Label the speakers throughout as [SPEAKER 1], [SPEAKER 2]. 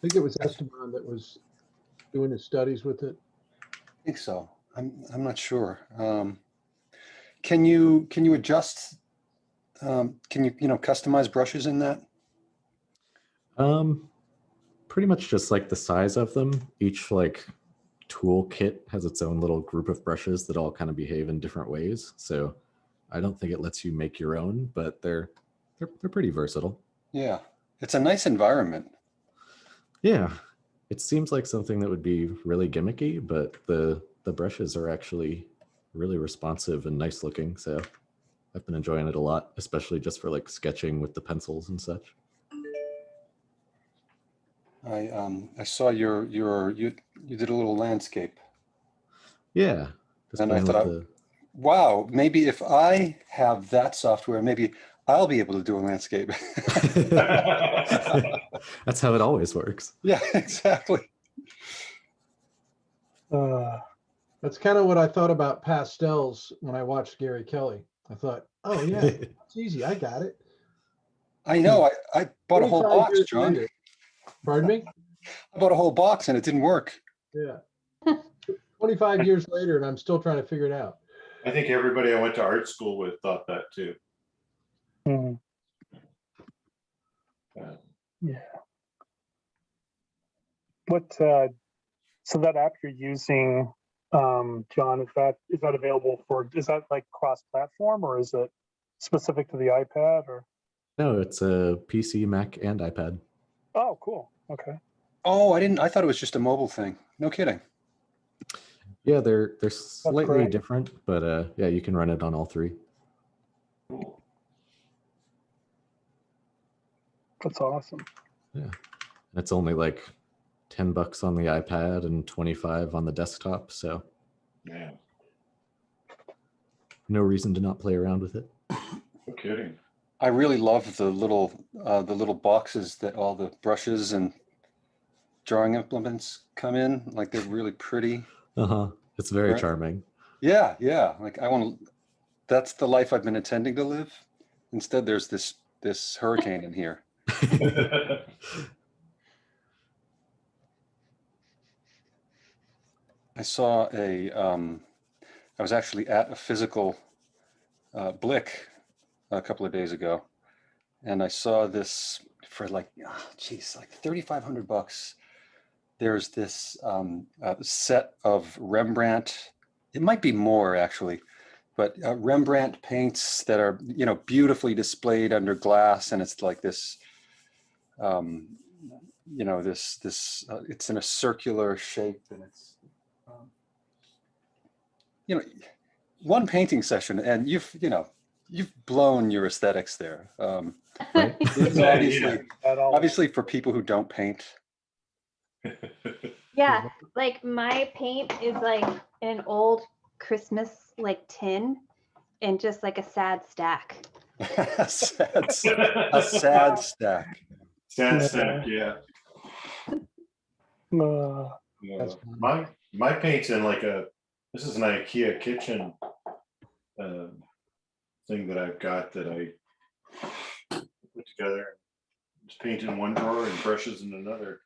[SPEAKER 1] think it was Esteban that was doing his studies with it.
[SPEAKER 2] I think so. I'm not sure. Can you adjust? Can you customize brushes in that?
[SPEAKER 3] Pretty much just like the size of them. Each like tool kit has its own little group of brushes that all kind of behave in different ways. So I don't think it lets you make your own, but they're pretty versatile.
[SPEAKER 2] Yeah, it's a nice environment.
[SPEAKER 3] Yeah, it seems like something that would be really gimmicky, but the brushes are actually really responsive and nice looking. So I've been enjoying it a lot, especially just for like sketching with the pencils and such.
[SPEAKER 2] I saw you did a little landscape.
[SPEAKER 3] Yeah, just
[SPEAKER 2] And I
[SPEAKER 3] playing with
[SPEAKER 2] thought, wow, maybe if I have that software, maybe I'll be able to do a landscape.
[SPEAKER 3] That's how it always works.
[SPEAKER 2] Yeah, exactly.
[SPEAKER 1] That's kind of what I thought about pastels when I watched Gary Kelly. I thought, oh yeah, it's easy. I got it.
[SPEAKER 2] I know. I bought a whole
[SPEAKER 1] 25
[SPEAKER 2] box,
[SPEAKER 1] years
[SPEAKER 2] John.
[SPEAKER 1] later. Pardon me?
[SPEAKER 2] I bought a whole box and it didn't work.
[SPEAKER 1] Yeah. 25 years later, and I'm still trying to figure it out.
[SPEAKER 4] I think everybody I went to art school with thought that too.
[SPEAKER 5] Mm.
[SPEAKER 4] Yeah.
[SPEAKER 5] Yeah. What so that app you're using, John, is that available for, is that like cross-platform or is it specific to the iPad or?
[SPEAKER 3] No, it's a PC, Mac, and iPad.
[SPEAKER 5] Oh, cool. Okay.
[SPEAKER 2] Oh, I thought it was just a mobile thing. No kidding.
[SPEAKER 3] Yeah, they're slightly
[SPEAKER 5] great.
[SPEAKER 3] different, but yeah, you can run it on all three.
[SPEAKER 4] Cool.
[SPEAKER 5] That's awesome.
[SPEAKER 3] Yeah, and it's only like $10 on the iPad and 25 on the desktop, so
[SPEAKER 4] Yeah.
[SPEAKER 3] no reason to not play around with it.
[SPEAKER 4] No kidding.
[SPEAKER 2] I really love the little boxes that all the brushes and drawing implements come in. Like they're really pretty.
[SPEAKER 3] It's very
[SPEAKER 2] Right.
[SPEAKER 3] charming.
[SPEAKER 2] Yeah, yeah. Like that's the life I've been intending to live. Instead, there's this hurricane in here. I saw I was actually at a physical Blick a couple of days ago, and I saw this for like, geez, like $3,500. There's this set of Rembrandt. It might be more actually, but Rembrandt paints that are beautifully displayed under glass, and it's like this. It's in a circular shape, and it's one painting session, and you've blown your aesthetics there.
[SPEAKER 3] Right?
[SPEAKER 2] Obviously for people who don't paint.
[SPEAKER 6] Yeah, like my paint is like an old Christmas like tin and just like a sad stack.
[SPEAKER 2] A sad stack.
[SPEAKER 4] Sad stack, yeah.
[SPEAKER 5] That's
[SPEAKER 4] My paint's in like this is an IKEA kitchen thing that I've got that I put together. Just paint in one drawer and brushes in another.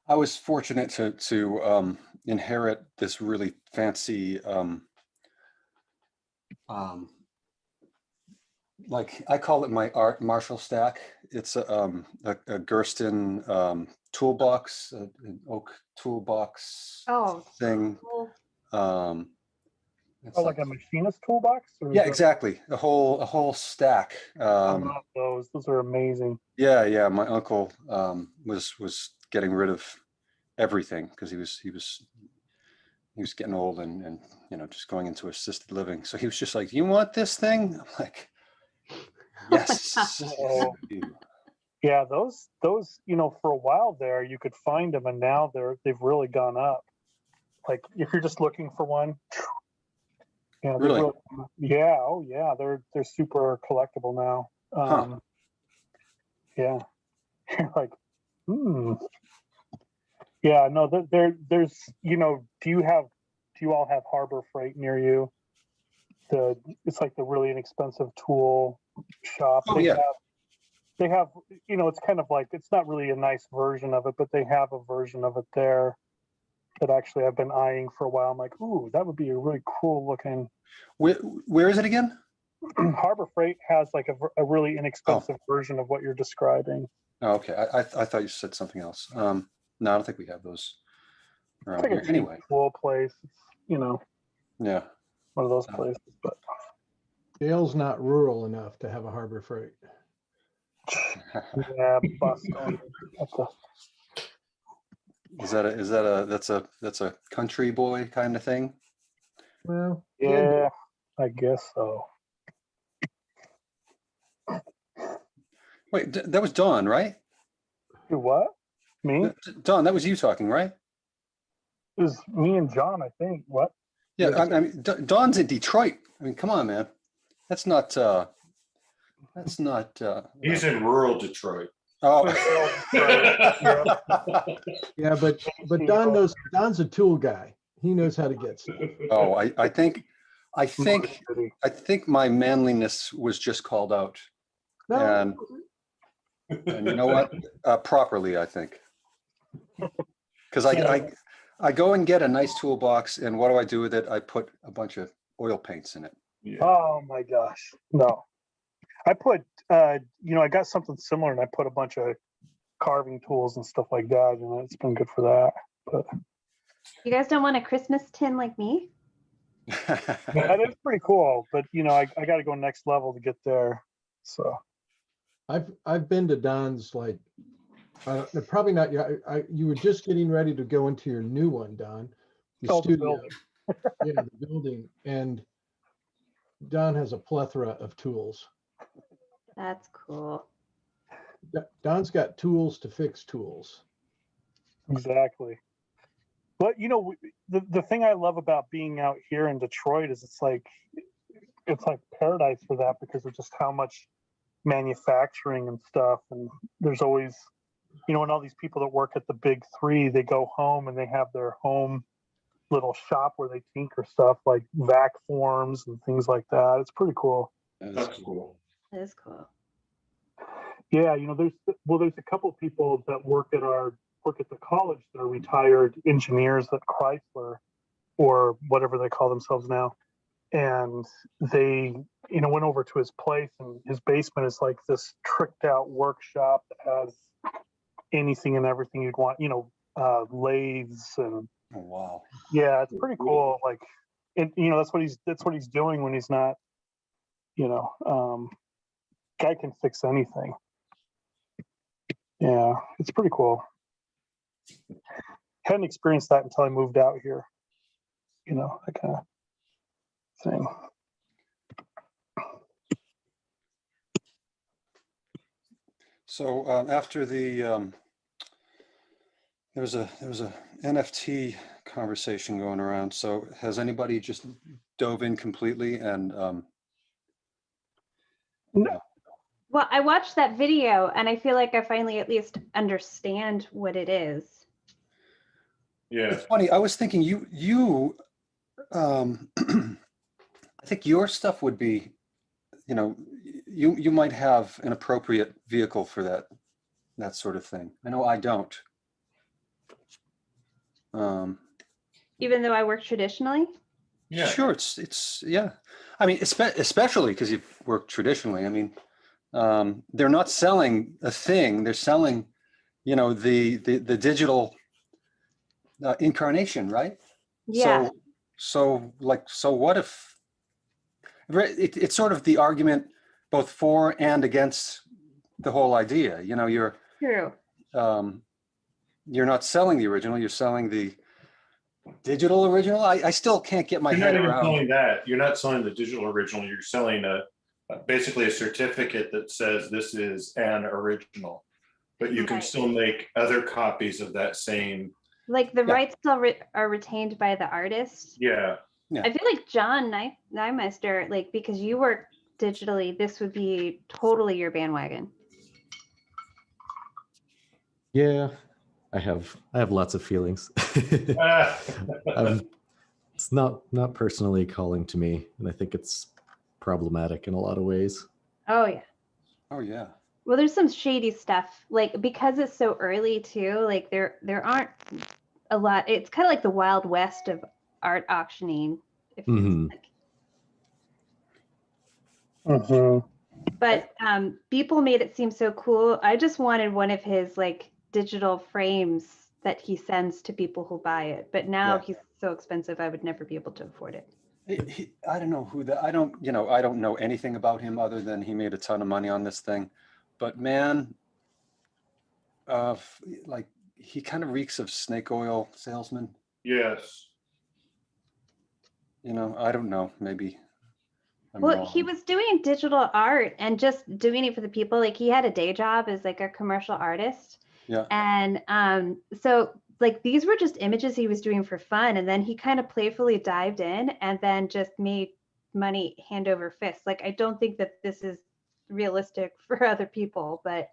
[SPEAKER 2] I was fortunate to inherit this really fancy, like I call it my art Marshall stack. It's a Gersten toolbox, an oak toolbox thing.
[SPEAKER 6] Cool.
[SPEAKER 2] It's
[SPEAKER 5] like a machinist toolbox? Or
[SPEAKER 2] yeah, exactly. A whole stack.
[SPEAKER 5] I love those. Those are amazing.
[SPEAKER 2] Yeah. My uncle was getting rid of everything because he was getting old and just going into assisted living. So he was just like, "You want this thing?" I'm like, "Yes."
[SPEAKER 5] Yeah, those for a while there you could find them, and now they've really gone up. Like if you're just looking for one. Yeah,
[SPEAKER 2] really?
[SPEAKER 5] Yeah, oh yeah, they're super collectible now. Yeah, you're like, yeah, no, there's do you all have Harbor Freight near you? It's like the really inexpensive tool shop.
[SPEAKER 2] Oh, yeah.
[SPEAKER 5] they have, you know, it's kind of like, it's not really a nice version of it, but they have a version of it there that actually I've been eyeing for a while. I'm like, ooh, that would be a really cool looking.
[SPEAKER 2] Where is it again?
[SPEAKER 5] Harbor Freight has like a really inexpensive version of what you're describing.
[SPEAKER 2] Oh, okay. I thought you said something else. No, I don't think we have those
[SPEAKER 5] It's
[SPEAKER 2] around
[SPEAKER 5] like
[SPEAKER 2] here.
[SPEAKER 5] a cheap,
[SPEAKER 2] Anyway,
[SPEAKER 5] cool place. It's, you know,
[SPEAKER 2] yeah.
[SPEAKER 5] one of those places. But
[SPEAKER 1] Dale's not rural enough to have a Harbor Freight.
[SPEAKER 5] yeah, Boston.
[SPEAKER 2] That's a country boy kind of thing?
[SPEAKER 1] Well,
[SPEAKER 5] Yeah, I guess so.
[SPEAKER 2] Wait, that was Dawn, right?
[SPEAKER 5] Do what? Me?
[SPEAKER 2] Dawn, that was you talking, right?
[SPEAKER 5] It was me and John, I think. What?
[SPEAKER 2] Yeah,
[SPEAKER 1] Yeah.
[SPEAKER 2] I mean, Dawn's in Detroit. I mean, come on, man. That's not.
[SPEAKER 4] He's in rural Detroit.
[SPEAKER 2] Oh.
[SPEAKER 1] yeah, but Don's a tool guy. He knows how to get stuff.
[SPEAKER 2] Oh, I think my manliness was just called out,
[SPEAKER 1] No,
[SPEAKER 2] and you know what? Properly, I think, because I go and get a nice toolbox, and what do I do with it? I put a bunch of oil paints in it.
[SPEAKER 4] Yeah.
[SPEAKER 5] Oh my gosh. No. I put you know, I got something similar and I put a bunch of carving tools and stuff like that, and it's been good for that. But
[SPEAKER 6] You guys don't want a Christmas tin like me?
[SPEAKER 5] that is pretty cool. But you know, I got to go next level to get there. So
[SPEAKER 1] I've been to Don's, like, probably not. You were just getting ready to go into your new one, Don. The
[SPEAKER 5] the
[SPEAKER 1] studio.
[SPEAKER 5] building.
[SPEAKER 1] Yeah, the building, and Don has a plethora of tools.
[SPEAKER 6] That's cool.
[SPEAKER 1] Don's got tools to fix tools.
[SPEAKER 5] Exactly. But you know, the thing I love about being out here in Detroit is it's like paradise for that, because of just how much manufacturing and stuff, and there's always, you know, and all these people that work at the big three, they go home and they have their home little shop where they tinker stuff like vac forms and things like that. It's pretty cool.
[SPEAKER 4] That's cool.
[SPEAKER 6] That is cool.
[SPEAKER 5] Yeah, you know, there's a couple of people that work at the college that are retired engineers at Chrysler or whatever they call themselves now. And they, you know, went over to his place, and his basement is like this tricked out workshop that has anything and everything you'd want, you know, lathes and
[SPEAKER 2] Oh, wow.
[SPEAKER 5] yeah, it's pretty cool. Like, you know, that's what he's doing when he's not, you know, guy can fix anything. Yeah, it's pretty cool. Hadn't experienced that until I moved out here, you know, that kind of thing.
[SPEAKER 2] So after the there was a NFT conversation going around. So has anybody just dove in completely and
[SPEAKER 6] Well, I watched that video and I feel like I finally at least understand what it is.
[SPEAKER 4] Yeah.
[SPEAKER 2] It's funny. I was thinking you I think your stuff would be, you know, you might have an appropriate vehicle for that sort of thing. I know I don't.
[SPEAKER 6] Even though I work traditionally?
[SPEAKER 4] Yeah.
[SPEAKER 2] Sure, it's yeah. I mean, especially because you work traditionally. I mean, they're not selling a thing; they're selling, you know, the digital incarnation, right?
[SPEAKER 6] Yeah.
[SPEAKER 2] So what if it's sort of the argument both for and against the whole idea? You know, you're not selling the original; you're selling the digital original. I still can't get my
[SPEAKER 4] You're
[SPEAKER 2] head
[SPEAKER 4] not even
[SPEAKER 2] around
[SPEAKER 4] selling that. You're not selling the digital original. You're selling basically a certificate that says this is an original, but you can
[SPEAKER 6] Right.
[SPEAKER 4] still make other copies of that same.
[SPEAKER 6] Like the
[SPEAKER 2] Yeah.
[SPEAKER 6] rights still are retained by the artist.
[SPEAKER 4] Yeah.
[SPEAKER 6] I feel like John Nymeister, like, because you work digitally, this would be totally your bandwagon.
[SPEAKER 3] Yeah, I have lots of feelings. It's not personally calling to me, and I think it's problematic in a lot of ways.
[SPEAKER 6] Oh yeah.
[SPEAKER 2] Oh yeah.
[SPEAKER 6] Well, there's some shady stuff, like because it's so early too, like there aren't a lot. It's kind of like the Wild West of art auctioning. It feels
[SPEAKER 3] Mhm.
[SPEAKER 6] like.
[SPEAKER 5] Mhm.
[SPEAKER 6] But people made it seem so cool. I just wanted one of his like digital frames that he sends to people who buy it. But now
[SPEAKER 2] Yeah.
[SPEAKER 6] he's so expensive, I would never be able to afford it.
[SPEAKER 2] I don't know who I don't know anything about him other than he made a ton of money on this thing. But man, like he kind of reeks of snake oil salesman.
[SPEAKER 4] Yes.
[SPEAKER 2] I don't know. Maybe I'm
[SPEAKER 6] Well,
[SPEAKER 2] wrong.
[SPEAKER 6] he was doing digital art and just doing it for the people. Like he had a day job as like a commercial artist.
[SPEAKER 2] Yeah.
[SPEAKER 6] And so like these were just images he was doing for fun. And then he kind of playfully dived in and then just made money hand over fist. Like I don't think that this is realistic for other people, but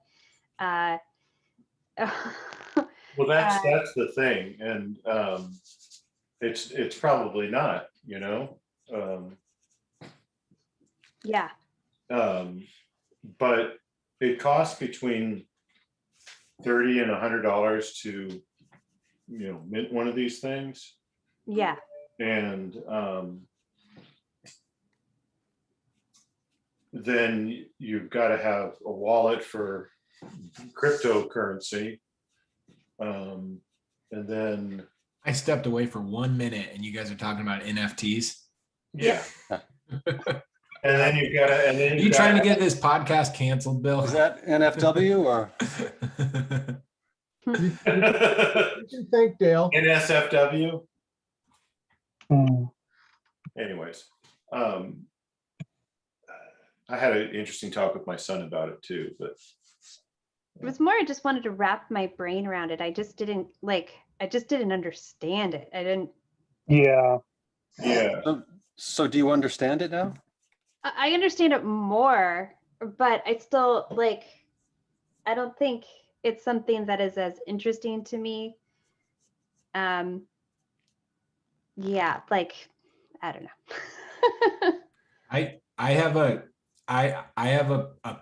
[SPEAKER 4] Well, that's the thing, and it's probably not,
[SPEAKER 6] yeah.
[SPEAKER 4] But it costs between $30 and $100 to mint one of these things,
[SPEAKER 6] Yeah.
[SPEAKER 4] and then you've got to have a wallet for cryptocurrency, and then
[SPEAKER 7] I stepped away for 1 minute and you guys are talking about NFTs.
[SPEAKER 4] yeah. And then you've got to, and then
[SPEAKER 7] Are you trying to get this podcast canceled, Bill?
[SPEAKER 2] Is that NFW or
[SPEAKER 1] You can thank Dale.
[SPEAKER 4] NSFW?
[SPEAKER 5] Mm.
[SPEAKER 4] Anyways, I had an interesting talk with my son about it too, but
[SPEAKER 6] It was more I just wanted to wrap my brain around it. I just didn't understand it. I didn't.
[SPEAKER 5] Yeah.
[SPEAKER 4] yeah.
[SPEAKER 2] so do you understand it now?
[SPEAKER 6] I understand it more, but I still like, I don't think it's something that is as interesting to me. Yeah, like, I don't know.
[SPEAKER 7] I have a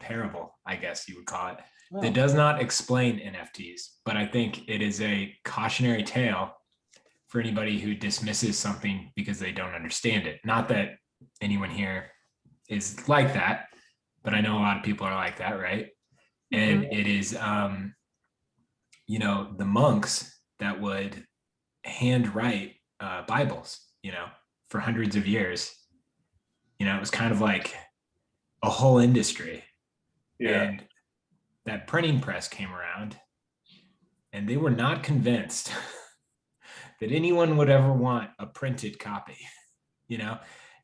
[SPEAKER 7] parable, I guess you would call it, that does not explain NFTs, but I think it is a cautionary tale for anybody who dismisses something because they don't understand it. Not that anyone here is like that, but I know a lot of people are like that, right? And it is the monks that would handwrite Bibles, for hundreds of years. It was kind of like a whole industry.
[SPEAKER 4] Yeah.
[SPEAKER 7] And that printing press came around and they were not convinced that anyone would ever want a printed copy.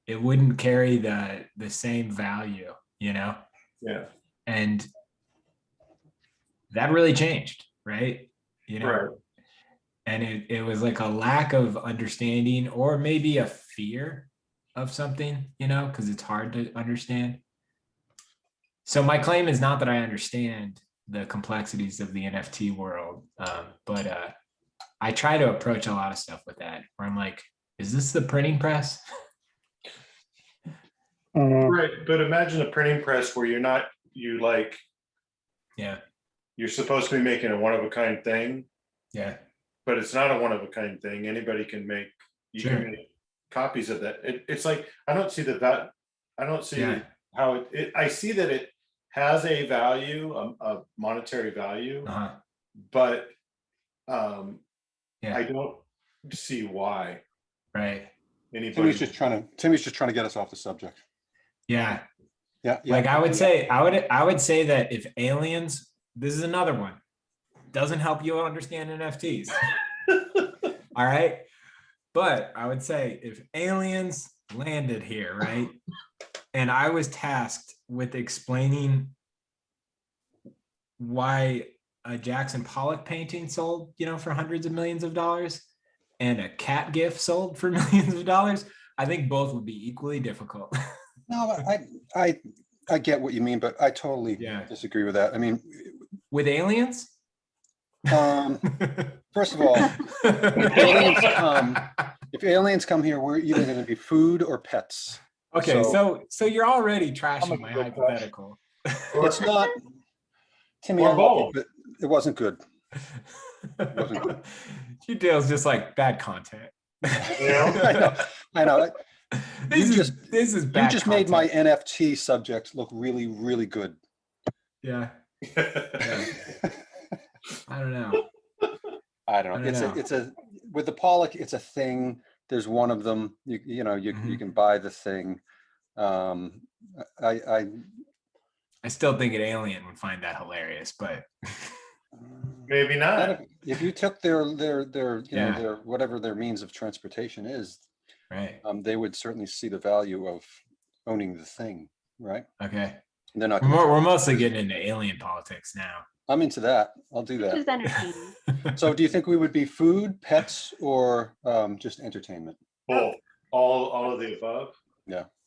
[SPEAKER 7] It wouldn't carry the same value,
[SPEAKER 4] Yeah.
[SPEAKER 7] and that really changed, right?
[SPEAKER 4] Right.
[SPEAKER 7] And it was like a lack of understanding or maybe a fear of something, because it's hard to understand. So my claim is not that I understand the complexities of the NFT world, but I try to approach a lot of stuff with that, where I'm like, is this the printing press?
[SPEAKER 4] Right. But imagine a printing press where
[SPEAKER 7] Yeah.
[SPEAKER 4] you're supposed to be making a one-of-a-kind thing,
[SPEAKER 7] Yeah.
[SPEAKER 4] but it's not a one-of-a-kind thing. Anybody can make, can make copies of that. It's like, I don't see I don't see how I see that it has a value, a monetary value, but I don't see why.
[SPEAKER 7] Right.
[SPEAKER 2] Timmy's just trying to get us off the subject.
[SPEAKER 7] Yeah.
[SPEAKER 2] Yeah.
[SPEAKER 7] Like I would say that if aliens, this is another one, doesn't help you understand NFTs. All right. But I would say if aliens landed here, right? And I was tasked with explaining why a Jackson Pollock painting sold, for hundreds of millions of dollars and a cat gif sold for millions of dollars, I think both would be equally difficult.
[SPEAKER 2] No, I get what you mean, but I totally disagree with that. I mean,
[SPEAKER 7] with aliens?
[SPEAKER 2] First of all, if aliens come here, we're either going to be food or pets.
[SPEAKER 7] Okay, so you're already trashing my hypothetical.
[SPEAKER 2] It's not. Timmy,
[SPEAKER 4] Or
[SPEAKER 2] I love you,
[SPEAKER 4] both.
[SPEAKER 2] but it wasn't good. Wasn't good.
[SPEAKER 7] Dale's just like bad content.
[SPEAKER 2] I know.
[SPEAKER 7] This is
[SPEAKER 2] You
[SPEAKER 7] bad
[SPEAKER 2] just made my
[SPEAKER 7] content.
[SPEAKER 2] NFT subject look really, really good.
[SPEAKER 7] Yeah. I don't know.
[SPEAKER 2] I don't know. It's a with the Pollock, it's a thing. There's one of them. You know, you can buy the thing. I
[SPEAKER 7] still think an alien would find that hilarious, but
[SPEAKER 4] Maybe not.
[SPEAKER 2] if you took their you know,
[SPEAKER 7] Yeah.
[SPEAKER 2] their whatever their means of transportation is,
[SPEAKER 7] right.
[SPEAKER 2] they would certainly see the value of owning the thing, right?
[SPEAKER 7] Okay.
[SPEAKER 2] They're not.
[SPEAKER 7] We're mostly getting into alien politics now.
[SPEAKER 2] I'm into that. I'll do
[SPEAKER 6] Which
[SPEAKER 2] that.
[SPEAKER 6] is entertaining.
[SPEAKER 2] So do you think we would be food, pets, or just entertainment?
[SPEAKER 4] Both. All of the above.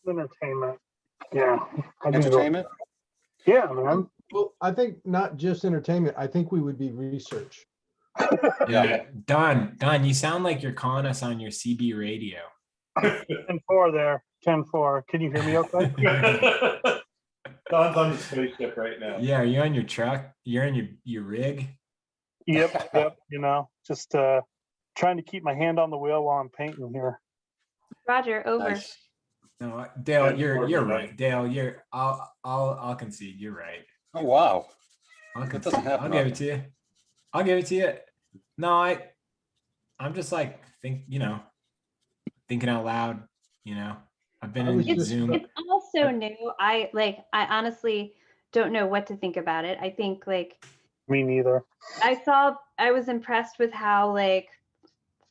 [SPEAKER 5] Entertainment. Yeah.
[SPEAKER 2] Entertainment?
[SPEAKER 5] Yeah, man.
[SPEAKER 1] Well, I think not just entertainment. I think we would be research.
[SPEAKER 7] Yeah. Don, you sound like you're calling us on your CB radio.
[SPEAKER 5] 10-4 there. 10-4. Can you hear me okay?
[SPEAKER 4] Don's on the spaceship right now.
[SPEAKER 7] Yeah, are you on your truck? You're in your rig?
[SPEAKER 5] Yep. You know, just trying to keep my hand on the wheel while I'm painting here.
[SPEAKER 6] Roger, over.
[SPEAKER 2] Nice.
[SPEAKER 7] No, Dale,
[SPEAKER 4] Yeah,
[SPEAKER 7] you're
[SPEAKER 4] right.
[SPEAKER 7] right. Dale, I'll concede. You're right.
[SPEAKER 2] Oh wow.
[SPEAKER 7] I'll
[SPEAKER 2] That
[SPEAKER 7] concede.
[SPEAKER 2] doesn't happen
[SPEAKER 7] I'll give
[SPEAKER 2] often.
[SPEAKER 7] it to you. I'll give it to you. No, I'm just like thinking out loud. You know, I've been
[SPEAKER 1] I was
[SPEAKER 7] in
[SPEAKER 1] just-
[SPEAKER 7] Zoom.
[SPEAKER 6] It's all so new. I honestly don't know what to think about it. I think like
[SPEAKER 5] Me neither.
[SPEAKER 6] I was impressed with how like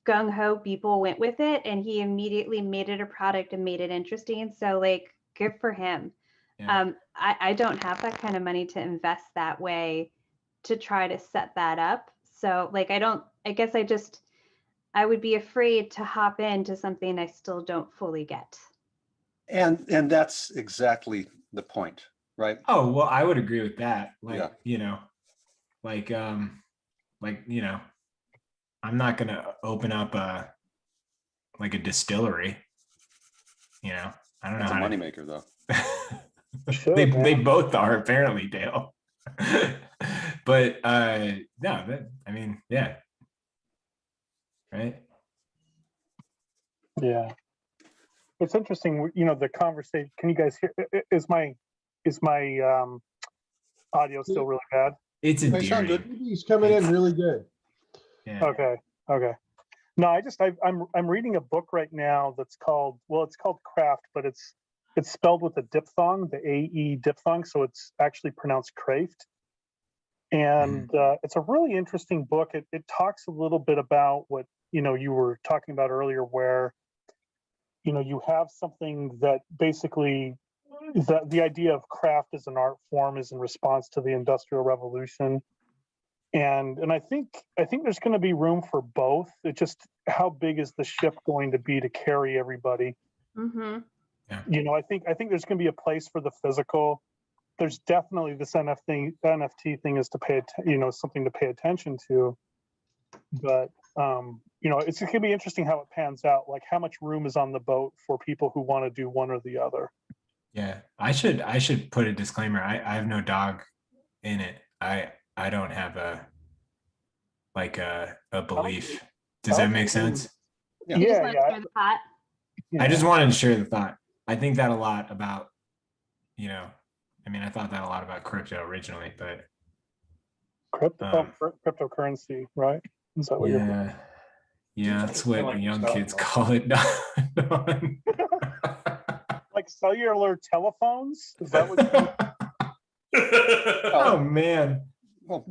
[SPEAKER 6] gung ho people went with it, and he immediately made it a product and made it interesting. So like, good for him.
[SPEAKER 7] Yeah.
[SPEAKER 6] I don't have that kind of money to invest that way to try to set that up. So like, I would be afraid to hop into something I still don't fully get.
[SPEAKER 2] And that's exactly the point, right?
[SPEAKER 7] Oh, well, I would agree with that. Like,
[SPEAKER 2] Yeah.
[SPEAKER 7] you know, you know, I'm not gonna open up a distillery. You know, I don't
[SPEAKER 2] It's a
[SPEAKER 7] know how to.
[SPEAKER 2] moneymaker though.
[SPEAKER 5] Sure,
[SPEAKER 7] they
[SPEAKER 5] man.
[SPEAKER 7] both are apparently, Dale. But no, I mean, yeah. Right.
[SPEAKER 5] Yeah. It's interesting, you know, the conversation. Can you guys hear? Is my audio still really bad?
[SPEAKER 7] It's
[SPEAKER 2] They sound
[SPEAKER 7] endearing.
[SPEAKER 2] good.
[SPEAKER 1] He's coming in really good.
[SPEAKER 7] Yeah.
[SPEAKER 5] Okay. No, I'm reading a book right now that's called Craft, but it's spelled with a diphthong, the AE diphthong, so it's actually pronounced Craft. And it's a really interesting book. It talks a little bit about what, you know, you were talking about earlier, where, you know, you have something that basically the idea of craft as an art form is in response to the Industrial Revolution. And I think there's going to be room for both. It's just, how big is the ship going to be to carry everybody?
[SPEAKER 6] Mm-hmm.
[SPEAKER 5] You know, I think there's going to be a place for the physical. There's definitely this NFT thing is something to pay attention to. But you know, it's going to be interesting how it pans out. Like, how much room is on the boat for people who want to do one or the other?
[SPEAKER 7] Yeah. I should put a disclaimer. I have no dog in it. I don't have a belief. Does that make sense?
[SPEAKER 2] Yeah.
[SPEAKER 6] You just
[SPEAKER 5] Yeah,
[SPEAKER 6] want to stir the pot.
[SPEAKER 7] I just wanted to share the thought. I think that a lot about, you know, I mean, I thought that a lot about crypto originally, but
[SPEAKER 5] cryptocurrency, right? Is that what you're?
[SPEAKER 7] yeah, that's what
[SPEAKER 4] Like
[SPEAKER 7] the young
[SPEAKER 4] stock
[SPEAKER 7] kids
[SPEAKER 4] market.
[SPEAKER 7] call it.
[SPEAKER 5] Like cellular telephones? Is that what?
[SPEAKER 7] Oh man,
[SPEAKER 2] Well,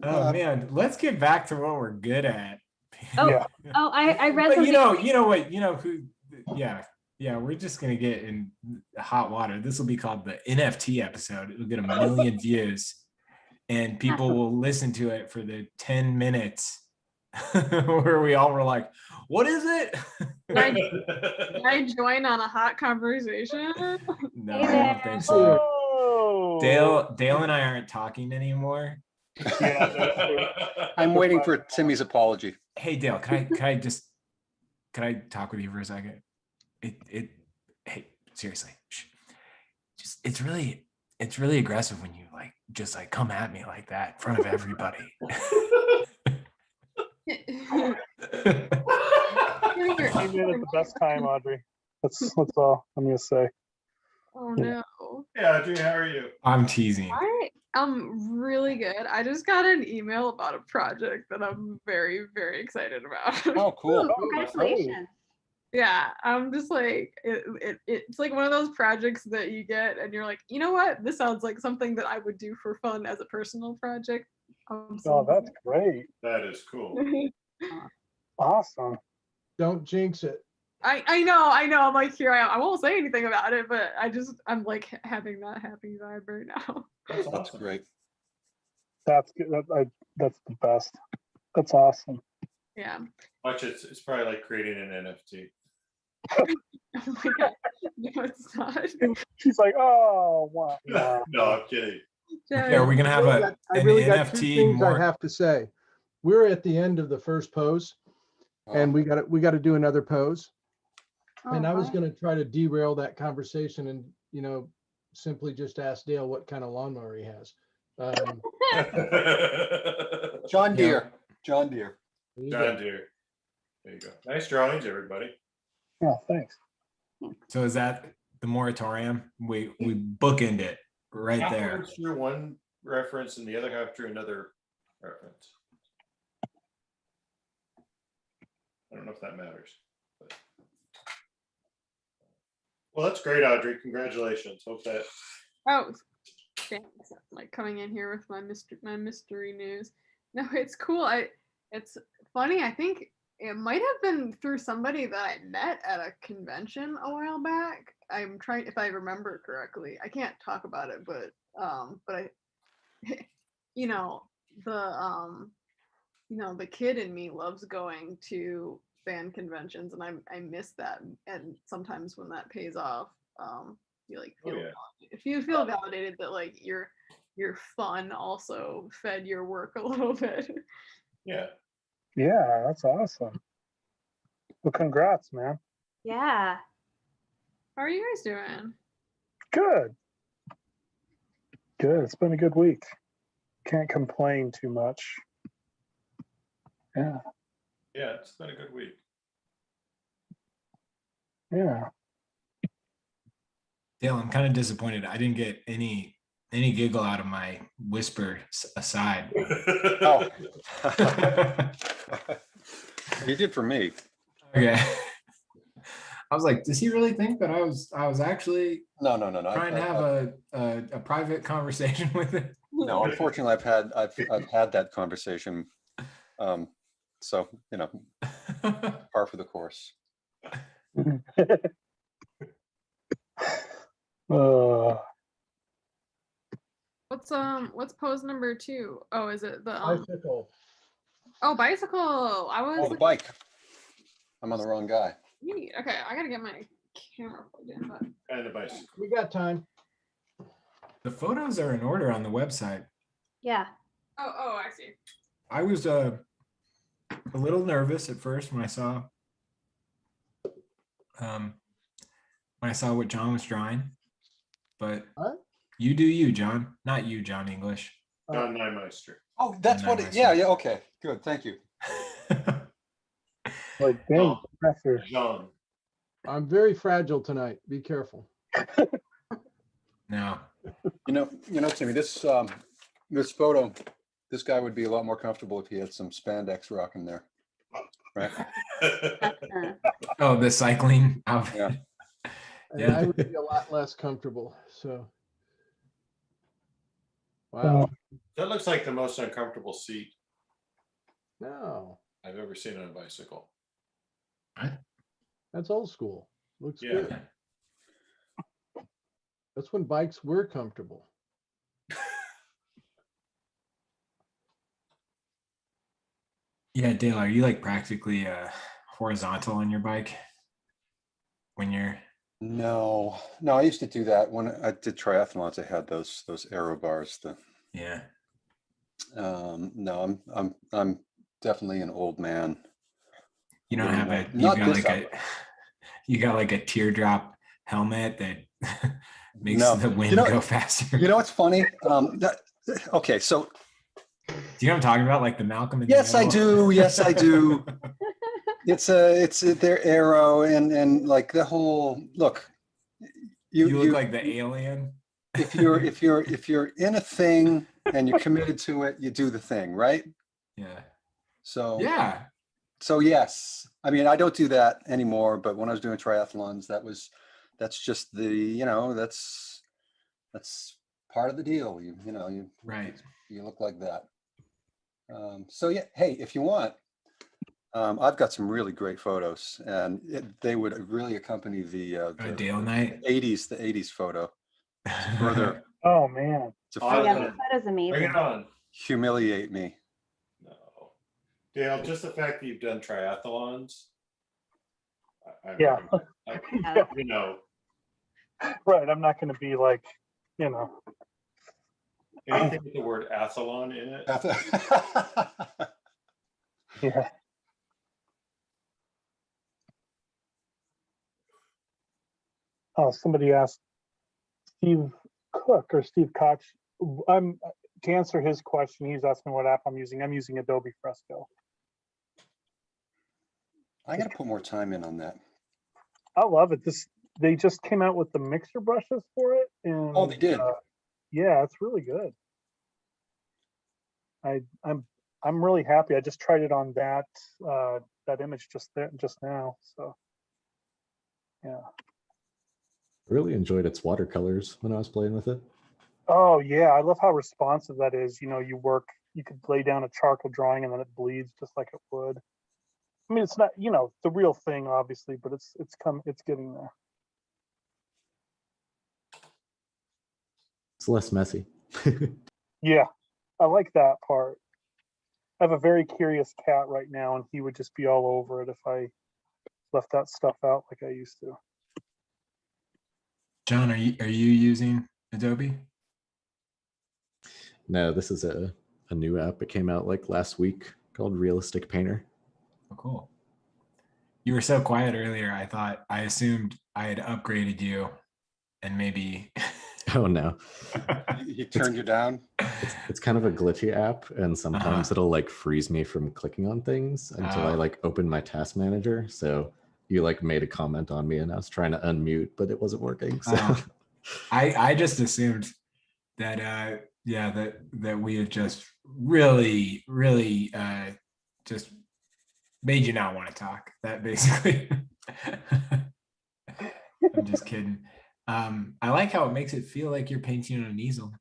[SPEAKER 7] let's get back to what we're good at.
[SPEAKER 6] Oh,
[SPEAKER 5] Yeah.
[SPEAKER 6] Oh, I read
[SPEAKER 7] But
[SPEAKER 6] something.
[SPEAKER 7] you know what, who, yeah, we're just gonna get in hot water. This will be called the NFT episode. It'll get 1 million views, and people will listen to it for the 10 minutes where we all were like, "What is it?"
[SPEAKER 8] Can I join on a hot conversation?
[SPEAKER 7] No,
[SPEAKER 6] Hey
[SPEAKER 7] I
[SPEAKER 6] there.
[SPEAKER 7] don't think so.
[SPEAKER 5] Oh,
[SPEAKER 7] Dale and I aren't talking anymore.
[SPEAKER 5] Yeah,
[SPEAKER 2] I'm waiting for Timmy's apology.
[SPEAKER 7] Hey Dale, can I talk with you for a second? Hey, seriously, it's really it's really aggressive when you like just like come at me like that in front of everybody.
[SPEAKER 5] Came in at the best time, Audrey. That's all I'm gonna say.
[SPEAKER 8] Oh no.
[SPEAKER 4] Yeah, Audrey, how are you?
[SPEAKER 7] I'm teasing.
[SPEAKER 8] I am really good. I just got an email about a project that I'm very, very excited about.
[SPEAKER 2] Oh, cool.
[SPEAKER 6] Ooh, congratulations.
[SPEAKER 8] Yeah, I'm just like it's like one of those projects that you get and you're like, you know what? This sounds like something that I would do for fun as a personal project.
[SPEAKER 5] Oh, that's great.
[SPEAKER 4] That is cool.
[SPEAKER 5] Awesome.
[SPEAKER 1] Don't jinx it.
[SPEAKER 8] I know. I'm like, here I won't say anything about it, but I'm like having that happy vibe right now.
[SPEAKER 4] That's
[SPEAKER 2] That's
[SPEAKER 4] awesome.
[SPEAKER 2] great.
[SPEAKER 5] That's good. That's the best. That's awesome.
[SPEAKER 8] Yeah.
[SPEAKER 4] Watch it. It's probably like creating an NFT.
[SPEAKER 8] Oh my god. No, it's not.
[SPEAKER 5] She's like, oh, wow.
[SPEAKER 4] No, I'm kidding.
[SPEAKER 7] Yeah, are we gonna have
[SPEAKER 1] I
[SPEAKER 7] an
[SPEAKER 1] really got two
[SPEAKER 7] NFT
[SPEAKER 1] things I
[SPEAKER 7] more?
[SPEAKER 1] have to say. We're at the end of the first pose, and we got to do another pose. And I was
[SPEAKER 6] fine.
[SPEAKER 1] going to try to derail that conversation and, simply just ask Dale what kind of lawnmower he has.
[SPEAKER 2] John Deere. John Deere.
[SPEAKER 1] There you
[SPEAKER 4] John
[SPEAKER 1] go.
[SPEAKER 4] Deere. There you go. Nice drawings, everybody.
[SPEAKER 5] Oh, thanks.
[SPEAKER 7] So is that the moratorium? We bookend it right
[SPEAKER 4] Half
[SPEAKER 7] there.
[SPEAKER 4] of it's through one reference and the other half through another reference. I don't know if that matters. But. Well, that's great, Audrey. Congratulations. Hope that.
[SPEAKER 8] Oh, thanks. Like coming in here with my mystery news. No, it's cool. It's funny. I think it might have been through somebody that I met at a convention a while back. I'm trying, if I remember correctly. I can't talk about it, but I, the kid in me loves going to fan conventions, and I miss that. And sometimes when that pays off, you like feel if you feel validated that like your fun also fed your work a little bit.
[SPEAKER 4] Yeah.
[SPEAKER 5] Yeah, that's awesome. Well, congrats, man.
[SPEAKER 6] Yeah.
[SPEAKER 8] How are you guys doing?
[SPEAKER 5] Good. Good. It's been a good week. Can't complain too much. Yeah.
[SPEAKER 4] Yeah, it's been a good week.
[SPEAKER 5] Yeah.
[SPEAKER 7] Dale, I'm kind of disappointed. I didn't get any giggle out of my whisper aside.
[SPEAKER 2] Oh. You did for me.
[SPEAKER 7] Okay. I was like, does he really think that I was actually
[SPEAKER 2] No.
[SPEAKER 7] trying to have a private conversation with him?
[SPEAKER 2] No, unfortunately, I've had that conversation. So par for the course.
[SPEAKER 8] What's pose number 2? Oh, is it the
[SPEAKER 1] Bicycle.
[SPEAKER 8] oh, bicycle? I was
[SPEAKER 2] Oh, the bike. I'm on the wrong guy.
[SPEAKER 8] neat. Okay, I gotta get my camera plugged in, but
[SPEAKER 4] And a bicycle.
[SPEAKER 1] We got time.
[SPEAKER 7] The photos are in order on the website.
[SPEAKER 6] Yeah.
[SPEAKER 8] oh, I see.
[SPEAKER 7] I was a little nervous at first when I saw what John was drawing, but
[SPEAKER 1] What?
[SPEAKER 7] you do you, John, not you, John English.
[SPEAKER 4] John Nymeister.
[SPEAKER 2] Oh, that's what it, yeah, okay, good, thank you.
[SPEAKER 5] Like, dang, professor.
[SPEAKER 4] John.
[SPEAKER 1] I'm very fragile tonight. Be careful.
[SPEAKER 7] No.
[SPEAKER 2] Timmy, this photo, this guy would be a lot more comfortable if he had some spandex rocking there, right?
[SPEAKER 7] Oh, the cycling outfit.
[SPEAKER 2] Yeah.
[SPEAKER 1] And
[SPEAKER 7] Yeah.
[SPEAKER 1] I would be a lot less comfortable. So, wow.
[SPEAKER 4] That looks like the most uncomfortable seat
[SPEAKER 1] No,
[SPEAKER 4] I've ever seen on a bicycle.
[SPEAKER 1] that's old school. Looks
[SPEAKER 4] Yeah.
[SPEAKER 1] good. That's when bikes were comfortable.
[SPEAKER 7] Yeah, Dale, are you like practically horizontal on your bike when you're?
[SPEAKER 2] No, I used to do that when I did triathlons. I had those aero bars.
[SPEAKER 7] Yeah.
[SPEAKER 2] No, I'm definitely an old man.
[SPEAKER 7] You don't have a
[SPEAKER 2] Not this outfit.
[SPEAKER 7] you got like a teardrop helmet that makes
[SPEAKER 2] No.
[SPEAKER 7] the wind
[SPEAKER 2] You know-
[SPEAKER 7] go faster.
[SPEAKER 2] You know what's funny? Okay, so
[SPEAKER 7] Do you know what I'm talking about? Like the Malcolm in the
[SPEAKER 2] yes, I
[SPEAKER 7] Middle?
[SPEAKER 2] do. Yes, I do. It's their arrow and like the whole look.
[SPEAKER 7] You look like the alien.
[SPEAKER 2] if you're in a thing and you're committed to it, you do the thing, right?
[SPEAKER 7] Yeah.
[SPEAKER 2] So
[SPEAKER 7] Yeah.
[SPEAKER 2] So yes, I mean I don't do that anymore. But when I was doing triathlons, that's just that's part of the deal. You
[SPEAKER 7] Right.
[SPEAKER 2] you look like that. So yeah, hey, if you want, I've got some really great photos, and they would really accompany the
[SPEAKER 7] Dale night.
[SPEAKER 2] 80s photo to further
[SPEAKER 5] Oh man.
[SPEAKER 2] to
[SPEAKER 6] Oh yeah,
[SPEAKER 2] further
[SPEAKER 6] this photo's
[SPEAKER 4] Bring
[SPEAKER 6] amazing.
[SPEAKER 4] it on.
[SPEAKER 2] humiliate me.
[SPEAKER 4] No. Dale, just the fact that you've done triathlons.
[SPEAKER 5] Yeah.
[SPEAKER 4] You know,
[SPEAKER 5] Right. I'm not going to be like,
[SPEAKER 4] anything with the word athlon in it.
[SPEAKER 5] yeah. Oh, somebody asked Steve Cook or Steve Koch. To answer his question, he's asking what app I'm using. I'm using Adobe Fresco.
[SPEAKER 2] I got to put more time in on that.
[SPEAKER 5] I love it. They just came out with the mixer brushes for it, and
[SPEAKER 2] Oh, they did.
[SPEAKER 5] yeah, it's really good. I'm really happy. I just tried it on that image just now. So yeah.
[SPEAKER 3] Really enjoyed its watercolors when I was playing with it.
[SPEAKER 5] Oh yeah, I love how responsive that is. You could lay down a charcoal drawing and then it bleeds just like it would. I mean, it's not, the real thing, obviously, but it's getting there.
[SPEAKER 3] It's less messy.
[SPEAKER 5] Yeah, I like that part. I have a very curious cat right now, and he would just be all over it if I left that stuff out like I used to.
[SPEAKER 7] John, are you using Adobe?
[SPEAKER 3] No, this is a new app. It came out like last week called Realistic Painter.
[SPEAKER 7] Oh, cool. You were so quiet earlier. I assumed I had upgraded you, and maybe.
[SPEAKER 3] Oh no.
[SPEAKER 2] You turned you down.
[SPEAKER 3] It's kind of a glitchy app, and sometimes it'll like freeze me from clicking on things until I like open my task manager. So you like made a comment on me and I was trying to unmute, but it wasn't working. So
[SPEAKER 7] I just assumed that that we had just really just made you not want to talk. That basically. I'm just kidding. I like how it makes it feel like you're painting on an easel.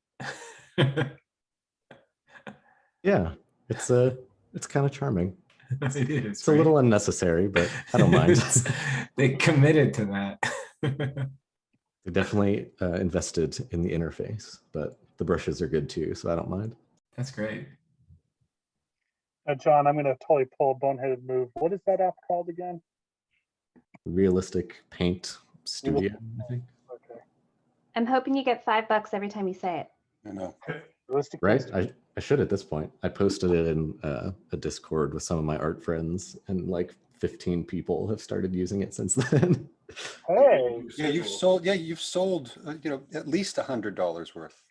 [SPEAKER 3] yeah, it's kind of charming.
[SPEAKER 7] It is.
[SPEAKER 3] It's a little unnecessary, but I don't mind.
[SPEAKER 7] They committed to that.
[SPEAKER 3] They definitely invested in the interface, but the brushes are good too, so I don't mind.
[SPEAKER 7] That's great.
[SPEAKER 5] John, I'm going to totally pull a boneheaded move. What is that app called again? Realistic
[SPEAKER 3] Paint Studio, I think.
[SPEAKER 5] Okay.
[SPEAKER 6] I'm hoping you get $5 every time you say it.
[SPEAKER 2] I know.
[SPEAKER 5] Realistic
[SPEAKER 3] Right?
[SPEAKER 5] Paint.
[SPEAKER 3] I should at this point. I posted it in a Discord with some of my art friends, and like 15 people have started using it since then.
[SPEAKER 5] Hey.
[SPEAKER 2] Yeah, you've sold at least $100 worth.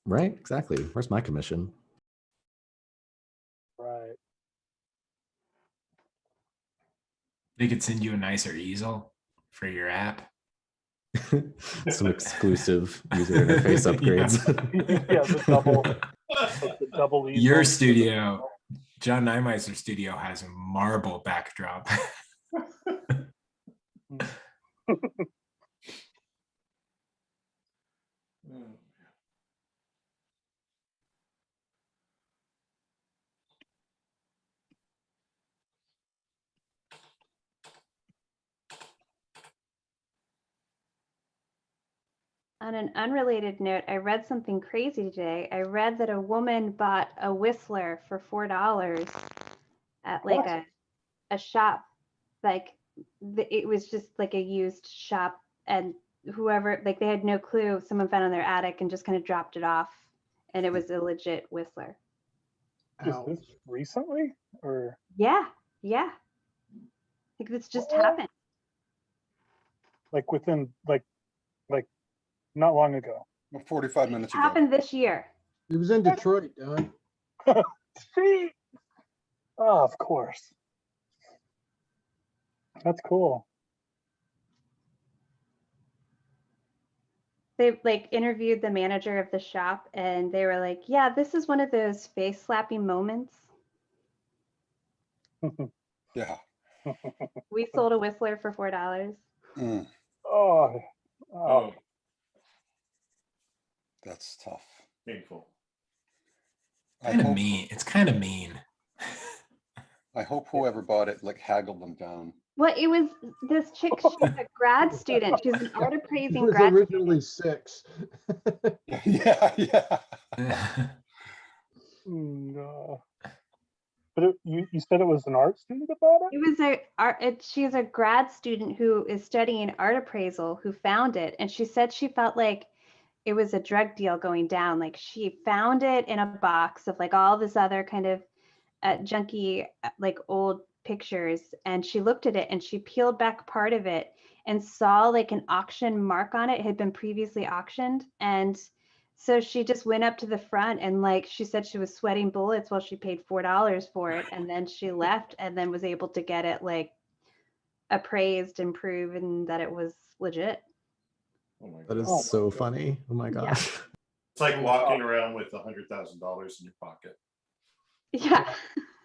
[SPEAKER 3] Right? Exactly. Where's my commission?
[SPEAKER 5] Right.
[SPEAKER 7] They could send you a nicer easel for your app.
[SPEAKER 3] Some exclusive user interface upgrades.
[SPEAKER 5] Yeah, the double easel.
[SPEAKER 7] Your studio, John Neimeister's studio, has a marble backdrop.
[SPEAKER 6] On an unrelated note, I read something crazy today. I read that a woman bought a Whistler for $4 at like a shop. Like it was just like a used shop, and whoever, like they had no clue. Someone found it in their attic and just kind of dropped it off, and it was a legit Whistler.
[SPEAKER 5] Is this recently or?
[SPEAKER 6] Yeah. I think this just happened.
[SPEAKER 5] Like within like not long ago.
[SPEAKER 2] 45 minutes ago.
[SPEAKER 6] Happened this year.
[SPEAKER 1] It was in Detroit, Don.
[SPEAKER 5] Sweet. Oh, of course. That's cool.
[SPEAKER 6] They like interviewed the manager of the shop and they were like, yeah, this is one of those face slapping moments.
[SPEAKER 2] Yeah.
[SPEAKER 6] We sold a Whistler for $4.
[SPEAKER 2] Mm,
[SPEAKER 5] Oh,
[SPEAKER 4] Oh,
[SPEAKER 2] that's tough.
[SPEAKER 4] painful.
[SPEAKER 2] I
[SPEAKER 7] Kind of
[SPEAKER 2] hope,
[SPEAKER 7] mean. It's kind of mean.
[SPEAKER 2] I hope whoever bought it like haggled them down.
[SPEAKER 6] Well, it was this chick, she's a grad student. She's an art
[SPEAKER 1] It
[SPEAKER 6] appraising
[SPEAKER 1] was
[SPEAKER 6] grad
[SPEAKER 1] originally
[SPEAKER 6] student.
[SPEAKER 1] 6.
[SPEAKER 2] Yeah.
[SPEAKER 5] no. But you said it was an art student that bought it?
[SPEAKER 6] It was she's a grad student who is studying art appraisal who found it. And she said she felt like it was a drug deal going down. Like she found it in a box of like all this other kind of junky, like old pictures. And she looked at it and she peeled back part of it and saw like an auction mark on it. It had been previously auctioned. And so she just went up to the front and like she said she was sweating bullets while she paid $4 for it. And then she left and then was able to get it like appraised and proven that it was legit.
[SPEAKER 4] Oh my
[SPEAKER 3] That
[SPEAKER 4] God.
[SPEAKER 3] is
[SPEAKER 5] Oh my
[SPEAKER 3] so
[SPEAKER 5] God.
[SPEAKER 3] funny. Oh my
[SPEAKER 6] Yeah.
[SPEAKER 3] gosh.
[SPEAKER 4] It's like walking around with $100,000 in your pocket
[SPEAKER 6] Yeah.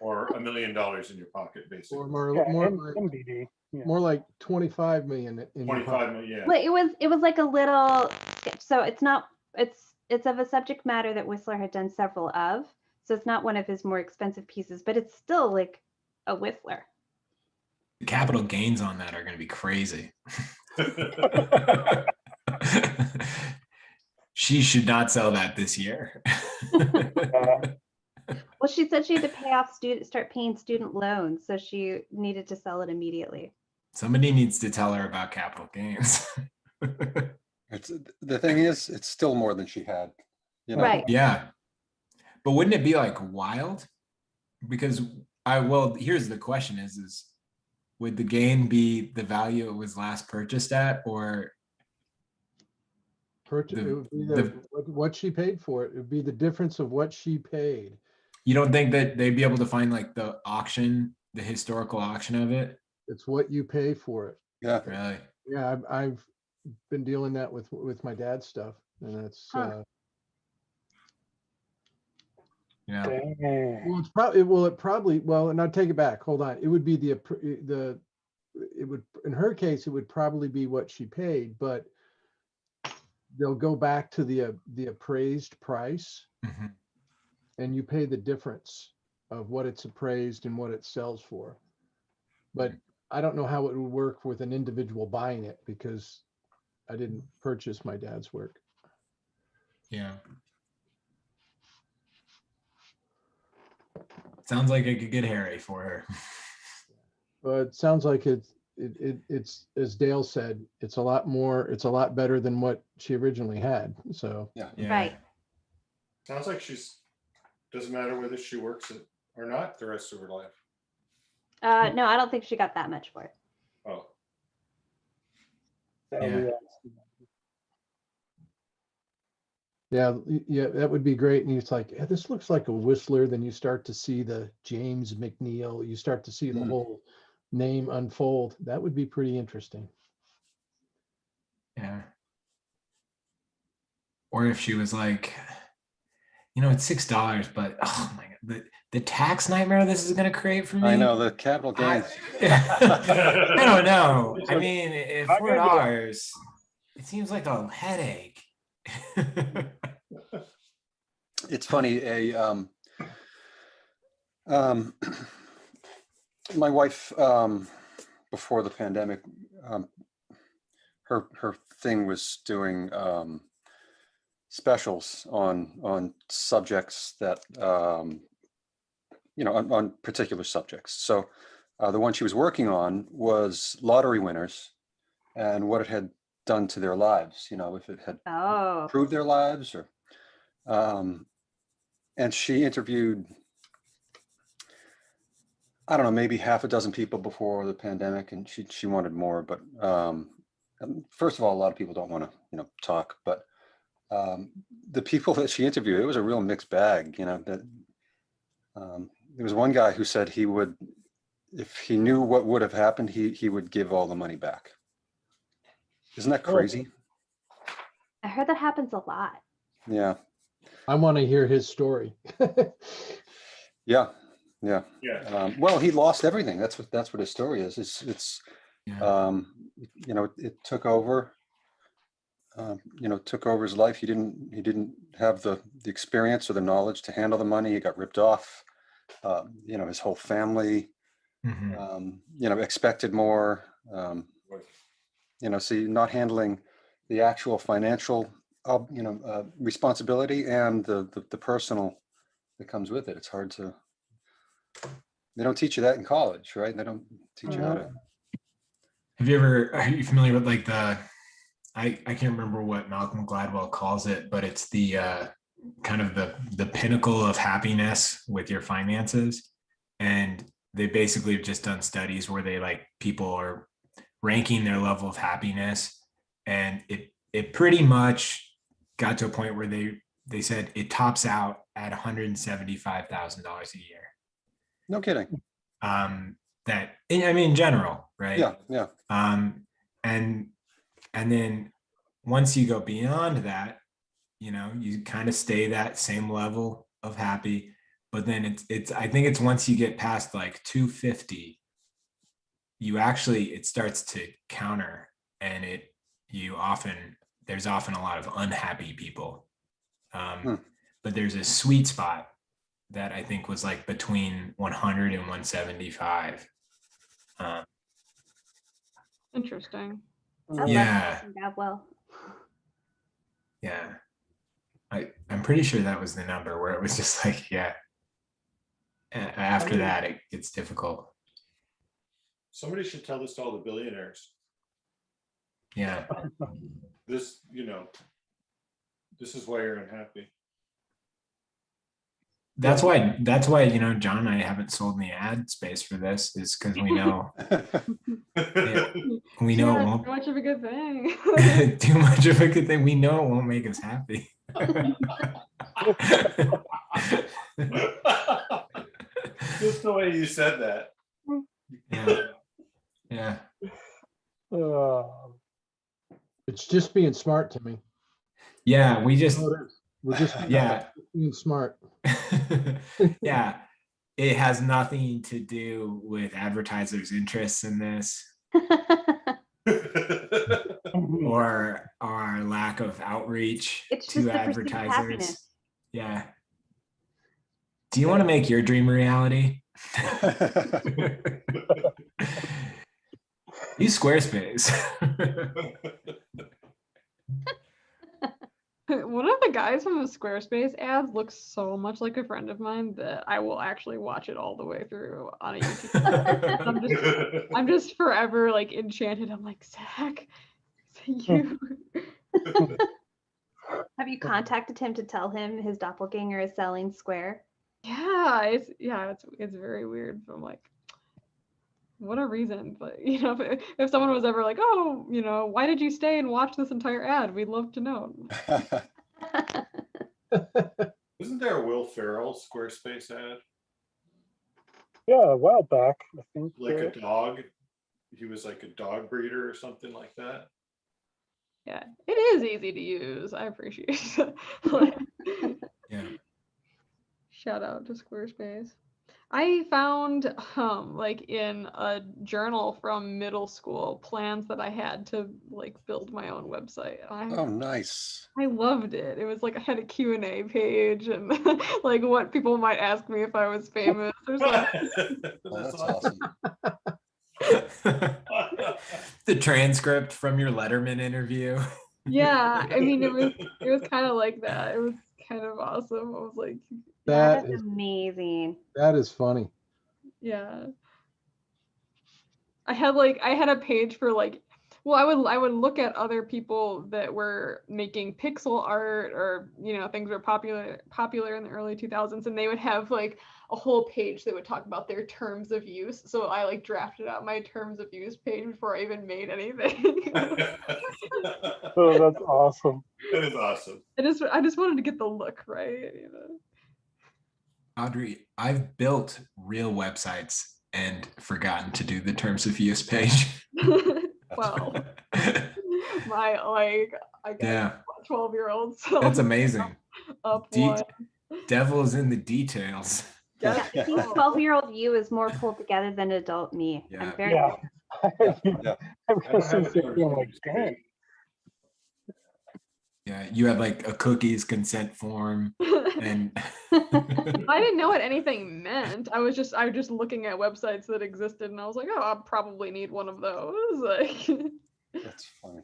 [SPEAKER 4] or $1 million in your pocket,
[SPEAKER 1] Or
[SPEAKER 4] basically.
[SPEAKER 1] more,
[SPEAKER 5] Yeah,
[SPEAKER 1] more,
[SPEAKER 5] MBD. Yeah.
[SPEAKER 1] more like 25 million in your
[SPEAKER 4] 25
[SPEAKER 1] pocket.
[SPEAKER 4] million. Yeah.
[SPEAKER 6] Well, it was like a little sketch. So it's not it's of a subject matter that Whistler had done several of. So it's not one of his more expensive pieces, but it's still like a Whistler.
[SPEAKER 7] The capital gains on that are going to be crazy. She should not sell that this year.
[SPEAKER 6] Well, she said she had to pay off start paying student loans, so she needed to sell it immediately.
[SPEAKER 7] Somebody needs to tell her about capital gains.
[SPEAKER 2] It's the thing is, it's still more than she had. You know?
[SPEAKER 6] Right.
[SPEAKER 7] Yeah. But wouldn't it be like wild? Because well, here's the question is would the gain be the value it was last purchased at, or
[SPEAKER 1] It would be what she paid for it. It would be the difference of what she paid.
[SPEAKER 7] you don't think that they'd be able to find like the auction, the historical auction of it?
[SPEAKER 1] It's what you pay for it.
[SPEAKER 2] Yeah.
[SPEAKER 7] Really?
[SPEAKER 1] Yeah, I've been dealing that with my dad's stuff, and it's
[SPEAKER 6] Huh.
[SPEAKER 7] Yeah.
[SPEAKER 5] Dang.
[SPEAKER 1] well, it probably and I'll take it back. Hold on. It would be it would, in her case, it would probably be what she paid, but they'll go back to the appraised price,
[SPEAKER 7] Mhm.
[SPEAKER 1] and you pay the difference of what it's appraised and what it sells for. But I don't know how it would work with an individual buying it because I didn't purchase my dad's work.
[SPEAKER 7] Yeah. Sounds like it could get hairy for her.
[SPEAKER 1] But it sounds like it's as Dale said, it's a lot better than what she originally had. So
[SPEAKER 2] Yeah.
[SPEAKER 7] Yeah.
[SPEAKER 6] Right.
[SPEAKER 4] Sounds like doesn't matter whether she works it or not the rest of her life.
[SPEAKER 6] No, I don't think she got that much for it.
[SPEAKER 4] Oh,
[SPEAKER 1] yeah, that would be great. And it's like, yeah, this looks like a Whistler. Then you start to see the James McNeil. You start to see the whole name unfold. That would be pretty interesting.
[SPEAKER 7] Yeah. Or if she was like, it's $6, but oh my God, the tax nightmare this is going to create for me.
[SPEAKER 2] I know the capital gains.
[SPEAKER 7] I don't know. I mean, if
[SPEAKER 5] I get it.
[SPEAKER 7] $4, it seems like a headache.
[SPEAKER 2] It's funny. My wife, before the pandemic, her thing was doing specials on subjects that on particular subjects. So the one she was working on was lottery winners and what it had done to their lives. If it had improved their lives, or and she interviewed, I don't know, maybe half a dozen people before the pandemic, and she wanted more, but First of all, a lot of people don't want to, talk, but the people that she interviewed, it was a real mixed bag. That there was one guy who said he would, if he knew what would have happened, he would give all the money back. Isn't that crazy?
[SPEAKER 6] I heard that happens a lot.
[SPEAKER 2] Yeah.
[SPEAKER 1] I want to hear his story.
[SPEAKER 2] Yeah.
[SPEAKER 4] Yeah.
[SPEAKER 2] Well, he lost everything. That's what his story is. It's
[SPEAKER 7] Yeah.
[SPEAKER 2] it took over. Took over his life. He didn't have the experience or the knowledge to handle the money. He got ripped off. His whole family,
[SPEAKER 7] Mhm.
[SPEAKER 2] expected more. So you're not handling the actual financial, responsibility and the personal that comes with it. It's hard to. They don't teach you that in college, right? They don't teach you how to.
[SPEAKER 7] Are you familiar with like I can't remember what Malcolm Gladwell calls it, but it's the kind of the pinnacle of happiness with your finances. And they basically have just done studies where they people are ranking their level of happiness. And it pretty much got to a point where they said it tops out at $175,000 a year.
[SPEAKER 2] No kidding.
[SPEAKER 7] In general, right?
[SPEAKER 2] Yeah.
[SPEAKER 7] And then once you go beyond that, you kind of stay that same level of happy. But then I think it's once you get past like 250, it starts to counter, and there's often a lot of unhappy people. But there's a sweet spot that I think was like between 100 and 175.
[SPEAKER 8] Interesting.
[SPEAKER 7] Yeah.
[SPEAKER 6] Well,
[SPEAKER 7] Yeah. I'm pretty sure that was the number where it was just like, yeah. After that, it's difficult.
[SPEAKER 4] Somebody should tell this to all the billionaires.
[SPEAKER 7] Yeah.
[SPEAKER 4] This is why you're unhappy.
[SPEAKER 7] That's why, John and I haven't sold any ad space for this, is because we know, we know it won't.
[SPEAKER 8] Too much of a good thing.
[SPEAKER 7] Too much of a good thing. We know it won't make us happy.
[SPEAKER 4] Just the way you said that.
[SPEAKER 7] Yeah.
[SPEAKER 1] It's just being smart to me.
[SPEAKER 7] Yeah, we just,
[SPEAKER 1] We're just being smart.
[SPEAKER 7] yeah, it has nothing to do with advertisers' interests in this or our lack of outreach
[SPEAKER 6] It's just
[SPEAKER 7] to
[SPEAKER 6] the perceived
[SPEAKER 7] advertisers.
[SPEAKER 6] happiness.
[SPEAKER 7] Yeah. Do you want to make your dream a reality? Use Squarespace.
[SPEAKER 8] One of the guys from the Squarespace ads looks so much like a friend of mine that I will actually watch it all the way through on a YouTube. I'm just forever like enchanted. I'm like, Zach, is it you?
[SPEAKER 6] Have you contacted him to tell him his doppelganger is selling Square?
[SPEAKER 8] Yeah, it's very weird. I'm like, what a reason. But if someone was ever like, oh, why did you stay and watch this entire ad? We'd love to know.
[SPEAKER 4] Isn't there a Will Ferrell Squarespace ad?
[SPEAKER 5] Yeah, a while back, I think.
[SPEAKER 4] Like a dog. He was like a dog breeder or something like that.
[SPEAKER 8] Yeah, it is easy to use. I appreciate it.
[SPEAKER 7] Yeah.
[SPEAKER 8] Shout out to Squarespace. I found in a journal from middle school plans that I had to build my own website.
[SPEAKER 2] Oh, nice.
[SPEAKER 8] I loved it. It was like I had a Q&A page and what people might ask me if I was famous or something.
[SPEAKER 2] That's awesome.
[SPEAKER 7] The transcript from your Letterman interview.
[SPEAKER 8] Yeah, I mean it was kind of like that. It was kind of awesome. I was like,
[SPEAKER 6] that is amazing.
[SPEAKER 1] That is funny.
[SPEAKER 8] Yeah. I had a page for Well, I would look at other people that were making pixel art or, you know, things were popular in the early 2000s, and they would have like a whole page that would talk about their terms of use. So I like drafted out my terms of use page before I even made anything.
[SPEAKER 5] Oh, that's awesome.
[SPEAKER 4] That is awesome.
[SPEAKER 8] I just wanted to get the look right, you know.
[SPEAKER 7] Audrey, I've built real websites and forgotten to do the terms of use page.
[SPEAKER 8] Well, I got
[SPEAKER 7] Yeah,
[SPEAKER 8] 12-year-old. So
[SPEAKER 7] that's amazing.
[SPEAKER 8] up one.
[SPEAKER 7] Devil is in the details.
[SPEAKER 6] Yeah, I think 12-year-old you is more pulled together than adult me.
[SPEAKER 7] Yeah.
[SPEAKER 6] I'm very
[SPEAKER 5] Yeah.
[SPEAKER 2] Yeah.
[SPEAKER 5] I'm like, dang.
[SPEAKER 7] Yeah, you had like a cookies consent form, and
[SPEAKER 8] I didn't know what anything meant. I was just looking at websites that existed, and I was like, oh, I'll probably need one of those. Like,
[SPEAKER 2] That's funny.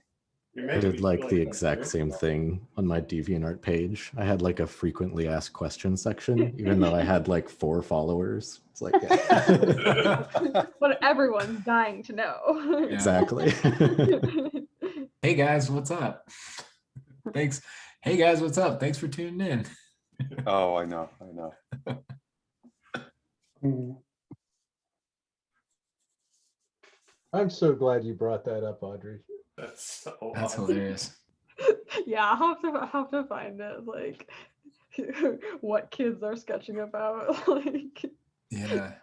[SPEAKER 4] You're
[SPEAKER 3] I
[SPEAKER 4] making
[SPEAKER 3] did
[SPEAKER 4] me
[SPEAKER 3] like
[SPEAKER 4] feel
[SPEAKER 3] the
[SPEAKER 4] I'm
[SPEAKER 3] exact
[SPEAKER 4] very
[SPEAKER 3] same
[SPEAKER 4] well.
[SPEAKER 3] thing on my DeviantArt page. I had like a frequently asked questions section, even though I had like 4 followers. It's like, yeah.
[SPEAKER 8] what everyone's dying to know.
[SPEAKER 7] Yeah.
[SPEAKER 3] Exactly.
[SPEAKER 7] Hey guys, what's up? Thanks. Hey guys, what's up? Thanks for tuning in.
[SPEAKER 2] Oh, I know.
[SPEAKER 5] Mm.
[SPEAKER 1] I'm so glad you brought that up, Audrey.
[SPEAKER 4] That's so
[SPEAKER 7] That's
[SPEAKER 4] awesome.
[SPEAKER 7] hilarious.
[SPEAKER 8] Yeah, I'll have to find it. Like, what kids are sketching about. Like,
[SPEAKER 7] Yeah.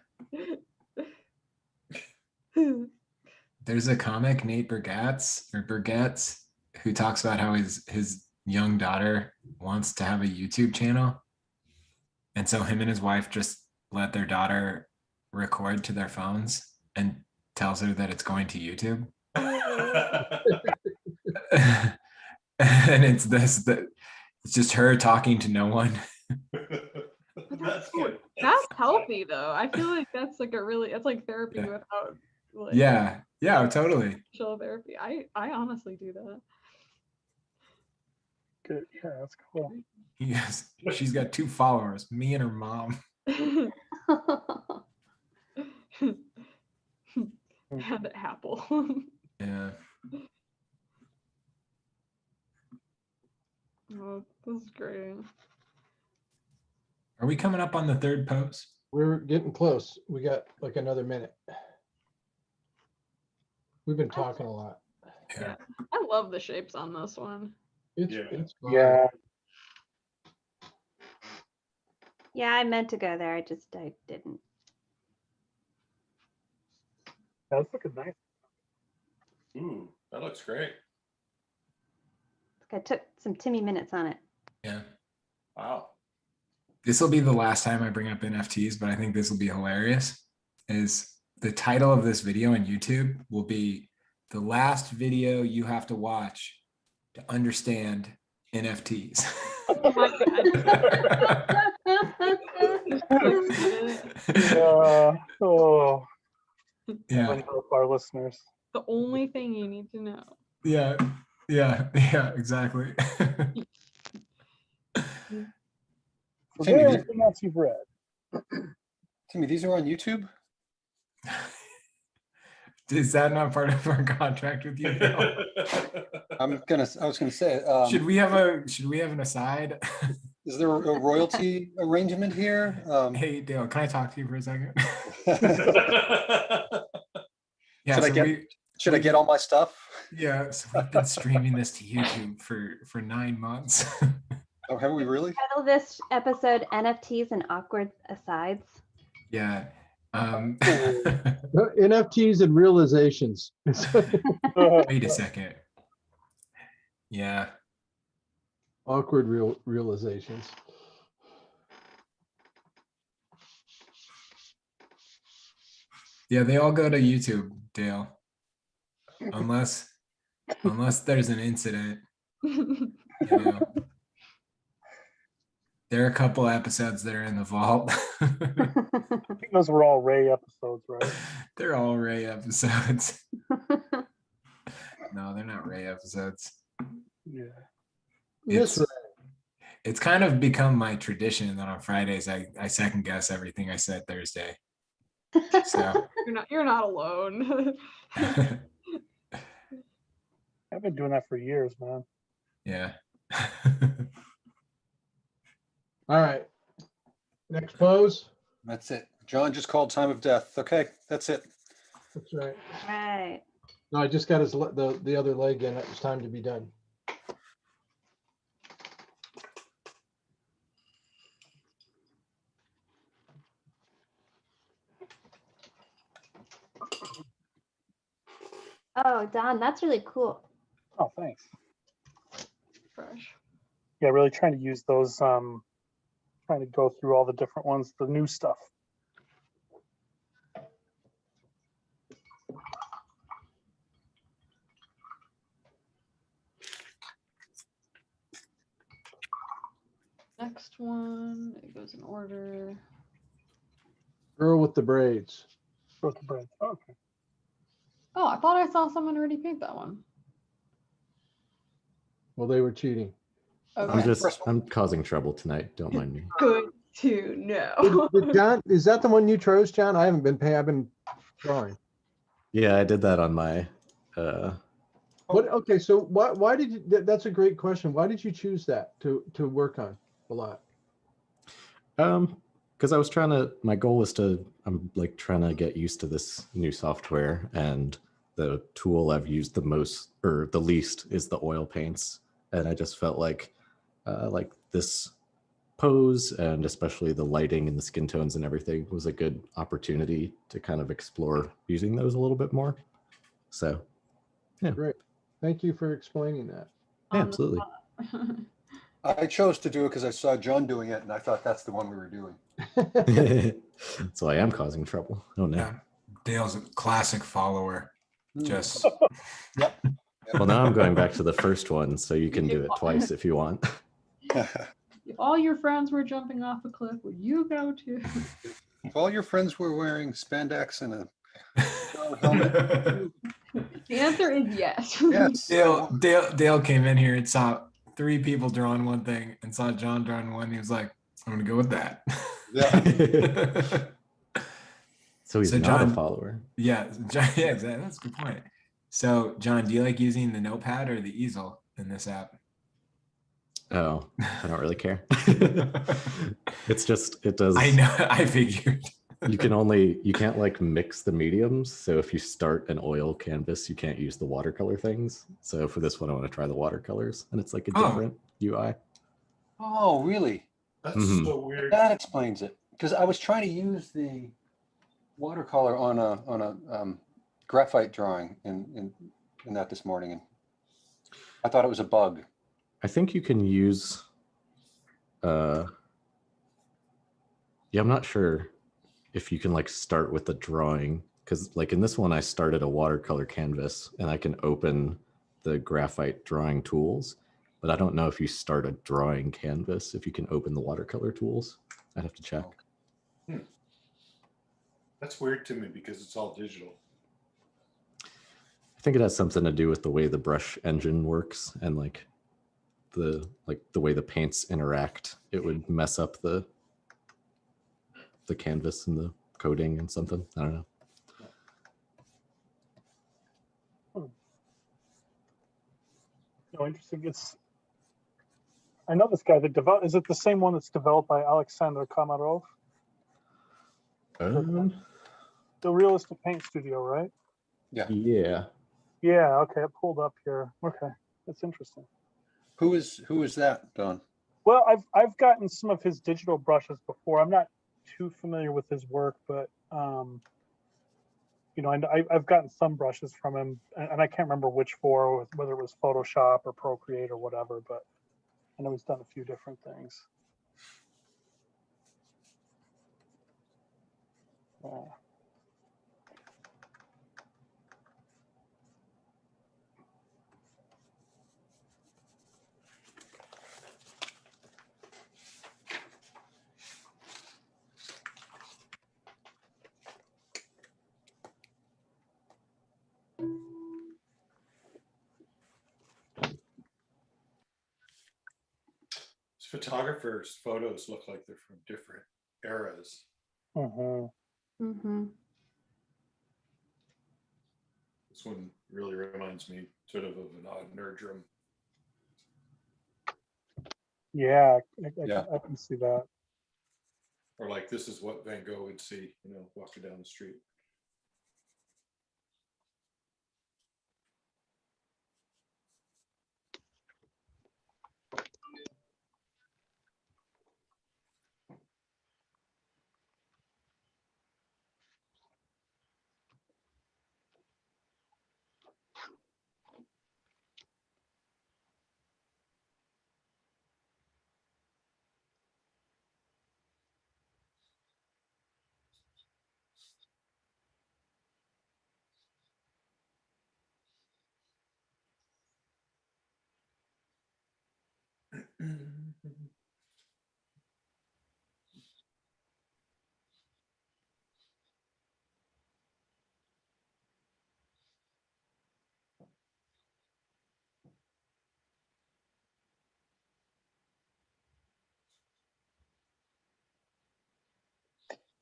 [SPEAKER 7] There's a comic, Nate Burgatz, who talks about how his young daughter wants to have a YouTube channel. And so him and his wife just let their daughter record to their phones and tells her that it's going to YouTube. And it's just her talking to no one.
[SPEAKER 4] That's good.
[SPEAKER 8] that's healthy though. I feel like that's like it's like therapy
[SPEAKER 7] Yeah.
[SPEAKER 8] without like
[SPEAKER 7] Yeah, totally.
[SPEAKER 8] show therapy. I honestly do that.
[SPEAKER 5] Good. Yeah, that's cool.
[SPEAKER 7] Yes, she's got 2 followers, me and her mom.
[SPEAKER 8] And Apple.
[SPEAKER 7] Yeah.
[SPEAKER 8] Oh, this is great.
[SPEAKER 7] Are we coming up on the 3rd pose?
[SPEAKER 1] We're getting close. We got like another minute. We've been talking a lot.
[SPEAKER 8] Yeah. I love the shapes on this one.
[SPEAKER 1] It's fun.
[SPEAKER 5] Yeah.
[SPEAKER 6] Yeah, I meant to go there. I didn't.
[SPEAKER 5] That's looking nice.
[SPEAKER 4] Ooh, that looks great.
[SPEAKER 6] I took some Timmy minutes on it.
[SPEAKER 7] Yeah.
[SPEAKER 4] Wow.
[SPEAKER 7] This will be the last time I bring up NFTs, but I think this will be hilarious. Is the title of this video on YouTube will be the last video you have to watch to understand NFTs.
[SPEAKER 8] Oh my
[SPEAKER 5] Oh,
[SPEAKER 7] Yeah.
[SPEAKER 5] I help our listeners.
[SPEAKER 8] The only thing you need to know.
[SPEAKER 7] Yeah, exactly.
[SPEAKER 5] For
[SPEAKER 2] Timmy,
[SPEAKER 5] everything else you've read.
[SPEAKER 2] Timmy, these are on YouTube?
[SPEAKER 7] Is that not part of our contract with you, Bill?
[SPEAKER 2] I was gonna say,
[SPEAKER 7] Should we have an aside?
[SPEAKER 2] is there a royalty arrangement here?
[SPEAKER 7] Hey Dale, can I talk to you for a second? Yeah,
[SPEAKER 2] Should I
[SPEAKER 7] so
[SPEAKER 2] get- Should I get all my stuff?
[SPEAKER 7] so we've been streaming this to YouTube for 9 months.
[SPEAKER 2] Oh, have we really?
[SPEAKER 6] Title this episode NFTs and Awkward Asides.
[SPEAKER 7] Yeah.
[SPEAKER 1] NFTs and realizations.
[SPEAKER 7] Wait a second. Yeah.
[SPEAKER 1] Awkward realizations.
[SPEAKER 7] Yeah, they all go to YouTube, Dale. Unless there's an incident. You know. There are a couple episodes that are in the vault.
[SPEAKER 5] I think those were all Ray episodes, right?
[SPEAKER 7] They're all Ray episodes. No, they're not Ray episodes.
[SPEAKER 5] Yeah.
[SPEAKER 1] Yes,
[SPEAKER 7] It's, it's kind of become my tradition that on Fridays I second guess everything I said Thursday. So
[SPEAKER 8] You're not alone.
[SPEAKER 5] I've been doing that for years, man.
[SPEAKER 7] Yeah.
[SPEAKER 1] All right. Next pose.
[SPEAKER 2] That's it. John just called time of death. Okay, that's it.
[SPEAKER 1] That's right.
[SPEAKER 6] Right.
[SPEAKER 1] No, I just got the other leg in. It was time to be done.
[SPEAKER 6] Oh, Don, that's really cool.
[SPEAKER 5] Oh, thanks.
[SPEAKER 8] Fresh.
[SPEAKER 5] Yeah, really trying to use those. Trying to go through all the different ones, the new stuff.
[SPEAKER 8] Next one, it goes in order.
[SPEAKER 1] Girl with the braids.
[SPEAKER 5] With the bread. Okay.
[SPEAKER 8] Oh, I thought I saw someone already paint that one.
[SPEAKER 1] Well, they were cheating.
[SPEAKER 8] Okay.
[SPEAKER 3] I'm causing trouble tonight. Don't mind me.
[SPEAKER 8] Good to know.
[SPEAKER 1] John, is that the one you chose, John? I haven't been paying. I've been drawing.
[SPEAKER 3] Yeah, I did that on my
[SPEAKER 1] What? Okay, so why did you? That's a great question. Why did you choose that to work on a lot?
[SPEAKER 3] because I was trying to, my goal was to, I'm like trying to get used to this new software, and the tool I've used the most or the least is the oil paints. And I just felt like this pose, and especially the lighting and the skin tones and everything, was a good opportunity to kind of explore using those a little bit more. So yeah.
[SPEAKER 1] Great. Thank you for explaining that.
[SPEAKER 3] Yeah, absolutely.
[SPEAKER 2] I chose to do it because I saw John doing it, and I thought that's the one we were doing.
[SPEAKER 3] So I am causing trouble. Oh no.
[SPEAKER 7] Yeah. Dale's a classic follower. Just
[SPEAKER 2] Yep.
[SPEAKER 3] Well, now I'm going back to the first one, so you can do it twice if you want.
[SPEAKER 8] If all your friends were jumping off a cliff, would you go too?
[SPEAKER 2] If all your friends were wearing spandex and a helmet,
[SPEAKER 8] The answer is yes.
[SPEAKER 2] yes.
[SPEAKER 7] Dale came in here and saw 3 people drawing one thing and saw John drawing one. He was like, I'm gonna go with that.
[SPEAKER 2] Yeah.
[SPEAKER 3] So he's
[SPEAKER 7] So
[SPEAKER 3] not a
[SPEAKER 7] John-
[SPEAKER 3] follower.
[SPEAKER 7] Yeah, John, yeah, exactly. That's a good point. So, John, do you like using the notepad or the easel in this app?
[SPEAKER 3] Oh, I don't really care. It's just, it does.
[SPEAKER 7] I know, I figured.
[SPEAKER 3] You can't like mix the mediums. So if you start an oil canvas, you can't use the watercolor things. So for this one, I want to try the watercolors, and it's like a
[SPEAKER 7] Oh.
[SPEAKER 3] different UI.
[SPEAKER 2] Oh, really?
[SPEAKER 4] That's
[SPEAKER 3] Mhm.
[SPEAKER 4] so weird.
[SPEAKER 2] That explains it. Because I was trying to use the watercolor on a graphite drawing in that this morning, and I thought it was a bug.
[SPEAKER 3] I think you can use, yeah, I'm not sure if you can like start with the drawing, because like in this one, I started a watercolor canvas and I can open the graphite drawing tools, but I don't know if you start a drawing canvas, if you can open the watercolor tools. I'd have to check.
[SPEAKER 4] That's weird to me because it's all digital.
[SPEAKER 3] I think it has something to do with the way the brush engine works and like the way the paints interact. It would mess up the canvas and the coding and something. I don't know.
[SPEAKER 5] No, interesting. I know this guy that developed. Is it the same one that's developed by Alexander Komarov? The Realistic Paint Studio, right?
[SPEAKER 3] Yeah.
[SPEAKER 5] Yeah. Okay, it pulled up here. Okay, that's interesting.
[SPEAKER 2] Who is that, Don?
[SPEAKER 5] Well, I've gotten some of his digital brushes before. I'm not too familiar with his work, but you know, I've gotten some brushes from him, and I can't remember which for, whether it was Photoshop or Procreate or whatever. But I know he's done a few different things.
[SPEAKER 4] Photographers' photos look like they're from different eras.
[SPEAKER 5] Mm-hmm.
[SPEAKER 8] Mm-hmm.
[SPEAKER 4] This one really reminds me sort of an odd nerdrum.
[SPEAKER 5] Yeah,
[SPEAKER 2] Yeah.
[SPEAKER 5] I can see that.
[SPEAKER 4] Or like this is what Van Gogh would see, walking down the street.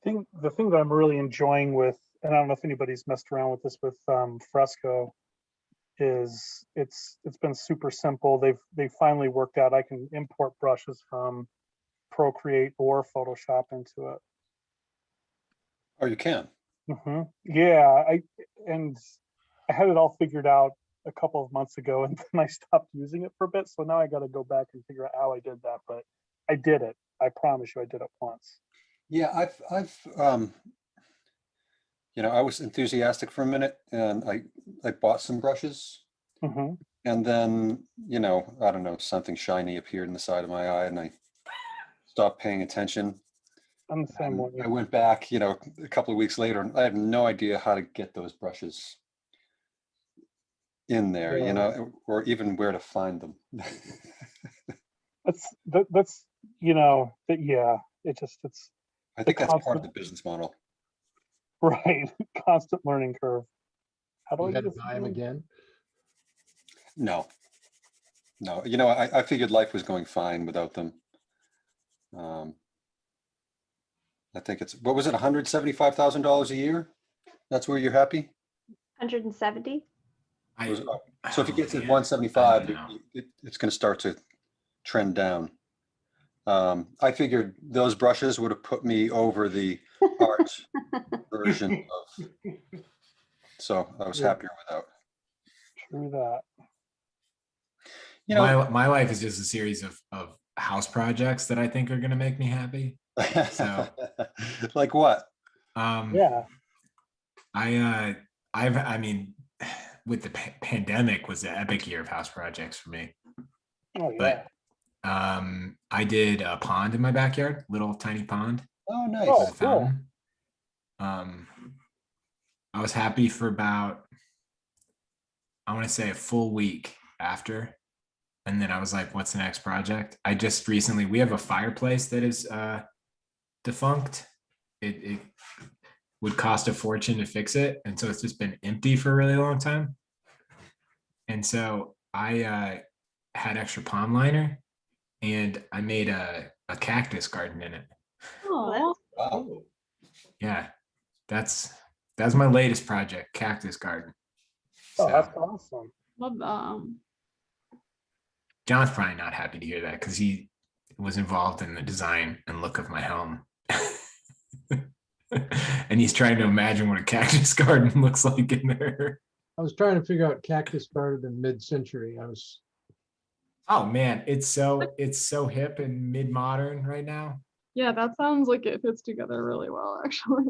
[SPEAKER 5] The thing that I'm really enjoying with, and I don't know if anybody's messed around with this with Fresco, is it's been super simple. They've finally worked out I can import brushes from Procreate or Photoshop into it.
[SPEAKER 2] Oh, you can.
[SPEAKER 5] Yeah, I had it all figured out a couple of months ago, and then I stopped using it for a bit. So now I got to go back and figure out how I did that. But I did it. I promise you, I did it once.
[SPEAKER 2] Yeah, I've I was enthusiastic for a minute, and I bought some brushes, and then I don't know, something shiny appeared in the side of my eye, and I stopped paying attention.
[SPEAKER 5] I'm the same way.
[SPEAKER 2] I went back, a couple of weeks later, and I have no idea how to get those brushes in there, or even where to find them.
[SPEAKER 5] That's yeah. It's
[SPEAKER 2] I think that's part of the business model.
[SPEAKER 5] Right. Constant learning curve. How do
[SPEAKER 1] You
[SPEAKER 5] I
[SPEAKER 1] had
[SPEAKER 5] get
[SPEAKER 1] to buy them again?
[SPEAKER 2] No, I figured life was going fine without them. I think it's, what was it, $175,000 a year? That's where you're happy?
[SPEAKER 6] 170.
[SPEAKER 2] So if it gets at
[SPEAKER 7] man,
[SPEAKER 2] 175,
[SPEAKER 7] I don't know.
[SPEAKER 2] it's going to start to trend down. I figured those brushes would have put me over the art version of, so I was happier without.
[SPEAKER 5] True that.
[SPEAKER 7] My life is just a series of house projects that I think are going to make me happy. So,
[SPEAKER 2] like what?
[SPEAKER 5] Yeah.
[SPEAKER 7] I mean, with the pandemic was the epic year of house projects for me.
[SPEAKER 5] Oh yeah.
[SPEAKER 7] But I did a pond in my backyard, little tiny pond.
[SPEAKER 2] Oh, nice.
[SPEAKER 5] Oh,
[SPEAKER 7] With a fountain. I was happy for about, I want to say, a full week after. And then I was like, what's the next project? I just recently, we have a fireplace that is defunct. It would cost a fortune to fix it. And so it's just been empty for a really long time. And so I had extra pond liner, and I made a cactus garden in it.
[SPEAKER 6] Oh,
[SPEAKER 2] Wow.
[SPEAKER 7] Yeah, that's my latest project, cactus garden.
[SPEAKER 5] Oh,
[SPEAKER 7] So
[SPEAKER 5] that's awesome.
[SPEAKER 8] Love that.
[SPEAKER 7] John's probably not happy to hear that because he was involved in the design and look of my home. And he's trying to imagine what a cactus garden looks like in there.
[SPEAKER 1] I was trying to figure out Cactus Garden in mid-century.
[SPEAKER 7] Oh man, it's so hip and mid-modern right now.
[SPEAKER 8] Yeah, that sounds like it fits together really well, actually.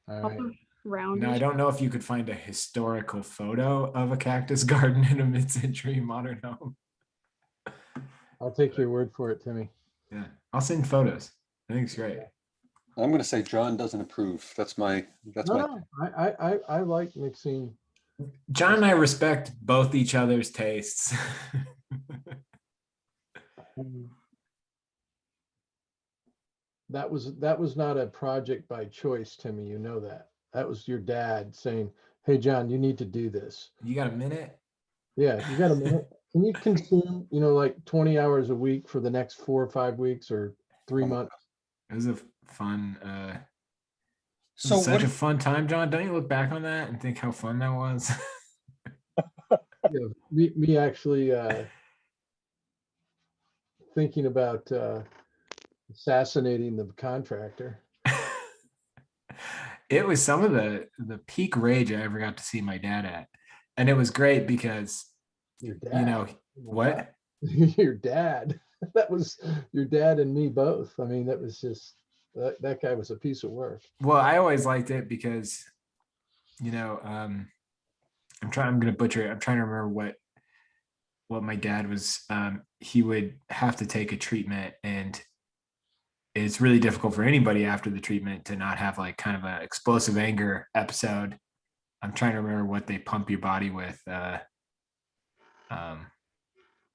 [SPEAKER 1] All right.
[SPEAKER 8] Round.
[SPEAKER 7] Now I don't know if you could find a historical photo of a cactus garden in a mid-century modern home.
[SPEAKER 1] I'll take your word for it, Timmy.
[SPEAKER 7] Yeah, I'll send photos. I think it's great.
[SPEAKER 2] I'm going to say John doesn't approve. That's my.
[SPEAKER 1] No, I like mixing.
[SPEAKER 7] John and I respect both each other's tastes.
[SPEAKER 1] That was not a project by choice, Timmy. You know that. That was your dad saying, "Hey, John, you need to do this."
[SPEAKER 7] You got a minute?
[SPEAKER 1] Yeah, you got a minute. Can you consume, like 20 hours a week for the next 4 or 5 weeks or 3 months?
[SPEAKER 7] It was a fun
[SPEAKER 2] So
[SPEAKER 7] Such
[SPEAKER 2] what?
[SPEAKER 7] a fun time, John. Don't you look back on that and think how fun that was?
[SPEAKER 1] Yeah, me actually thinking about assassinating the contractor.
[SPEAKER 7] It was some of the peak rage I ever got to see my dad at. And it was great because,
[SPEAKER 1] Your dad.
[SPEAKER 7] you know,
[SPEAKER 1] Oh my
[SPEAKER 7] what?
[SPEAKER 1] God. Your dad. That was your dad and me both. I mean, that was just that guy was a piece of work.
[SPEAKER 7] Well, I always liked it because, you know, I'm gonna butcher it. I'm trying to remember what my dad was. He would have to take a treatment, and it's really difficult for anybody after the treatment to not have like kind of an explosive anger episode. I'm trying to remember what they pump your body with.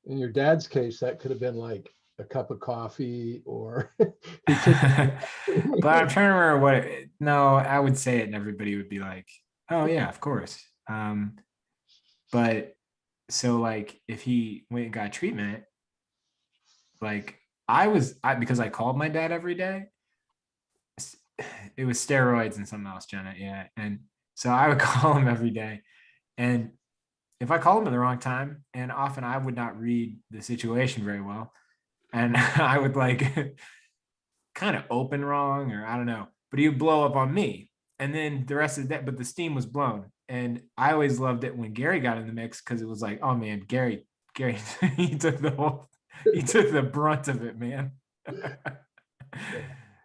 [SPEAKER 1] In your dad's case, that could have been like a cup of coffee or he
[SPEAKER 7] but
[SPEAKER 1] took
[SPEAKER 7] I'm trying to remember no, I would say it and everybody would be like, oh yeah, of course. But so like if he went and got treatment, like because I called my dad every day, it was steroids and something else, Jenna. Yeah. And so I would call him every day. And if I called him at the wrong time, and often I would not read the situation very well, and I would like kind of open wrong, or I don't know, but he would blow up on me. And then the rest of that, but the steam was blown. And I always loved it when Gary got in the mix because it was like, oh man, Gary, he took the brunt of it, man.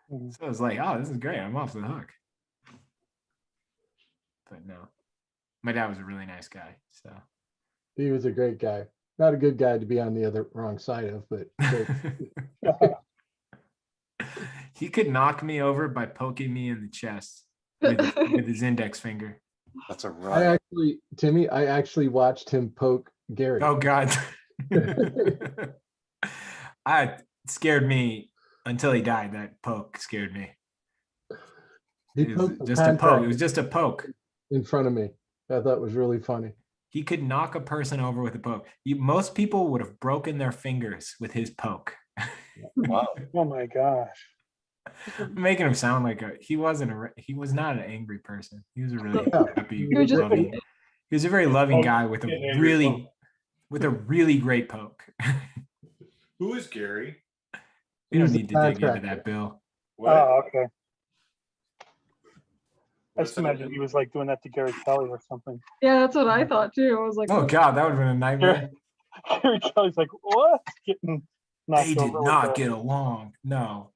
[SPEAKER 7] So I was like, oh, this is great. I'm off the hook. But no, my dad was a really nice guy. So
[SPEAKER 1] he was a great guy. Not a good guy to be on the wrong side of, but
[SPEAKER 7] he could knock me over by poking me in the chest with his index finger.
[SPEAKER 2] That's a
[SPEAKER 1] Timmy, I actually watched him poke Gary.
[SPEAKER 7] Oh God. It scared me until he died. That poke scared me. It was just a poke. It was just a poke
[SPEAKER 1] in front of me. I thought was really funny.
[SPEAKER 7] He could knock a person over with a poke. Most people would have broken their fingers with his poke.
[SPEAKER 2] Wow.
[SPEAKER 5] Oh my gosh.
[SPEAKER 7] I'm making him sound like he was not an angry person. He was a really happy, loving. He was a very loving guy with a really great poke.
[SPEAKER 4] Who is Gary?
[SPEAKER 7] We don't need to dig into that, Bill.
[SPEAKER 4] What?
[SPEAKER 5] Oh, okay. I
[SPEAKER 4] What's
[SPEAKER 5] just imagine he was like doing that to Gary Kelly or something.
[SPEAKER 8] Yeah, that's what I thought too. I was like,
[SPEAKER 7] oh God, that would have been a nightmare.
[SPEAKER 5] Gary Kelly's like, what? Getting
[SPEAKER 7] they did not get along. No.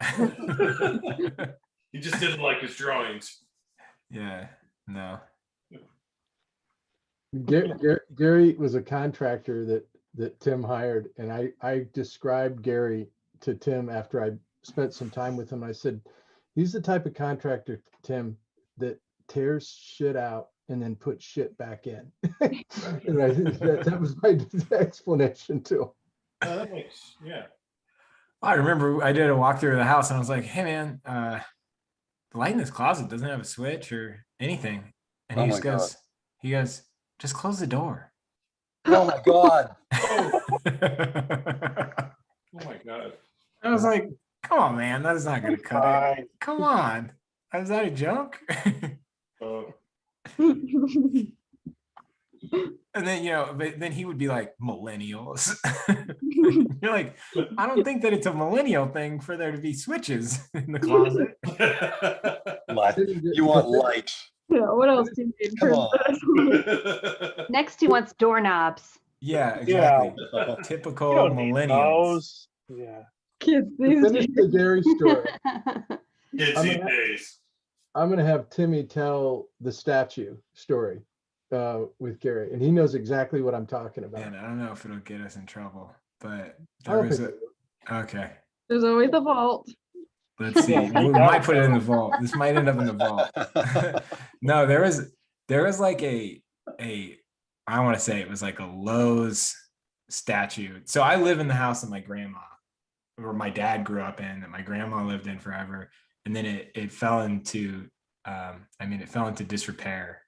[SPEAKER 4] He just didn't like his drawings.
[SPEAKER 7] Yeah, no.
[SPEAKER 1] Gary was a contractor that Tim hired, and I described Gary to Tim after I spent some time with him. I said, he's the type of contractor, Tim, that tears shit out and then puts shit back in. And that was my explanation to him.
[SPEAKER 4] That makes, yeah.
[SPEAKER 7] I remember I did a walkthrough of the house and I was like, hey man, the light in this closet doesn't have a switch or anything. And he goes, just close the door.
[SPEAKER 2] Oh my God.
[SPEAKER 4] Oh my God.
[SPEAKER 7] I was like, come on, man, that is not going to cut it. Come on. Is that a joke?
[SPEAKER 4] Oh.
[SPEAKER 7] And then, but then he would be like, millennials. You're like, I don't think that it's a millennial thing for there to be switches in the closet.
[SPEAKER 2] Light. You want light.
[SPEAKER 8] Yeah, what else do you need?
[SPEAKER 2] Come on.
[SPEAKER 6] Next, he wants doorknobs.
[SPEAKER 7] Yeah, exactly.
[SPEAKER 5] Yeah.
[SPEAKER 7] Typical
[SPEAKER 5] You don't need
[SPEAKER 7] millennials.
[SPEAKER 5] those. Yeah.
[SPEAKER 8] Kids
[SPEAKER 1] To
[SPEAKER 8] these
[SPEAKER 1] finish
[SPEAKER 8] days.
[SPEAKER 1] the Gary story,
[SPEAKER 4] Kids
[SPEAKER 1] I'm
[SPEAKER 4] these
[SPEAKER 1] gonna-
[SPEAKER 4] days.
[SPEAKER 1] I'm going to have Timmy tell the statue story with Gary, and he knows exactly what I'm talking about.
[SPEAKER 7] And I don't know if it'll get us in trouble, but
[SPEAKER 1] I
[SPEAKER 7] there
[SPEAKER 1] don't
[SPEAKER 7] was
[SPEAKER 1] think
[SPEAKER 7] okay.
[SPEAKER 8] There's always the vault.
[SPEAKER 7] Let's see. We might put it in the vault. This might end up in the vault. No, there was like a I want to say it was like a Lowe's statue. So I live in the house that my grandma or my dad grew up in, that my grandma lived in forever. And then it fell into it fell into disrepair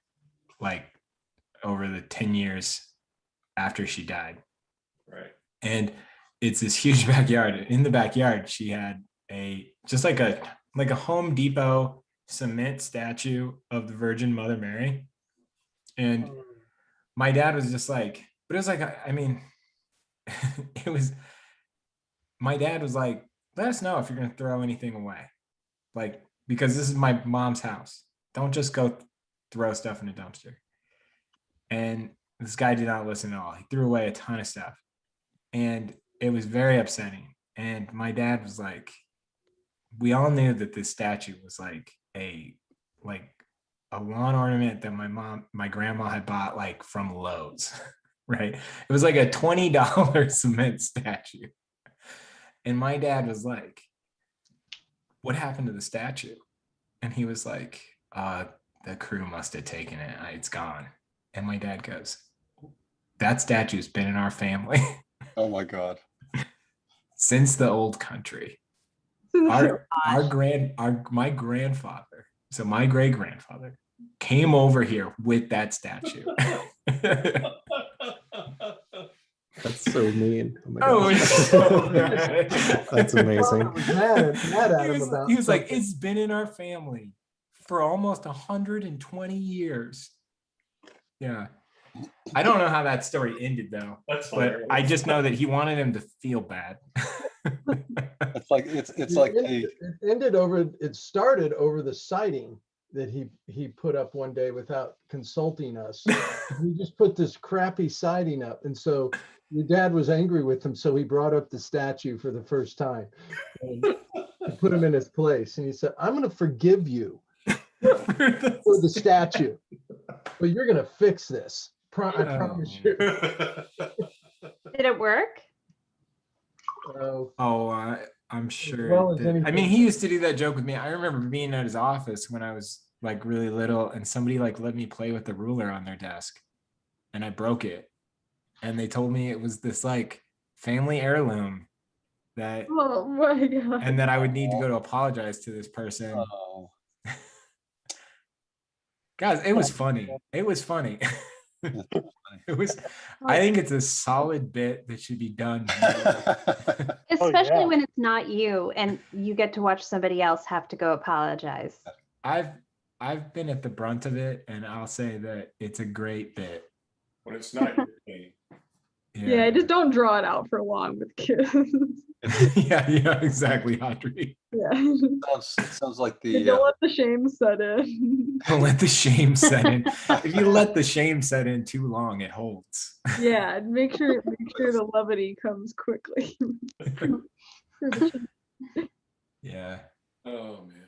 [SPEAKER 7] like over the 10 years after she died.
[SPEAKER 4] Right.
[SPEAKER 7] And it's this huge backyard. In the backyard, she had just like a Home Depot cement statue of the Virgin Mother Mary. And my dad was just like, but it was like, I mean, it was, my dad was like, let us know if you're going to throw anything away. Like, because this is my mom's house. Don't just go throw stuff in a dumpster. And this guy did not listen at all. He threw away a ton of stuff. And it was very upsetting. And my dad was like, we all knew that this statue was like a lawn ornament that my grandma had bought like from Lowe's, right? It was like a $20 cement statue. And my dad was like, what happened to the statue? And he was like, the crew must have taken it. It's gone. And my dad goes, that statue's been in our family.
[SPEAKER 2] Oh my God.
[SPEAKER 7] Since the old country. My grandfather, so my great grandfather, came over here with that statue.
[SPEAKER 3] That's so mean. Oh my
[SPEAKER 7] Oh,
[SPEAKER 3] gosh.
[SPEAKER 7] it's so bad.
[SPEAKER 3] That's amazing.
[SPEAKER 1] I was mad at him about
[SPEAKER 7] He was like,
[SPEAKER 1] something.
[SPEAKER 7] it's been in our family for almost 120 years. Yeah. I don't know how that story ended though,
[SPEAKER 4] That's
[SPEAKER 7] but
[SPEAKER 4] hilarious.
[SPEAKER 7] I just know that he wanted him to feel bad.
[SPEAKER 2] It's like
[SPEAKER 1] It started over the siding that he put up one day without consulting us. He just put this crappy siding up, and so your dad was angry with him, so he brought up the statue for the first time and put him in his place, and he said, I'm going to forgive you for the statue, but you're going to fix this. I promise you.
[SPEAKER 6] Did it work?
[SPEAKER 7] I'm sure.
[SPEAKER 1] well as
[SPEAKER 7] I mean,
[SPEAKER 1] anything.
[SPEAKER 7] he used to do that joke with me. I remember being at his office when I was like really little, and somebody like let me play with the ruler on their desk, and I broke it. And they told me it was this like family heirloom that,
[SPEAKER 8] Oh my God.
[SPEAKER 7] and that I would need to go to apologize to this person.
[SPEAKER 2] oh,
[SPEAKER 7] Guys, it was funny. It was funny. It was. I think it's a solid bit that should be done.
[SPEAKER 6] Especially
[SPEAKER 5] yeah.
[SPEAKER 6] when it's not you and you get to watch somebody else have to go apologize.
[SPEAKER 7] I've been at the brunt of it, and I'll say that it's a great bit.
[SPEAKER 4] When it's not your thing.
[SPEAKER 8] Yeah, just don't draw it out for long with kids.
[SPEAKER 7] yeah, exactly, Audrey.
[SPEAKER 8] Yeah.
[SPEAKER 2] sounds like
[SPEAKER 8] Don't
[SPEAKER 2] the
[SPEAKER 8] let the shame set in.
[SPEAKER 7] Don't let the shame set in. If you let the shame set in too long, it holds.
[SPEAKER 8] Yeah, make sure the levity comes quickly.
[SPEAKER 7] Yeah.
[SPEAKER 4] Oh man.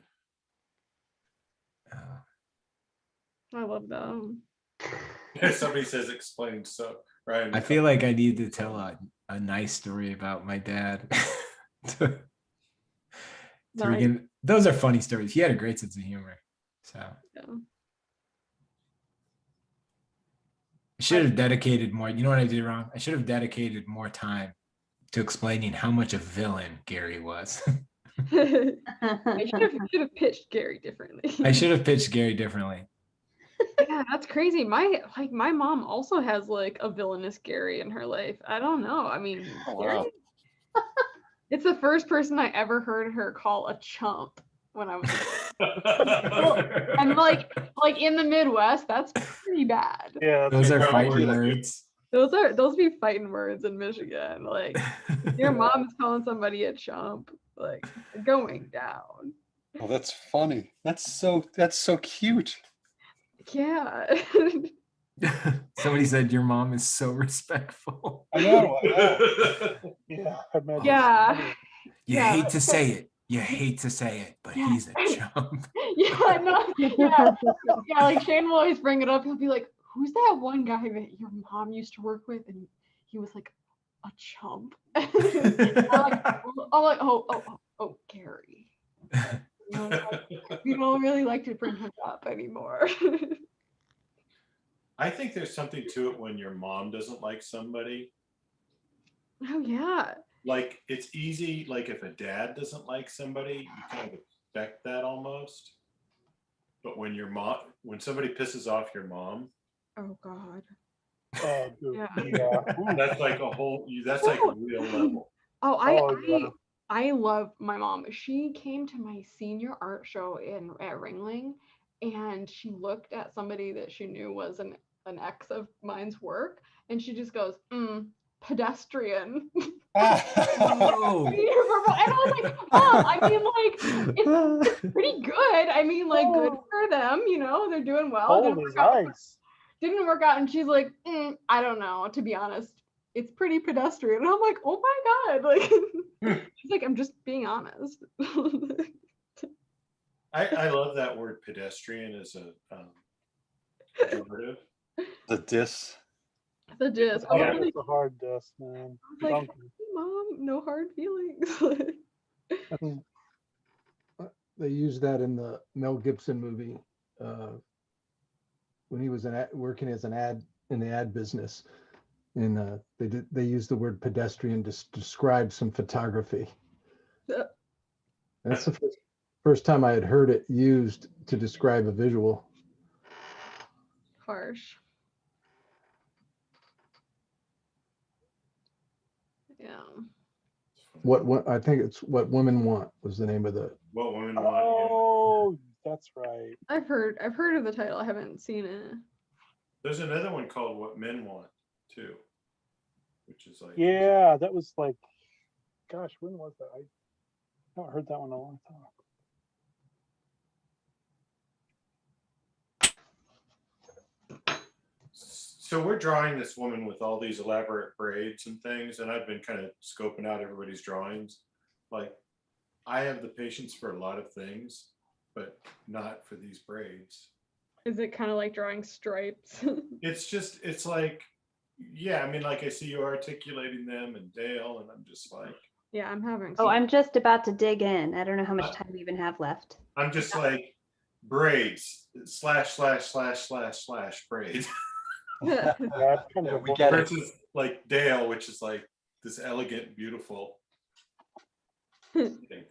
[SPEAKER 8] I love them.
[SPEAKER 4] Somebody says explain so right.
[SPEAKER 7] I feel like I need to tell a nice story about my dad.
[SPEAKER 8] Nice.
[SPEAKER 7] Those are funny stories. He had a great sense of humor. So
[SPEAKER 8] Yeah.
[SPEAKER 7] I should have dedicated more. You know what I did wrong? I should have dedicated more time to explaining how much a villain Gary was.
[SPEAKER 8] I should have pitched Gary differently.
[SPEAKER 7] I should have pitched Gary differently.
[SPEAKER 8] Yeah, that's crazy. My mom also has like a villainous Gary in her life. I don't know. I mean,
[SPEAKER 2] Oh, wow.
[SPEAKER 8] it's the first person I ever heard her call a chump when I was and like in the Midwest, that's pretty bad.
[SPEAKER 5] Yeah,
[SPEAKER 7] Those are
[SPEAKER 4] probably
[SPEAKER 7] fighting
[SPEAKER 4] like-
[SPEAKER 7] words.
[SPEAKER 8] Those be fighting words in Michigan. Like your mom is calling somebody a chump, like going down.
[SPEAKER 2] Oh, that's funny. That's so cute.
[SPEAKER 8] Yeah.
[SPEAKER 7] Somebody said your mom is so respectful.
[SPEAKER 2] I know.
[SPEAKER 5] yeah. I imagine.
[SPEAKER 8] Yeah.
[SPEAKER 7] You
[SPEAKER 8] Yeah.
[SPEAKER 7] hate to say it. You hate to say it, but he's a chump.
[SPEAKER 8] Yeah, no, yeah, like Shane will always bring it up. He'll be like, who's that one guy that your mom used to work with? And he was like a chump. I'm like, oh, Gary. You don't really like to bring him up anymore.
[SPEAKER 4] I think there's something to it when your mom doesn't like somebody.
[SPEAKER 8] Oh yeah.
[SPEAKER 4] Like it's easy, like if a dad doesn't like somebody, you kind of expect that almost. But when somebody pisses off your mom,
[SPEAKER 8] Oh God.
[SPEAKER 5] Oh, dude.
[SPEAKER 8] Yeah.
[SPEAKER 5] Yeah. Ooh.
[SPEAKER 4] that's like a real level.
[SPEAKER 8] Oh,
[SPEAKER 5] Oh, yeah.
[SPEAKER 8] I love my mom. She came to my senior art show at Ringling, and she looked at somebody that she knew was an ex of mine's work, and she just goes, pedestrian.
[SPEAKER 7] Oh,
[SPEAKER 8] And I was like, Mom, I mean, like, it's pretty good. I mean, like, good for them, you know, they're doing well.
[SPEAKER 5] Cold is ice.
[SPEAKER 8] Didn't work out. And she's like, I don't know, to be honest. It's pretty pedestrian. And I'm like, oh my God. Like, she's like, I'm just being honest.
[SPEAKER 4] I love that word pedestrian as a derivative.
[SPEAKER 2] The diss.
[SPEAKER 8] The diss.
[SPEAKER 5] Oh,
[SPEAKER 4] Yeah.
[SPEAKER 5] it's a hard diss, man.
[SPEAKER 8] Like,
[SPEAKER 5] Donkey.
[SPEAKER 8] Mom, no hard feelings.
[SPEAKER 1] They used that in the Mel Gibson movie when he was working as an ad in the ad business, and they used the word pedestrian to describe some photography. That's the first time I had heard it used to describe a visual.
[SPEAKER 8] Harsh. Yeah.
[SPEAKER 1] What I think it's What Women Want was the name of the.
[SPEAKER 4] What women want.
[SPEAKER 5] Oh, that's right.
[SPEAKER 8] I've heard of the title. I haven't seen it.
[SPEAKER 4] There's another one called What Men Want too, which is like,
[SPEAKER 5] Yeah, that was like, gosh, when was that? I haven't heard that one in a long time.
[SPEAKER 4] so we're drawing this woman with all these elaborate braids and things, and I've been kind of scoping out everybody's drawings. Like, I have the patience for a lot of things, but not for these braids.
[SPEAKER 8] Is it kind of like drawing stripes?
[SPEAKER 4] It's like, yeah, I mean, like, I see you articulating them and Dale, and I'm just like,
[SPEAKER 8] Yeah, I'm having.
[SPEAKER 6] Oh,
[SPEAKER 8] some-
[SPEAKER 6] I'm just about to dig in. I don't know how much time we even have left.
[SPEAKER 4] I'm just like, braids / braid.
[SPEAKER 5] Yeah, it's kind of a
[SPEAKER 2] we get it.
[SPEAKER 4] Versus like Dale, which is like this elegant, beautiful thing.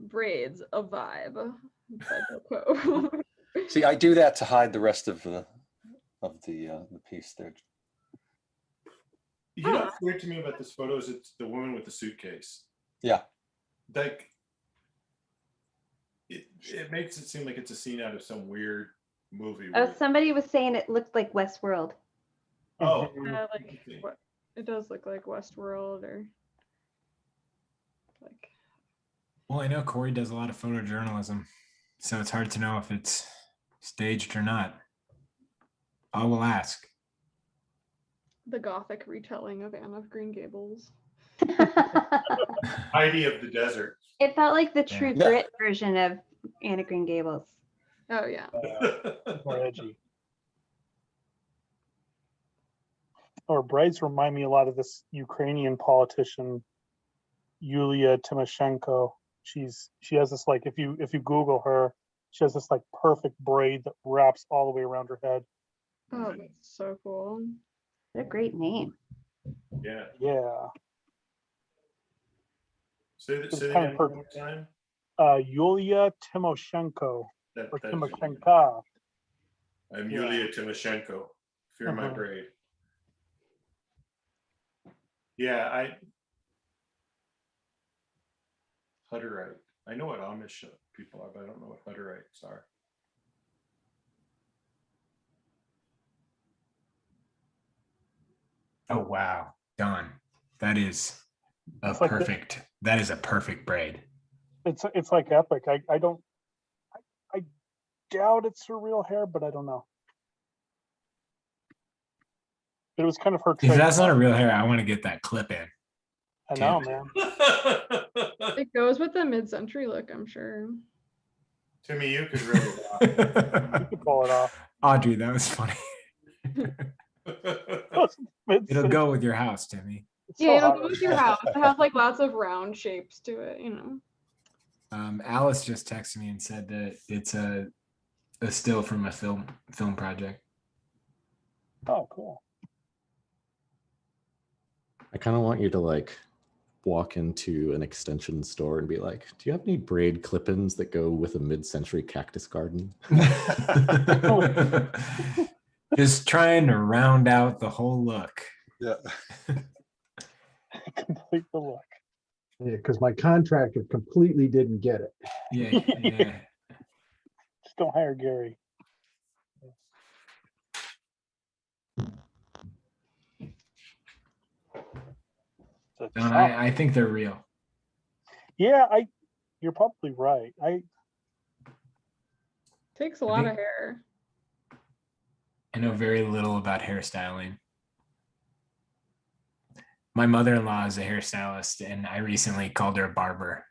[SPEAKER 8] Braids, a vibe. Quote.
[SPEAKER 2] See, I do that to hide the rest of the piece there.
[SPEAKER 4] You know what's weird to me about this photo is it's the woman with the suitcase.
[SPEAKER 2] Yeah.
[SPEAKER 4] Like, it makes it seem like it's a scene out of some weird movie.
[SPEAKER 6] Oh,
[SPEAKER 4] where-
[SPEAKER 6] somebody was saying it looked like Westworld.
[SPEAKER 4] Oh,
[SPEAKER 8] Like
[SPEAKER 4] interesting.
[SPEAKER 8] what? It does look like Westworld or like.
[SPEAKER 7] well, I know Corey does a lot of photojournalism, so it's hard to know if it's staged or not. I will ask.
[SPEAKER 8] The Gothic retelling of Anne of Green Gables.
[SPEAKER 4] Heidi of the Desert.
[SPEAKER 6] It felt like the True
[SPEAKER 2] Yeah.
[SPEAKER 6] Grit version of Anne of Green Gables.
[SPEAKER 8] Oh yeah.
[SPEAKER 5] more edgy. Or braids remind me a lot of this Ukrainian politician, Yulia Tymoshenko. She has this, like, if you Google her, she has this like perfect braid that wraps all the way around her head.
[SPEAKER 8] Oh, that's so cool.
[SPEAKER 6] What a great name.
[SPEAKER 4] Yeah.
[SPEAKER 5] Yeah.
[SPEAKER 4] Say
[SPEAKER 5] It's
[SPEAKER 4] that
[SPEAKER 5] kind
[SPEAKER 4] again
[SPEAKER 5] of
[SPEAKER 4] one more time.
[SPEAKER 5] Yulia Tymoshenko
[SPEAKER 4] That
[SPEAKER 5] or
[SPEAKER 4] is-
[SPEAKER 5] Tymoshenko.
[SPEAKER 4] I'm
[SPEAKER 5] Yeah.
[SPEAKER 4] Yulia Tymoshenko. Fear my
[SPEAKER 5] Uh-huh.
[SPEAKER 4] braid. Yeah, Hutterite. I know what Amish people are, but I don't know what Hutterites are.
[SPEAKER 7] Oh wow, Don, that is a
[SPEAKER 5] It's like the-
[SPEAKER 7] perfect. That is a perfect braid.
[SPEAKER 5] It's like epic. I doubt it's her real hair, but I don't know. It was kind of her.
[SPEAKER 7] If that's not a
[SPEAKER 5] trademark.
[SPEAKER 7] real hair, I want to get that clip in.
[SPEAKER 5] I know, man.
[SPEAKER 8] It goes with the mid-century look, I'm sure.
[SPEAKER 4] Timmy, you could rip it off.
[SPEAKER 5] You could pull it off.
[SPEAKER 7] Audrey, that was funny. It'll go with your house, Timmy.
[SPEAKER 8] Yeah, it'll go with your house. It has like lots of round shapes to it, you know.
[SPEAKER 7] Alice just texted me and said that it's a still from a film project.
[SPEAKER 5] Oh, cool.
[SPEAKER 3] I kind of want you to like walk into an extension store and be like, do you have any braid clip-ins that go with a mid-century cactus garden?
[SPEAKER 7] Just trying to round out the whole look.
[SPEAKER 2] Yeah.
[SPEAKER 5] Complete the look.
[SPEAKER 1] Yeah, because my contractor completely didn't get it.
[SPEAKER 7] Yeah, yeah.
[SPEAKER 5] Just don't hire Gary. It's a
[SPEAKER 7] No,
[SPEAKER 5] chop.
[SPEAKER 7] I think they're real.
[SPEAKER 5] Yeah, you're probably right.
[SPEAKER 8] Takes a lot of hair.
[SPEAKER 7] I know very little about hairstyling. My mother-in-law is a hairstylist, and I recently called her a barber.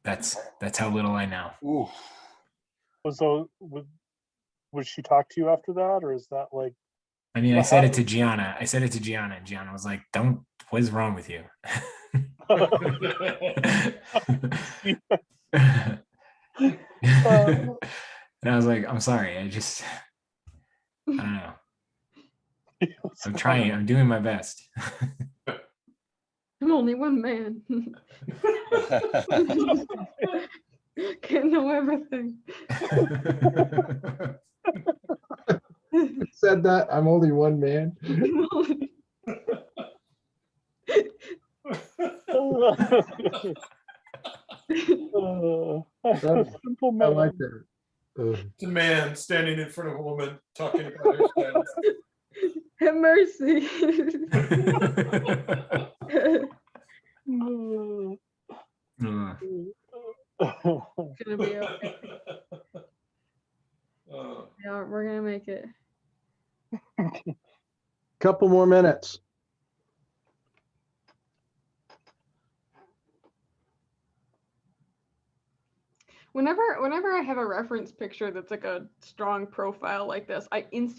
[SPEAKER 7] That's how little I know.
[SPEAKER 2] Ooh.
[SPEAKER 5] Would she talk to you after that, or is that like?
[SPEAKER 7] I mean, I
[SPEAKER 5] Well,
[SPEAKER 7] said
[SPEAKER 5] how-
[SPEAKER 7] it to Gianna. And Gianna was like, "Don't. What is wrong with you?" And I was like, "I'm sorry. I don't know. I'm trying. I'm doing my best."
[SPEAKER 8] I'm only one man. Can't know everything.
[SPEAKER 1] Who said that? I'm only one man.
[SPEAKER 5] Simple
[SPEAKER 1] I
[SPEAKER 5] man.
[SPEAKER 1] like that.
[SPEAKER 4] It's a man standing in front of a woman talking about hairstyles.
[SPEAKER 8] Have mercy. It's gonna be okay. Yeah, we're gonna make it.
[SPEAKER 1] Couple more minutes.
[SPEAKER 8] Whenever I have a reference picture that's like a strong profile like this, I mean,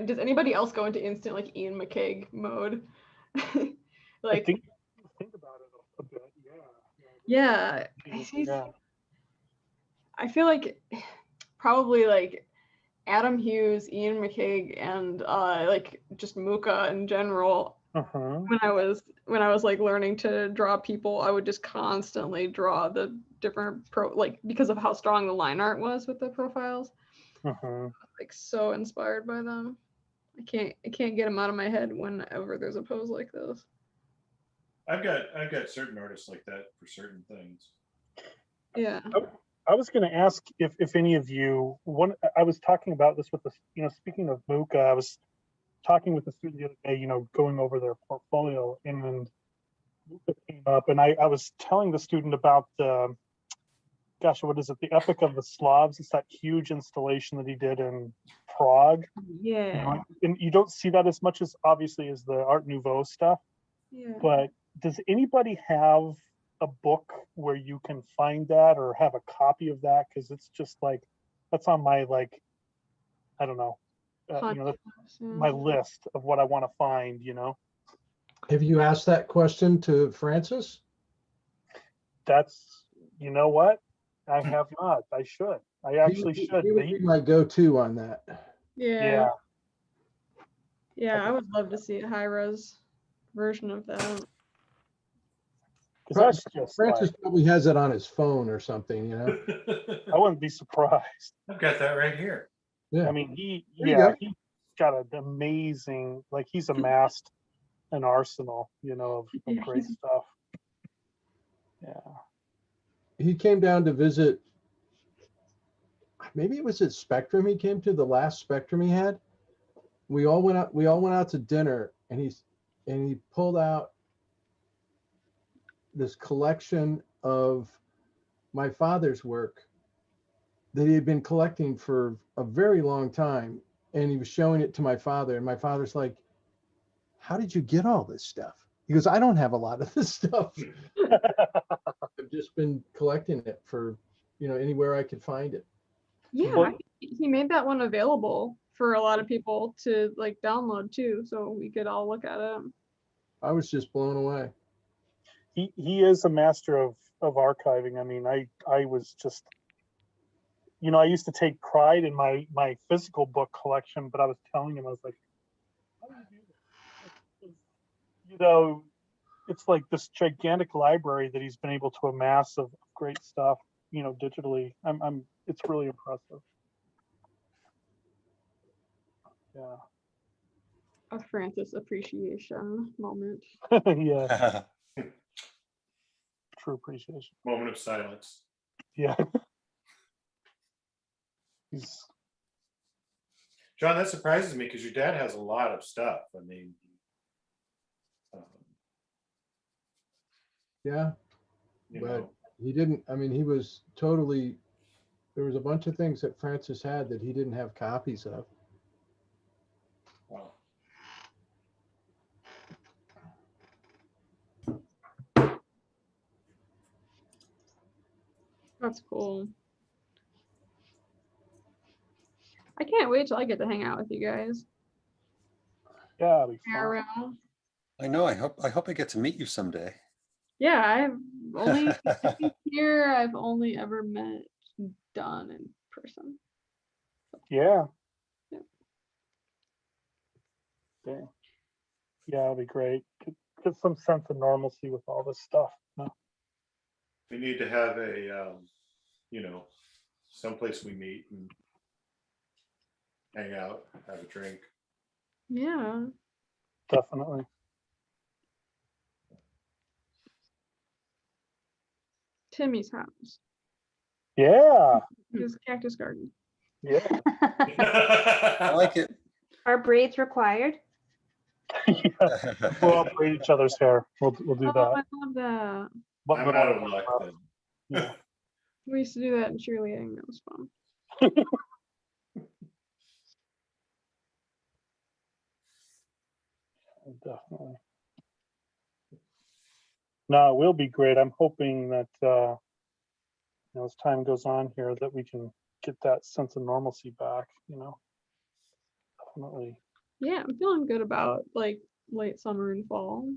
[SPEAKER 8] does anybody else go into instant like Ian McCaig mode?
[SPEAKER 5] I
[SPEAKER 8] Like,
[SPEAKER 5] think about it a bit.
[SPEAKER 8] yeah,
[SPEAKER 5] Yeah.
[SPEAKER 8] I feel like probably like Adam Hughes, Ian McCaig, and like just Muka in general.
[SPEAKER 5] Uh-huh.
[SPEAKER 8] When I was like learning to draw people, I would just constantly draw the different like because of how strong the line art was with the profiles.
[SPEAKER 5] Uh-huh.
[SPEAKER 8] Like so inspired by them. I can't get them out of my head whenever there's a pose like this.
[SPEAKER 4] I've got certain artists like that for certain things.
[SPEAKER 8] Yeah.
[SPEAKER 5] I was going to ask if any of you, I was talking about this with speaking of Muka, I was talking with the student the other day, going over their portfolio, and Muka came up, and I was telling the student about the, gosh, what is it? The Epic of the Slavs. It's that huge installation that he did in Prague.
[SPEAKER 8] Yeah.
[SPEAKER 5] And you don't see that as much as obviously as the Art Nouveau stuff.
[SPEAKER 8] Yeah.
[SPEAKER 5] But does anybody have a book where you can find that or have a copy of that? Because it's just like, that's on my, like, I don't know, that's my list of what I want to find,
[SPEAKER 1] Have you asked that question to Francis?
[SPEAKER 5] That's, you know what? I have not. I should. I actually should.
[SPEAKER 1] He would be my go-to on that.
[SPEAKER 8] Yeah.
[SPEAKER 5] Yeah.
[SPEAKER 8] I would love to see a high-res version of that.
[SPEAKER 5] Because that's just
[SPEAKER 1] Francis
[SPEAKER 5] like,
[SPEAKER 1] probably has it on his phone or something,
[SPEAKER 5] I wouldn't be surprised.
[SPEAKER 4] I've got that right here.
[SPEAKER 1] Yeah.
[SPEAKER 5] I mean,
[SPEAKER 1] There you go.
[SPEAKER 5] he's got an amazing, like, he's amassed an arsenal, of great stuff. Yeah.
[SPEAKER 1] He came down to visit. Maybe it was at Spectrum. He came to the last Spectrum he had. We all went out to dinner, and he pulled out this collection of my father's work that he had been collecting for a very long time, and he was showing it to my father, and my father's like, "How did you get all this stuff?" He goes, "I don't have a lot of this stuff. I've just been collecting it for, anywhere I could find it."
[SPEAKER 8] Yeah, he made that one available for a lot of people to like download too, so we could all look at it.
[SPEAKER 1] I was just blown away.
[SPEAKER 5] He is a master of archiving. I mean, I was just, I used to take pride in my physical book collection, but I was telling him, I was like, how do you do this? It's like this gigantic library that he's been able to amass of great stuff, digitally. It's really impressive. Yeah.
[SPEAKER 8] A Francis appreciation moment.
[SPEAKER 5] Yeah. true appreciation.
[SPEAKER 4] Moment of silence.
[SPEAKER 5] Yeah. He's,
[SPEAKER 4] John, that surprises me because your dad has a lot of stuff. I mean,
[SPEAKER 1] Yeah,
[SPEAKER 4] you
[SPEAKER 1] but
[SPEAKER 4] know,
[SPEAKER 1] he didn't, I mean, he was totally, there was a bunch of things that Francis had that he didn't have copies of.
[SPEAKER 4] wow.
[SPEAKER 9] That's cool. I can't wait till I get to hang out with you guys.
[SPEAKER 5] yeah, it'll be
[SPEAKER 9] Hang
[SPEAKER 5] fun.
[SPEAKER 9] around.
[SPEAKER 2] I know. I hope I get to meet you someday.
[SPEAKER 9] Yeah, I've only I think here I've only ever met Don in person.
[SPEAKER 5] Yeah.
[SPEAKER 9] Yeah.
[SPEAKER 5] Dang. Yeah, it'll be great. Get some sense of normalcy with all this stuff. No.
[SPEAKER 4] We need to have a, you know, someplace we meet and hang out, have a drink.
[SPEAKER 9] Yeah.
[SPEAKER 5] Definitely.
[SPEAKER 9] Timmy's house.
[SPEAKER 5] Yeah.
[SPEAKER 9] His Cactus Garden.
[SPEAKER 5] Yeah.
[SPEAKER 2] I like it.
[SPEAKER 6] Are braids required?
[SPEAKER 5] We'll all braid each other's hair. We'll do
[SPEAKER 9] Oh,
[SPEAKER 5] that.
[SPEAKER 9] I love that.
[SPEAKER 5] But
[SPEAKER 4] I'm out of luck then.
[SPEAKER 5] Yeah.
[SPEAKER 9] We used to do that in cheerleading. That was fun.
[SPEAKER 5] Definitely. No, it will be great. I'm hoping that you know, as time goes on here, that we can get that sense of normalcy back. You know, definitely.
[SPEAKER 9] Yeah, I'm feeling good about like late summer and fall.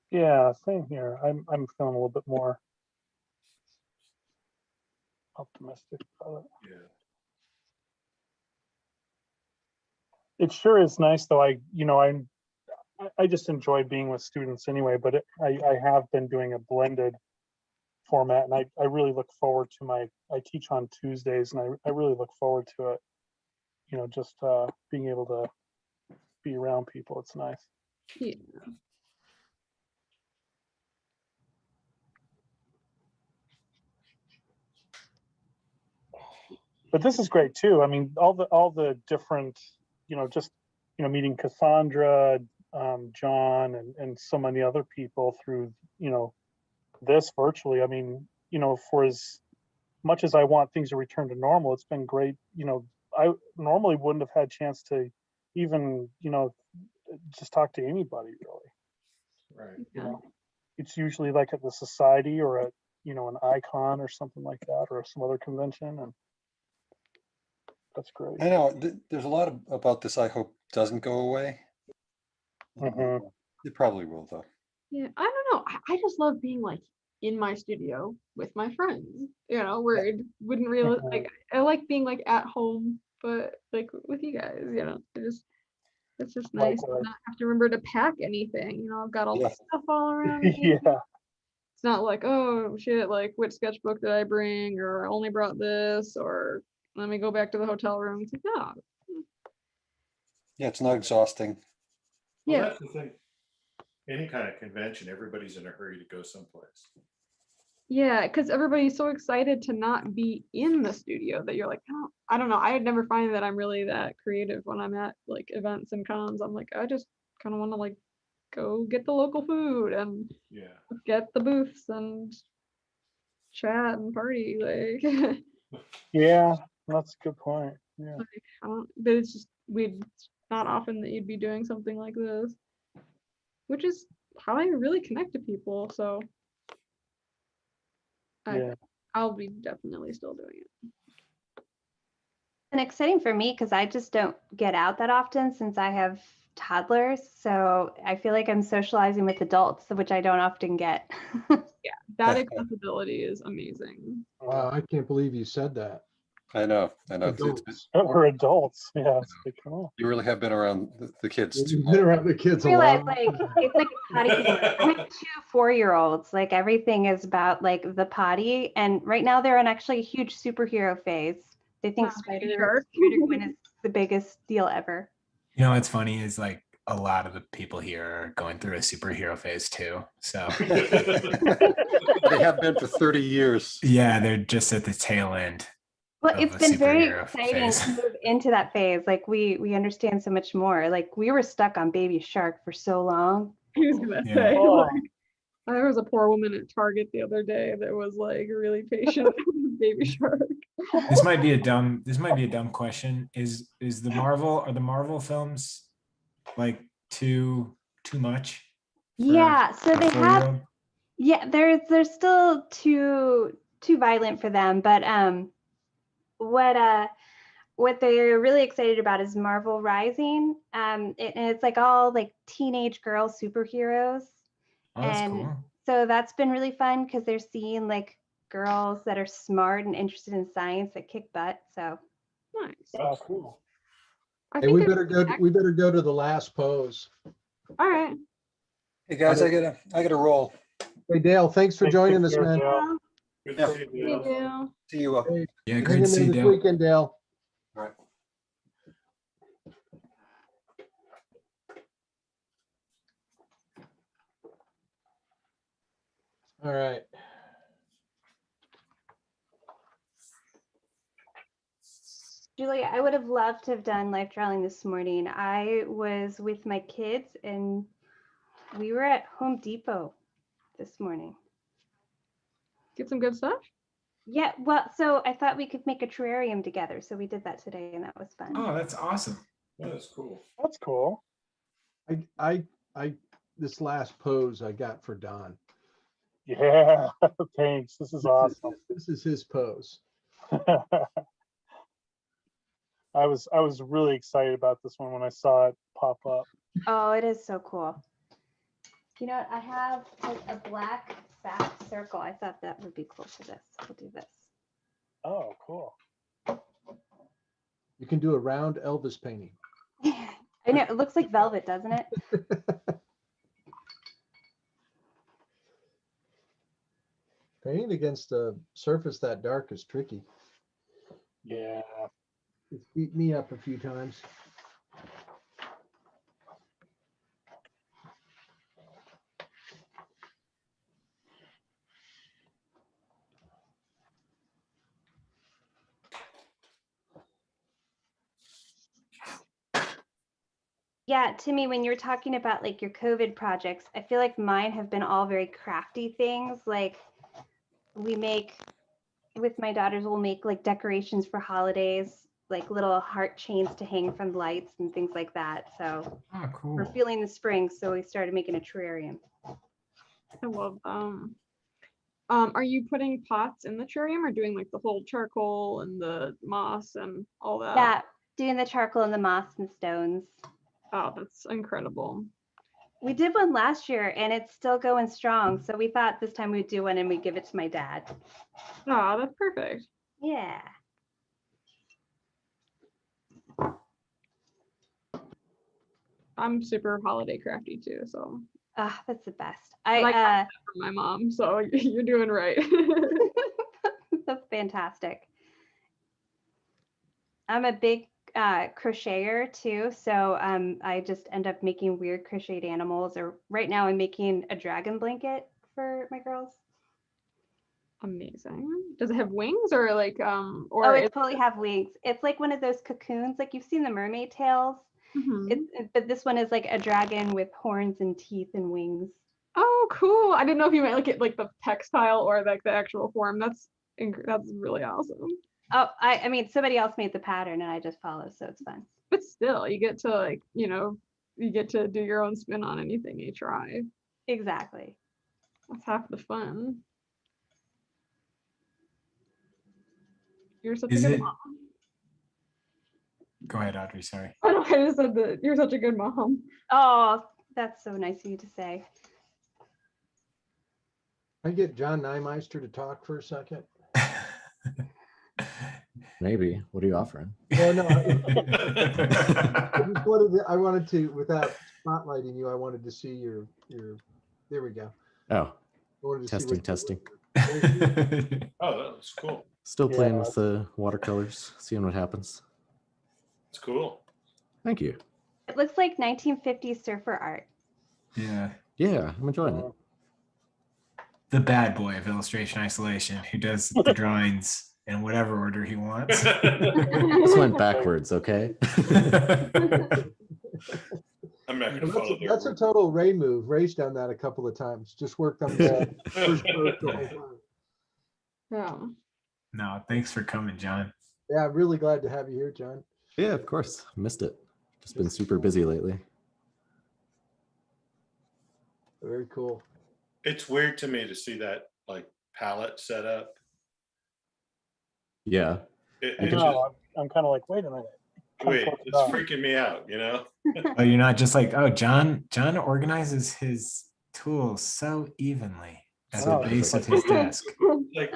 [SPEAKER 5] Yeah, same here. I'm feeling a little bit more optimistic about it.
[SPEAKER 4] Yeah.
[SPEAKER 5] It sure is nice, though. I just enjoy being with students anyway. But I have been doing a blended format, and I really look forward to I teach on Tuesdays, and I really look forward to it. You know, just being able to be around people. It's nice.
[SPEAKER 9] Yeah.
[SPEAKER 5] But this is great too. I mean, all the different, you know, just, you know, meeting Cassandra, John, and so many other people through, you know, this virtually. I mean, you know, for as much as I want things to return to normal, it's been great. You know, I normally wouldn't have had a chance to even, you know, just talk to anybody really.
[SPEAKER 4] Right.
[SPEAKER 5] You
[SPEAKER 9] Yeah.
[SPEAKER 5] know, it's usually like at the society or at, you know, an icon or something like that, or some other convention, and that's great.
[SPEAKER 2] I know. There's a lot about this I hope doesn't go away.
[SPEAKER 5] Mhm.
[SPEAKER 2] It probably will, though.
[SPEAKER 9] Yeah, I don't know. I just love being like in my studio with my friends, you know, where it wouldn't really like I like being like at home, but like with you guys, you know, it's just nice to
[SPEAKER 5] Likewise.
[SPEAKER 9] not have to remember to pack anything. You know, I've got all
[SPEAKER 2] Yeah.
[SPEAKER 9] the stuff all around me.
[SPEAKER 5] Yeah.
[SPEAKER 9] It's not like, oh shit, like which sketchbook did I bring, or I only brought this, or let me go back to the hotel room. It's like, no.
[SPEAKER 2] Yeah, it's not exhausting.
[SPEAKER 4] Well,
[SPEAKER 9] Yeah.
[SPEAKER 4] that's the thing. Any kind of convention, everybody's in a hurry to go someplace.
[SPEAKER 9] Yeah, because everybody's so excited to not be in the studio that you're like, I don't know. I never find that I'm really that creative when I'm at like events and cons. I'm like, I just kind of want to like go get the local food and
[SPEAKER 4] Yeah.
[SPEAKER 9] get the booths and chat and party. Like,
[SPEAKER 5] Yeah, that's a good point. Yeah.
[SPEAKER 9] but it's just it's not often that you'd be doing something like this, which is how I really connect to people. So
[SPEAKER 5] Yeah.
[SPEAKER 9] I'll be definitely still doing it.
[SPEAKER 6] And exciting for me because I just don't get out that often since I have toddlers. So I feel like I'm socializing with adults, which I don't often get.
[SPEAKER 9] Yeah, that accessibility is amazing.
[SPEAKER 1] Wow, I can't believe you said that.
[SPEAKER 2] I know.
[SPEAKER 1] Adults.
[SPEAKER 5] We're adults. Yeah. It's like, come on.
[SPEAKER 2] You really have been around the kids too
[SPEAKER 1] You've been
[SPEAKER 2] long.
[SPEAKER 1] around the kids a
[SPEAKER 6] Realize
[SPEAKER 1] long
[SPEAKER 6] like
[SPEAKER 1] time.
[SPEAKER 6] it's like a potty. I have 2 4-year-olds. Like everything is about like the potty, and right now they're in actually a huge superhero phase. They think
[SPEAKER 9] Wow,
[SPEAKER 6] Spider
[SPEAKER 9] sure.
[SPEAKER 6] Gwen is the biggest deal ever.
[SPEAKER 7] You know what's funny is like a lot of the people here are going through a superhero phase too. So
[SPEAKER 2] They have been for 30 years.
[SPEAKER 7] yeah, they're just at the tail end.
[SPEAKER 6] Well,
[SPEAKER 7] of
[SPEAKER 6] it's
[SPEAKER 7] a
[SPEAKER 6] been very
[SPEAKER 7] superhero
[SPEAKER 6] exciting
[SPEAKER 7] phase.
[SPEAKER 6] to move into that phase. Like we understand so much more. Like we were stuck on Baby Shark for so long.
[SPEAKER 9] I was gonna
[SPEAKER 7] Yeah.
[SPEAKER 9] say,
[SPEAKER 5] Oh.
[SPEAKER 9] like, there was a poor woman at Target the other day that was like really patient with Baby Shark.
[SPEAKER 7] This might be a dumb question. Is the Marvel films like too much? for
[SPEAKER 6] Yeah, so
[SPEAKER 7] a
[SPEAKER 6] they have
[SPEAKER 7] 4-year-old?
[SPEAKER 6] yeah, they're still too violent for them, but what they're really excited about is Marvel Rising. And it's like all like teenage girl superheroes.
[SPEAKER 7] Oh, that's
[SPEAKER 6] And
[SPEAKER 7] cool.
[SPEAKER 6] so that's been really fun because they're seeing like girls that are smart and interested in science that kick butt. So
[SPEAKER 9] Nice.
[SPEAKER 5] Oh, cool.
[SPEAKER 9] I
[SPEAKER 1] Hey,
[SPEAKER 9] think
[SPEAKER 1] we
[SPEAKER 9] it's
[SPEAKER 1] better go to the last pose.
[SPEAKER 9] all right.
[SPEAKER 2] Hey guys, I gotta roll.
[SPEAKER 1] Hey, Dale, thanks for
[SPEAKER 5] Thanks,
[SPEAKER 1] joining
[SPEAKER 5] take
[SPEAKER 1] us,
[SPEAKER 5] care,
[SPEAKER 1] man.
[SPEAKER 5] Dale. Good to
[SPEAKER 2] Yeah.
[SPEAKER 5] see you,
[SPEAKER 9] You
[SPEAKER 5] Dale.
[SPEAKER 9] do.
[SPEAKER 2] See you.
[SPEAKER 1] Hey,
[SPEAKER 7] Yeah,
[SPEAKER 1] hang
[SPEAKER 7] great
[SPEAKER 1] in
[SPEAKER 7] to see
[SPEAKER 1] there
[SPEAKER 7] you,
[SPEAKER 1] this
[SPEAKER 7] Dale.
[SPEAKER 1] weekend, Dale.
[SPEAKER 2] All right.
[SPEAKER 1] All right.
[SPEAKER 6] Julie, I would have loved to have done life drawing this morning. I was with my kids and we were at Home Depot this morning.
[SPEAKER 9] Get some good stuff.
[SPEAKER 6] Yeah, well, so I thought we could make a terrarium together. So we did that today and that was fun.
[SPEAKER 7] Oh, that's awesome.
[SPEAKER 4] That's cool.
[SPEAKER 5] That's cool.
[SPEAKER 1] I this last pose I got for Don.
[SPEAKER 5] Yeah, thanks. This is awesome.
[SPEAKER 1] This is his pose.
[SPEAKER 5] I was really excited about this one when I saw it pop up.
[SPEAKER 6] Oh, it is so cool. You know what? I have like a black back circle. I thought that would be cool for this. We'll do this.
[SPEAKER 5] Oh, cool.
[SPEAKER 1] You can do a round Elvis painting.
[SPEAKER 6] I know, it looks like velvet, doesn't it?
[SPEAKER 1] Painting against a surface that dark is tricky.
[SPEAKER 5] Yeah.
[SPEAKER 1] It's beat me up a few times.
[SPEAKER 6] Yeah, Timmy, when you're talking about like your COVID projects, I feel like mine have been all very crafty things. Like we make, with my daughters, we'll make like decorations for holidays, like little heart chains to hang from lights and things like that. So
[SPEAKER 7] Oh, cool.
[SPEAKER 6] we're feeling the spring, so we started making a terrarium.
[SPEAKER 9] I love are you putting pots in the terrarium or doing like the whole charcoal and the moss and all that?
[SPEAKER 6] Yeah, doing the charcoal and the moss and stones.
[SPEAKER 9] Oh, that's incredible.
[SPEAKER 6] We did one last year and it's still going strong. So we thought this time we'd do one and we'd give it to my dad.
[SPEAKER 9] Oh, that's perfect.
[SPEAKER 6] Yeah.
[SPEAKER 9] I'm super holiday crafty too, so
[SPEAKER 6] Ah, that's the best.
[SPEAKER 9] Like- from my mom, so you're doing right.
[SPEAKER 6] That's fantastic. I'm a big crocheter too, so I just end up making weird crocheted animals. Or right now, I'm making a dragon blanket for my girls.
[SPEAKER 9] Amazing. Does it have wings or like
[SPEAKER 6] Oh,
[SPEAKER 9] or
[SPEAKER 6] it's totally have wings. It's like one of those cocoons, like you've seen the mermaid tails.
[SPEAKER 9] Mhm.
[SPEAKER 6] But this one is like a dragon with horns and teeth and wings.
[SPEAKER 9] Oh, cool. I didn't know if you meant like it like the textile or like the actual form. That's really awesome.
[SPEAKER 6] Oh, I mean, somebody else made the pattern and I just follow, so it's fun.
[SPEAKER 9] But still, you get to like, you get to do your own spin on anything you try.
[SPEAKER 6] Exactly.
[SPEAKER 9] That's half the fun. You're such
[SPEAKER 7] Is
[SPEAKER 9] a good
[SPEAKER 7] it-
[SPEAKER 9] mom.
[SPEAKER 7] Go ahead, Audrey. Sorry.
[SPEAKER 9] I know, I just said that you're such a good mom.
[SPEAKER 6] Oh, that's so nice of you to say.
[SPEAKER 1] Can I get John Nymeister to talk for a second?
[SPEAKER 3] Maybe. What are you offering?
[SPEAKER 1] Well, no, I wanted to, without spotlighting you, I wanted to see your, there we go.
[SPEAKER 3] Oh,
[SPEAKER 1] I wanted to see
[SPEAKER 3] testing.
[SPEAKER 4] Oh, that was cool.
[SPEAKER 3] Still playing
[SPEAKER 5] Yeah.
[SPEAKER 3] with the watercolors, seeing what happens.
[SPEAKER 4] It's cool.
[SPEAKER 3] Thank you.
[SPEAKER 6] It looks like 1950s surfer art.
[SPEAKER 7] Yeah.
[SPEAKER 3] Yeah, I'm enjoying it.
[SPEAKER 7] The bad boy of illustration isolation who does the drawings in whatever order he wants.
[SPEAKER 3] This went backwards, okay?
[SPEAKER 4] I'm not
[SPEAKER 1] Well,
[SPEAKER 4] gonna follow their
[SPEAKER 1] that's a
[SPEAKER 4] rules.
[SPEAKER 1] total Ray move. Ray's done that a couple of times. Just worked on the first post the whole time.
[SPEAKER 9] Yeah.
[SPEAKER 7] No, thanks for coming, John.
[SPEAKER 1] Yeah, I'm really glad to have you here, John.
[SPEAKER 3] Yeah, of course. Missed it. Just been super busy lately.
[SPEAKER 1] Very cool.
[SPEAKER 4] It's weird to me to see that like palette set up.
[SPEAKER 3] Yeah.
[SPEAKER 4] It,
[SPEAKER 3] I
[SPEAKER 4] it
[SPEAKER 3] can-
[SPEAKER 4] just,
[SPEAKER 5] I'm kind of like, wait a minute.
[SPEAKER 4] wait, it's freaking me out, you know?
[SPEAKER 7] Oh, you're not just like, oh, John organizes his tools so evenly at the
[SPEAKER 5] Oh,
[SPEAKER 7] base of
[SPEAKER 3] perfect.
[SPEAKER 7] his desk.
[SPEAKER 4] Like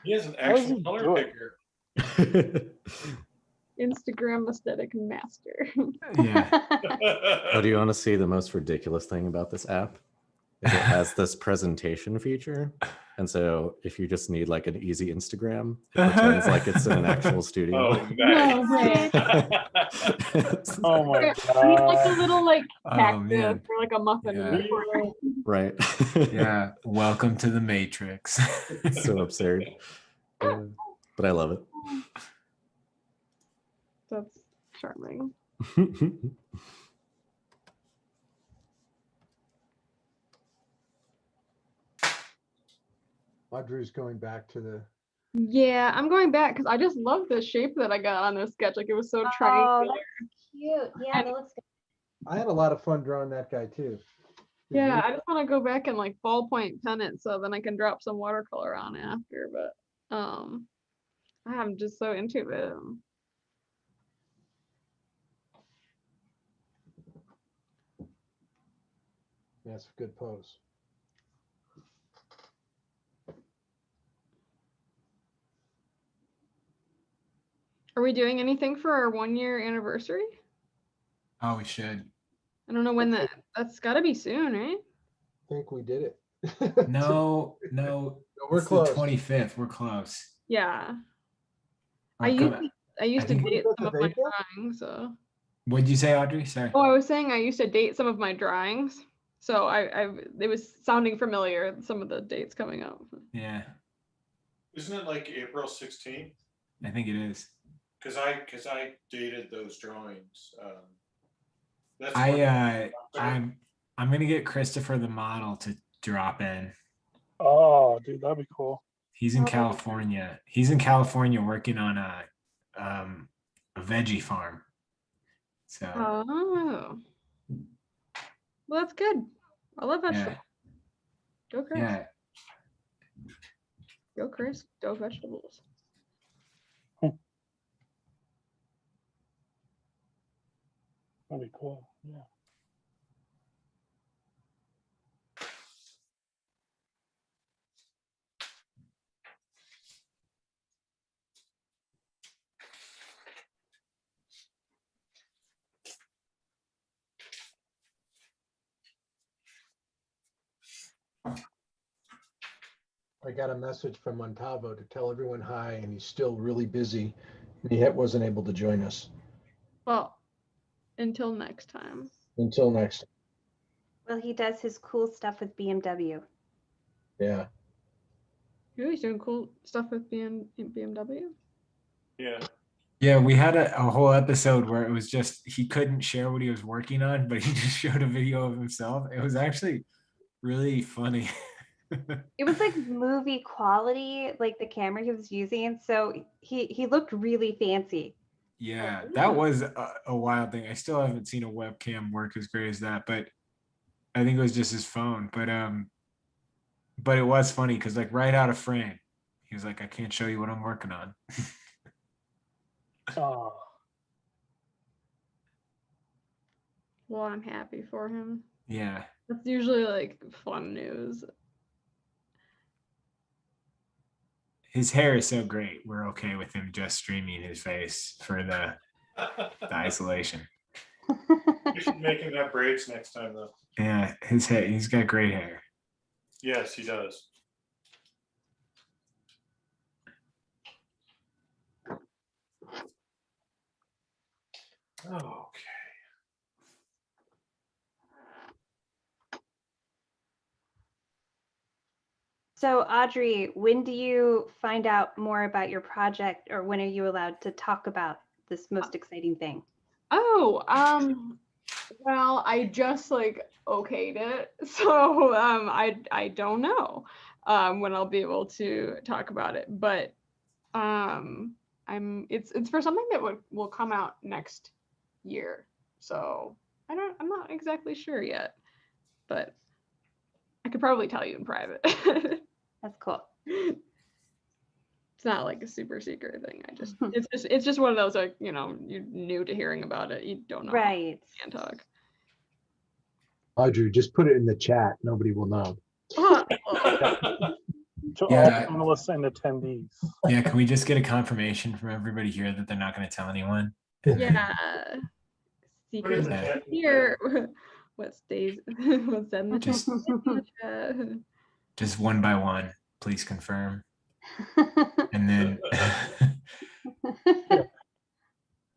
[SPEAKER 4] he has an
[SPEAKER 5] How does
[SPEAKER 4] actual
[SPEAKER 5] he
[SPEAKER 4] color
[SPEAKER 5] do it?
[SPEAKER 4] picker.
[SPEAKER 9] Instagram aesthetic master.
[SPEAKER 7] Yeah.
[SPEAKER 3] Oh, do you want to see the most ridiculous thing about this app? Is it has this presentation feature. And so if you just need like an easy Instagram, it pretends like it's in an actual studio.
[SPEAKER 4] Oh, nice.
[SPEAKER 9] way.
[SPEAKER 5] Oh my
[SPEAKER 9] I need like a
[SPEAKER 5] god.
[SPEAKER 9] little like
[SPEAKER 7] Oh,
[SPEAKER 9] cactus
[SPEAKER 7] man.
[SPEAKER 9] or like a muffin in the
[SPEAKER 7] Yeah.
[SPEAKER 9] corner.
[SPEAKER 3] Right.
[SPEAKER 7] Yeah. Welcome to the Matrix.
[SPEAKER 3] So absurd. But I love
[SPEAKER 9] That's charming.
[SPEAKER 3] it.
[SPEAKER 1] Audrey's going back to the.
[SPEAKER 9] Yeah, I'm going back because I just love the shape that I got on this sketch. Like it was so
[SPEAKER 6] Oh,
[SPEAKER 9] triangular.
[SPEAKER 6] that's cute. Yeah, that looks good.
[SPEAKER 1] I had a lot of fun drawing that guy too.
[SPEAKER 9] Yeah, I just want to go back and like ballpoint pen it so then I can drop some watercolor on after. But I'm just so into it.
[SPEAKER 1] That's a good pose.
[SPEAKER 9] Are we doing anything for our 1 year anniversary?
[SPEAKER 7] Oh, we should.
[SPEAKER 9] I don't know when that's got to be soon, right?
[SPEAKER 1] I think we did it.
[SPEAKER 7] No.
[SPEAKER 1] We're
[SPEAKER 7] It's
[SPEAKER 1] close.
[SPEAKER 7] The 25th. We're close.
[SPEAKER 9] Yeah.
[SPEAKER 7] We're coming-
[SPEAKER 9] I used to
[SPEAKER 7] think-
[SPEAKER 9] date
[SPEAKER 1] 25th
[SPEAKER 9] some
[SPEAKER 1] of
[SPEAKER 9] of my
[SPEAKER 1] April?
[SPEAKER 9] drawings. So.
[SPEAKER 7] What'd you say, Audrey? Sorry.
[SPEAKER 9] Oh, I was saying I used to date some of my drawings. So it was sounding familiar, some of the dates coming up.
[SPEAKER 7] Yeah,
[SPEAKER 4] Isn't it like April 16th?
[SPEAKER 7] I think it is.
[SPEAKER 4] Because I dated those drawings. That's
[SPEAKER 7] I'm gonna get Christopher the model to drop in.
[SPEAKER 5] Oh, dude, that'd be cool.
[SPEAKER 7] He's in California. He's in California working on a veggie farm. So
[SPEAKER 9] Oh. Well, that's good. I love vegetables.
[SPEAKER 7] yeah,
[SPEAKER 9] Go Chris.
[SPEAKER 7] yeah.
[SPEAKER 9] Go Chris. Go vegetables.
[SPEAKER 5] That'd be cool. Yeah.
[SPEAKER 1] I got a message from Montavo to tell everyone hi, and he's still really busy. And he wasn't able to join us
[SPEAKER 9] Well, until next time.
[SPEAKER 1] until next.
[SPEAKER 6] Well, he does his cool stuff with BMW.
[SPEAKER 1] Yeah.
[SPEAKER 9] You're always doing cool stuff with BMW.
[SPEAKER 4] Yeah.
[SPEAKER 7] Yeah, we had a whole episode where it was just he couldn't share what he was working on, but he just showed a video of himself. It was actually really funny.
[SPEAKER 6] It was like movie quality, like the camera he was using. So he looked really fancy.
[SPEAKER 7] Yeah, that was a wild thing. I still haven't seen a webcam work as great as that, but I think it was just his phone. But it was funny because like right out of frame, he was like, "I can't show you what I'm working on."
[SPEAKER 5] Oh,
[SPEAKER 9] Well, I'm happy for him.
[SPEAKER 7] Yeah,
[SPEAKER 9] That's usually like fun news.
[SPEAKER 7] his hair is so great. We're okay with him just streaming his face for the isolation.
[SPEAKER 4] We should make him have braids next time, though.
[SPEAKER 7] Yeah, his hair. He's got great hair.
[SPEAKER 4] Yes, he does. Okay.
[SPEAKER 6] So Audrey, when do you find out more about your project, or when are you allowed to talk about this most exciting thing?
[SPEAKER 9] Oh, well, I just like okayed it, so I don't know when I'll be able to talk about it, but it's for something that will come out next year, so I'm not exactly sure yet, but I could probably tell you in private.
[SPEAKER 6] That's cool.
[SPEAKER 9] It's not like a super secret thing. It's just one of those, like, you know, you're new to hearing about it. You don't know.
[SPEAKER 6] Right.
[SPEAKER 9] You can't talk.
[SPEAKER 1] Audrey, just put it in the chat. Nobody will know.
[SPEAKER 5] To
[SPEAKER 7] Yeah.
[SPEAKER 5] all panelists and attendees.
[SPEAKER 7] Yeah, can we just get a confirmation from everybody here that they're not going to tell anyone? And then-
[SPEAKER 9] Yeah.
[SPEAKER 4] Put it in
[SPEAKER 9] Secret
[SPEAKER 4] the chat.
[SPEAKER 9] here. What stays? What's said in the
[SPEAKER 7] Just-
[SPEAKER 9] chat?
[SPEAKER 7] just one by one, please confirm. And then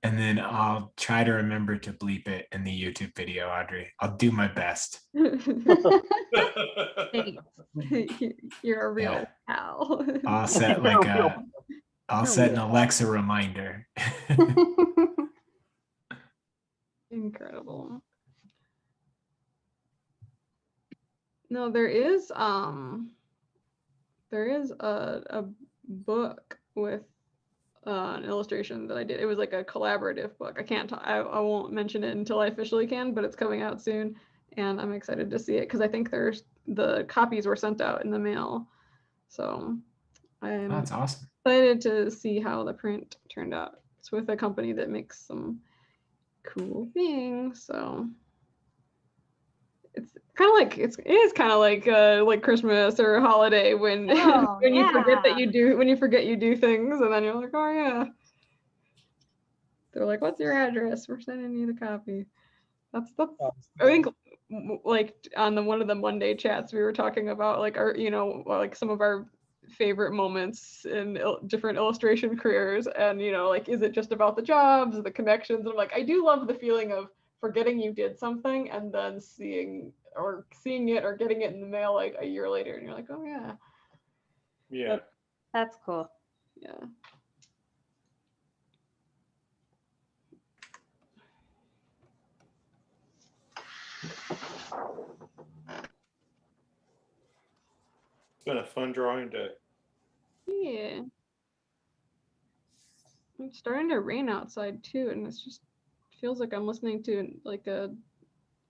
[SPEAKER 7] and then I'll try to remember to bleep it in the YouTube video, Audrey. I'll do my best.
[SPEAKER 9] Thanks. You're a real
[SPEAKER 7] Yeah.
[SPEAKER 9] pal.
[SPEAKER 7] I'll set I'll set an Alexa reminder.
[SPEAKER 9] Incredible. No, there is a book with an illustration that I did. It was like a collaborative book. I won't mention it until I officially can, but it's coming out soon, and I'm excited to see it because I think the copies were sent out in the mail. So I'm
[SPEAKER 7] That's awesome.
[SPEAKER 9] excited to see how the print turned out. It's with a company that makes some cool things, so it's kind of like it is kind of like Christmas or a holiday when
[SPEAKER 6] Oh,
[SPEAKER 9] when you forget that
[SPEAKER 6] yeah.
[SPEAKER 9] you forget you do things, and then you're like, oh yeah. They're like, what's your address? We're sending you the copy. That's I think like on one of the Monday chats we were talking about like our, you know, like some of our favorite moments in different illustration careers, and you know, like, is it just about the jobs, the connections? And I'm like, I do love the feeling of forgetting you did something and then seeing it or getting it in the mail like a year later, and you're like, oh yeah.
[SPEAKER 4] Yeah.
[SPEAKER 6] That's cool.
[SPEAKER 9] Yeah.
[SPEAKER 4] It's been a fun drawing day.
[SPEAKER 9] Yeah. It's starting to rain outside too, and it's just feels like I'm listening to like a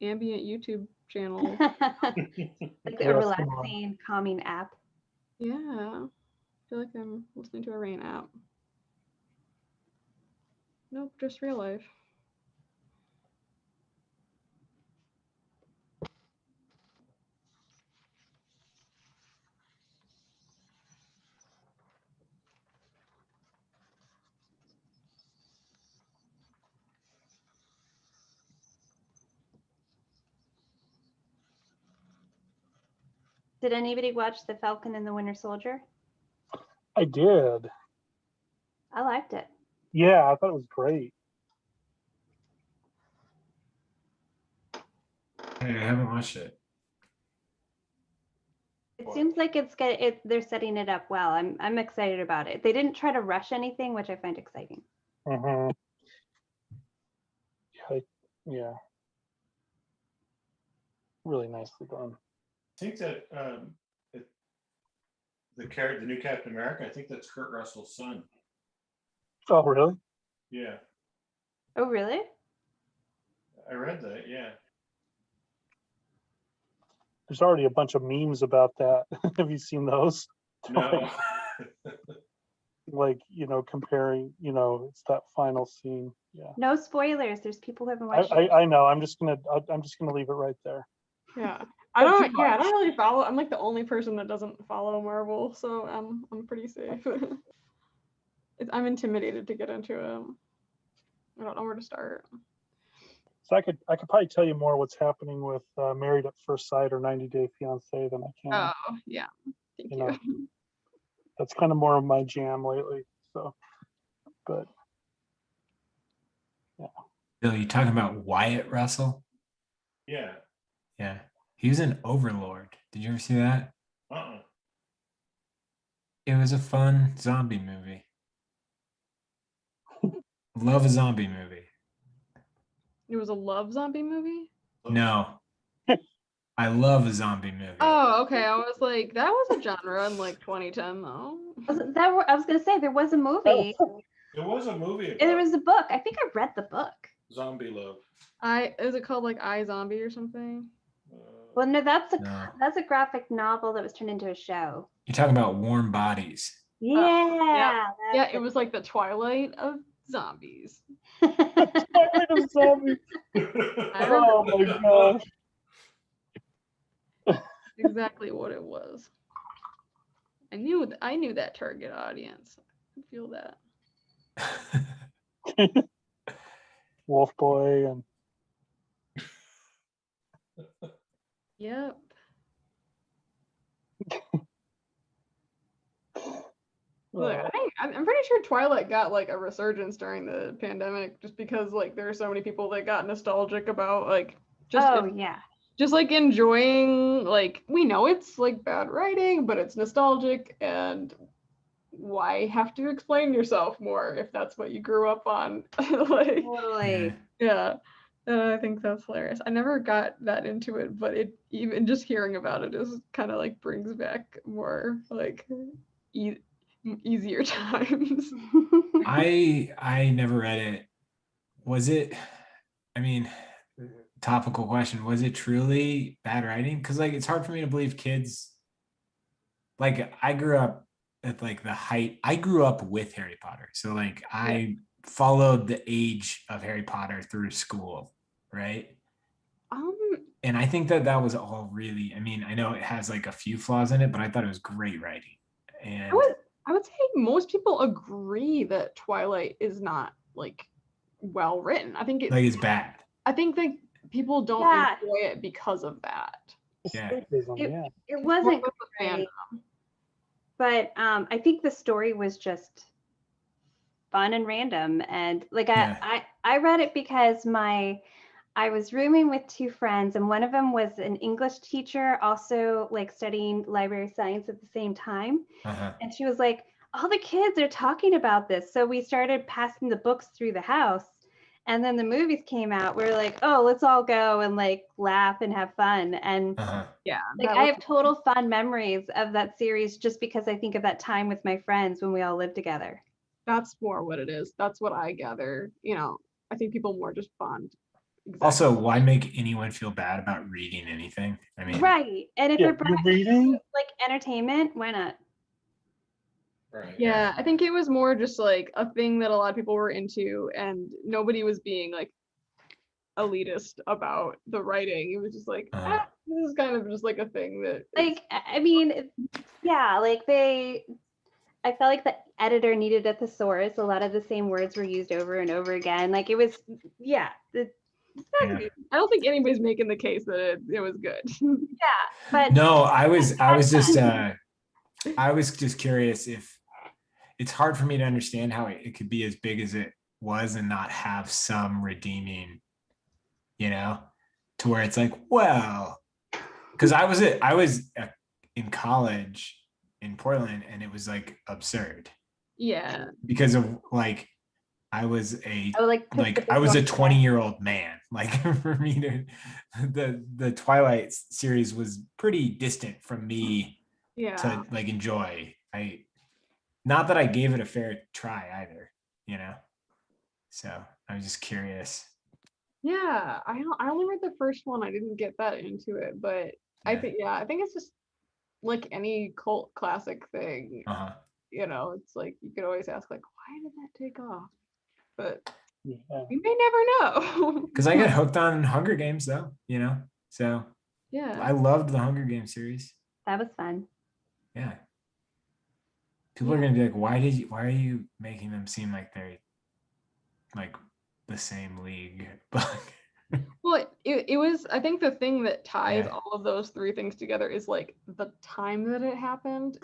[SPEAKER 9] ambient YouTube channel.
[SPEAKER 6] Like a relaxing, calming app.
[SPEAKER 9] Yeah. I feel like I'm listening to a rain app. Nope, just real life.
[SPEAKER 6] Did anybody watch The Falcon and the Winter Soldier?
[SPEAKER 5] I did.
[SPEAKER 6] I liked it.
[SPEAKER 5] Yeah, I thought it was great.
[SPEAKER 7] Hey, I haven't watched it.
[SPEAKER 6] It seems like they're setting it up well. I'm excited about it. They didn't try to rush anything, which I find exciting.
[SPEAKER 5] Mm-hmm. Yeah. Really nicely done.
[SPEAKER 4] I think that the new Captain America, I think that's Kurt Russell's son.
[SPEAKER 5] Oh, really?
[SPEAKER 4] Yeah,
[SPEAKER 6] Oh, really?
[SPEAKER 4] I read that. Yeah.
[SPEAKER 5] There's already a bunch of memes about that. Have you seen those?
[SPEAKER 4] No.
[SPEAKER 5] Like, you know, comparing, you know, it's that final scene. Yeah.
[SPEAKER 6] No spoilers. There's people who haven't watched it.
[SPEAKER 5] I know. I'm just gonna leave it right there.
[SPEAKER 9] Yeah. I don't really follow. I'm like the only person that doesn't follow Marvel, so I'm pretty safe. I'm intimidated to get into it. I don't know where to start.
[SPEAKER 5] So I could probably tell you more what's happening with Married at First Sight or 90 Day Fiancé than I can.
[SPEAKER 9] Oh, yeah. Thank
[SPEAKER 5] You
[SPEAKER 9] you.
[SPEAKER 5] know. That's kind of more of my jam lately. So, but yeah.
[SPEAKER 7] Bill, you talking about Wyatt Russell?
[SPEAKER 4] Yeah.
[SPEAKER 7] Yeah. He was an Overlord. Did you ever see that?
[SPEAKER 4] Uh-uh.
[SPEAKER 7] It was a fun zombie movie. Love a zombie movie.
[SPEAKER 9] It was a love zombie movie?
[SPEAKER 7] No. I love a zombie movie.
[SPEAKER 9] Oh, okay. I was like, that was a genre in like 2010 though.
[SPEAKER 6] I was gonna say there was a movie.
[SPEAKER 4] There was a movie
[SPEAKER 6] There
[SPEAKER 4] about
[SPEAKER 6] was a book. I think I read the book.
[SPEAKER 4] zombie love.
[SPEAKER 9] Is it called like I Zombie or something?
[SPEAKER 6] Well, no, that's
[SPEAKER 7] No.
[SPEAKER 6] a graphic novel that was turned into a show.
[SPEAKER 7] You're talking about Warm Bodies.
[SPEAKER 6] Yeah.
[SPEAKER 9] Yeah, it was like the Twilight of zombies.
[SPEAKER 5] Twilight of zombies.
[SPEAKER 9] I
[SPEAKER 5] Oh
[SPEAKER 9] remember
[SPEAKER 5] my gosh.
[SPEAKER 9] exactly what it was. I knew that target audience. I could feel that.
[SPEAKER 5] Wolf Boy and
[SPEAKER 9] Yep. Look, I'm pretty sure Twilight got like a resurgence during the pandemic just because like there are so many people that got nostalgic about like just like enjoying, like, we know it's like bad writing, but it's nostalgic, and why have to explain yourself more if that's what you grew up on? Like,
[SPEAKER 6] Totally.
[SPEAKER 9] yeah. I think that's hilarious. I never got that into it, but it, even just hearing about it, is kind of like brings back more like easier times.
[SPEAKER 7] I never read it. Was it, I mean, topical question, was it truly bad writing? Because like it's hard for me to believe kids, like I grew up at like the height, I grew up with Harry Potter, so like I followed the age of Harry Potter through school, right? And I think that was all really, I mean, I know it has like a few flaws in it, but I thought it was great writing. And
[SPEAKER 9] I would say most people agree that Twilight is not like well written. I think
[SPEAKER 7] it's bad.
[SPEAKER 9] I think that people don't enjoy it because of that.
[SPEAKER 7] Yeah.
[SPEAKER 6] It wasn't great, but I think the story was just fun and random, and like I read it because I was rooming with two friends, and one of them was an English teacher, also like studying library science at the same time. And she was like, all the kids are talking about this. So we started passing the books through the house, and then the movies came out. We were like, oh, let's all go and like laugh and have fun. And like I have total fond memories of that series just because I think of that time with my friends when we all lived together.
[SPEAKER 9] That's more what it is. That's what I gather. You know, I think people more just bond.
[SPEAKER 7] Exactly. Also, why make anyone feel bad about reading anything? I mean,
[SPEAKER 6] right. And if
[SPEAKER 5] you're
[SPEAKER 6] reading like entertainment, why not?
[SPEAKER 4] Right.
[SPEAKER 9] Yeah, I think it was more just like a thing that a lot of people were into, and nobody was being like elitist about the writing. It was just like, this is kind of just like a thing that
[SPEAKER 6] like, I mean, yeah, like I felt like the editor needed a thesaurus. A lot of the same words were used over and over again. Like it was,
[SPEAKER 9] I don't think anybody's making the case that it was good.
[SPEAKER 6] But
[SPEAKER 7] no, I was just curious if it's hard for me to understand how it could be as big as it was and not have some redeeming, to where it's like, well, because I was in college in Portland, and it was like absurd.
[SPEAKER 9] Yeah.
[SPEAKER 7] Because of like, I was a
[SPEAKER 6] 20-year-old
[SPEAKER 7] 20-year-old man. Like for me the Twilight series was pretty distant from me to like enjoy. Not that I gave it a fair try either, So I was just curious.
[SPEAKER 9] Yeah, I only read the first one. I didn't get that into it, but I think it's just like any cult classic thing. It's like you could always ask like, why did that take off? But you may never know.
[SPEAKER 7] Because I got hooked on Hunger Games though, So
[SPEAKER 9] yeah,
[SPEAKER 7] I loved the Hunger Games series.
[SPEAKER 6] That was fun.
[SPEAKER 7] Yeah. People are gonna be like, why are you making them seem like they're like the same league?
[SPEAKER 9] Well, it was, I think the thing that ties all of those three things together is like the time that it happened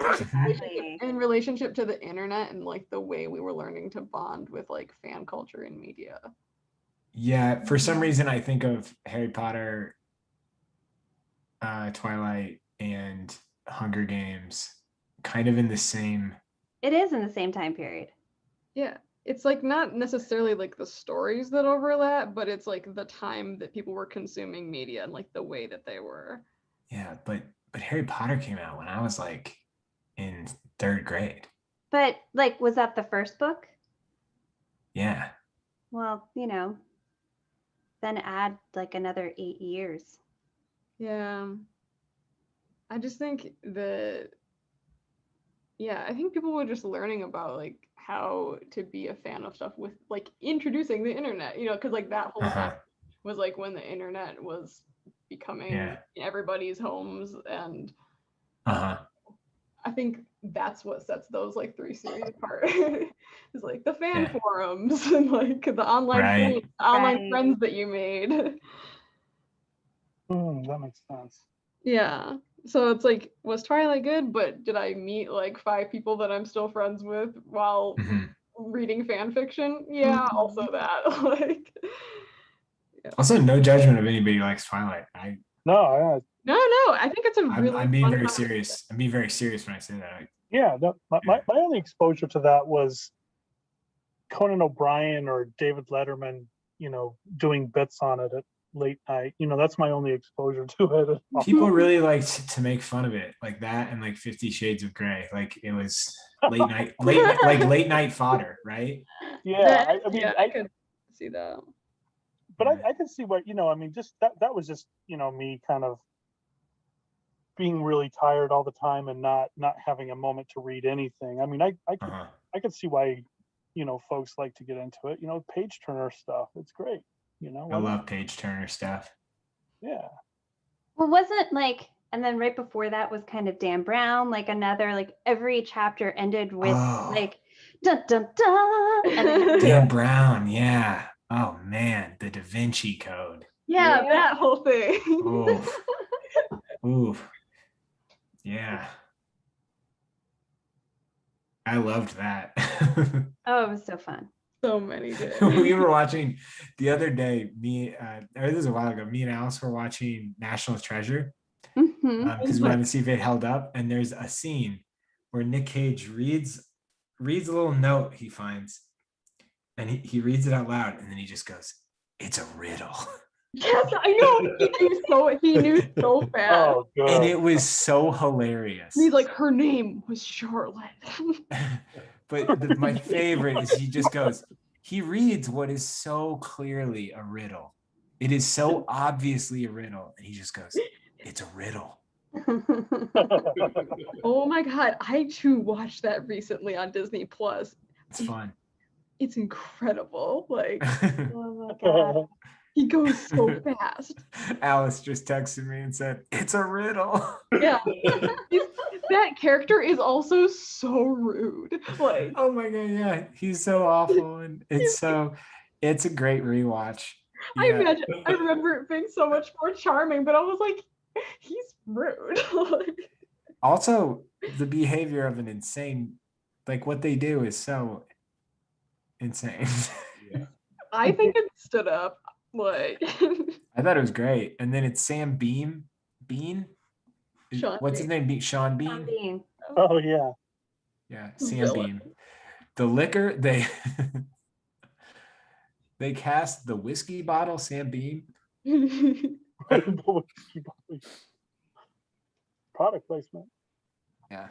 [SPEAKER 9] in relationship to the internet and like the way we were learning to bond with like fan culture and media.
[SPEAKER 7] Yeah, for some reason I think of Harry Potter, Twilight, and Hunger Games kind of in the same.
[SPEAKER 6] It is in the same time period.
[SPEAKER 9] Yeah. It's like not necessarily like the stories that overlap, but it's like the time that people were consuming media and like the way that they were.
[SPEAKER 7] Yeah, but Harry Potter came out when I was like in 3rd grade.
[SPEAKER 6] But like, was that the first book?
[SPEAKER 7] Yeah.
[SPEAKER 6] Well, then add like another 8 years.
[SPEAKER 9] Yeah. I just think that, yeah, I think people were just learning about like how to be a fan of stuff with like introducing the internet, because like that whole
[SPEAKER 7] Uh-huh.
[SPEAKER 9] time was like when the internet was becoming
[SPEAKER 7] Yeah.
[SPEAKER 9] in everybody's homes. And
[SPEAKER 7] Uh-huh.
[SPEAKER 9] I think that's what sets those like 3 series apart. Is like the fan
[SPEAKER 7] Yeah.
[SPEAKER 9] forums and like the online
[SPEAKER 7] Right.
[SPEAKER 6] Right.
[SPEAKER 9] friends that you made.
[SPEAKER 5] That makes sense.
[SPEAKER 9] Yeah. So it's like, was Twilight good? But did I meet like 5 people that I'm still friends with while
[SPEAKER 7] Mhm.
[SPEAKER 9] reading fan fiction? Yeah, also that. Like,
[SPEAKER 7] Also, no judgment of anybody who likes Twilight.
[SPEAKER 5] No,
[SPEAKER 9] no, I think it's a really
[SPEAKER 7] I'm being
[SPEAKER 9] fun
[SPEAKER 7] very
[SPEAKER 9] conversation.
[SPEAKER 7] serious. I'm being very serious when I say that.
[SPEAKER 5] yeah. No, my only exposure to that was Conan O'Brien or David Letterman, doing bits on it at late night. That's my only exposure to it.
[SPEAKER 7] People really liked to make fun of it, like that, and like 50 Shades of Grey. Like it was late night fodder, right?
[SPEAKER 5] Yeah, I mean,
[SPEAKER 9] yeah, I could see that.
[SPEAKER 5] but I can see what just that was just me kind of being really tired all the time and not having a moment to read anything. I mean, I could see why folks like to get into it. Page turner stuff, it's great.
[SPEAKER 7] I love page turner stuff.
[SPEAKER 5] Yeah.
[SPEAKER 6] Well, wasn't like, and then right before that was kind of Dan Brown, like another, like every chapter ended with like dun dun dun. And then
[SPEAKER 7] Dan Brown, yeah. Oh man, the Da Vinci Code.
[SPEAKER 9] Yeah, that whole thing.
[SPEAKER 7] Oof. Oof. Yeah. I loved that.
[SPEAKER 6] Oh, it was so fun.
[SPEAKER 9] So many did.
[SPEAKER 7] We were watching the other day, or this was a while ago, me and Alice were watching National Treasure because we wanted to see if it held up. And there's a scene where Nick Cage reads a little note he finds, and he reads it out loud, and then he just goes, "It's a riddle."
[SPEAKER 9] Yes, I know. He knew so fast.
[SPEAKER 5] Oh, good.
[SPEAKER 7] And it was so hilarious.
[SPEAKER 9] And he's like, her name was Charlotte.
[SPEAKER 7] But my favorite is he just goes, he reads what is so clearly a riddle. It is so obviously a riddle. And he just goes, "It's a riddle."
[SPEAKER 9] Oh my God. I too watched that recently on Disney Plus.
[SPEAKER 7] It's fun.
[SPEAKER 9] It's incredible. Like,
[SPEAKER 6] Oh my God.
[SPEAKER 9] he goes so fast.
[SPEAKER 7] Alice just texted me and said, "It's a riddle."
[SPEAKER 9] Yeah. That character is also so rude. Like,
[SPEAKER 7] oh my God, yeah. He's so awful. And it's a great rewatch. Yeah.
[SPEAKER 9] I remember it being so much more charming, but I was like, he's rude.
[SPEAKER 7] Also, the behavior of an insane, like what they do is so insane.
[SPEAKER 5] Yeah.
[SPEAKER 9] I think it stood up. Like,
[SPEAKER 7] I thought it was great. And then it's Sam Bean.
[SPEAKER 9] Sean
[SPEAKER 7] What's his name? Sean Bean?
[SPEAKER 6] Sean Bean.
[SPEAKER 5] Oh yeah.
[SPEAKER 7] Yeah, Sam Bean. The liquor, they cast the whiskey bottle Sam Bean.
[SPEAKER 5] Product placement.
[SPEAKER 7] Yeah.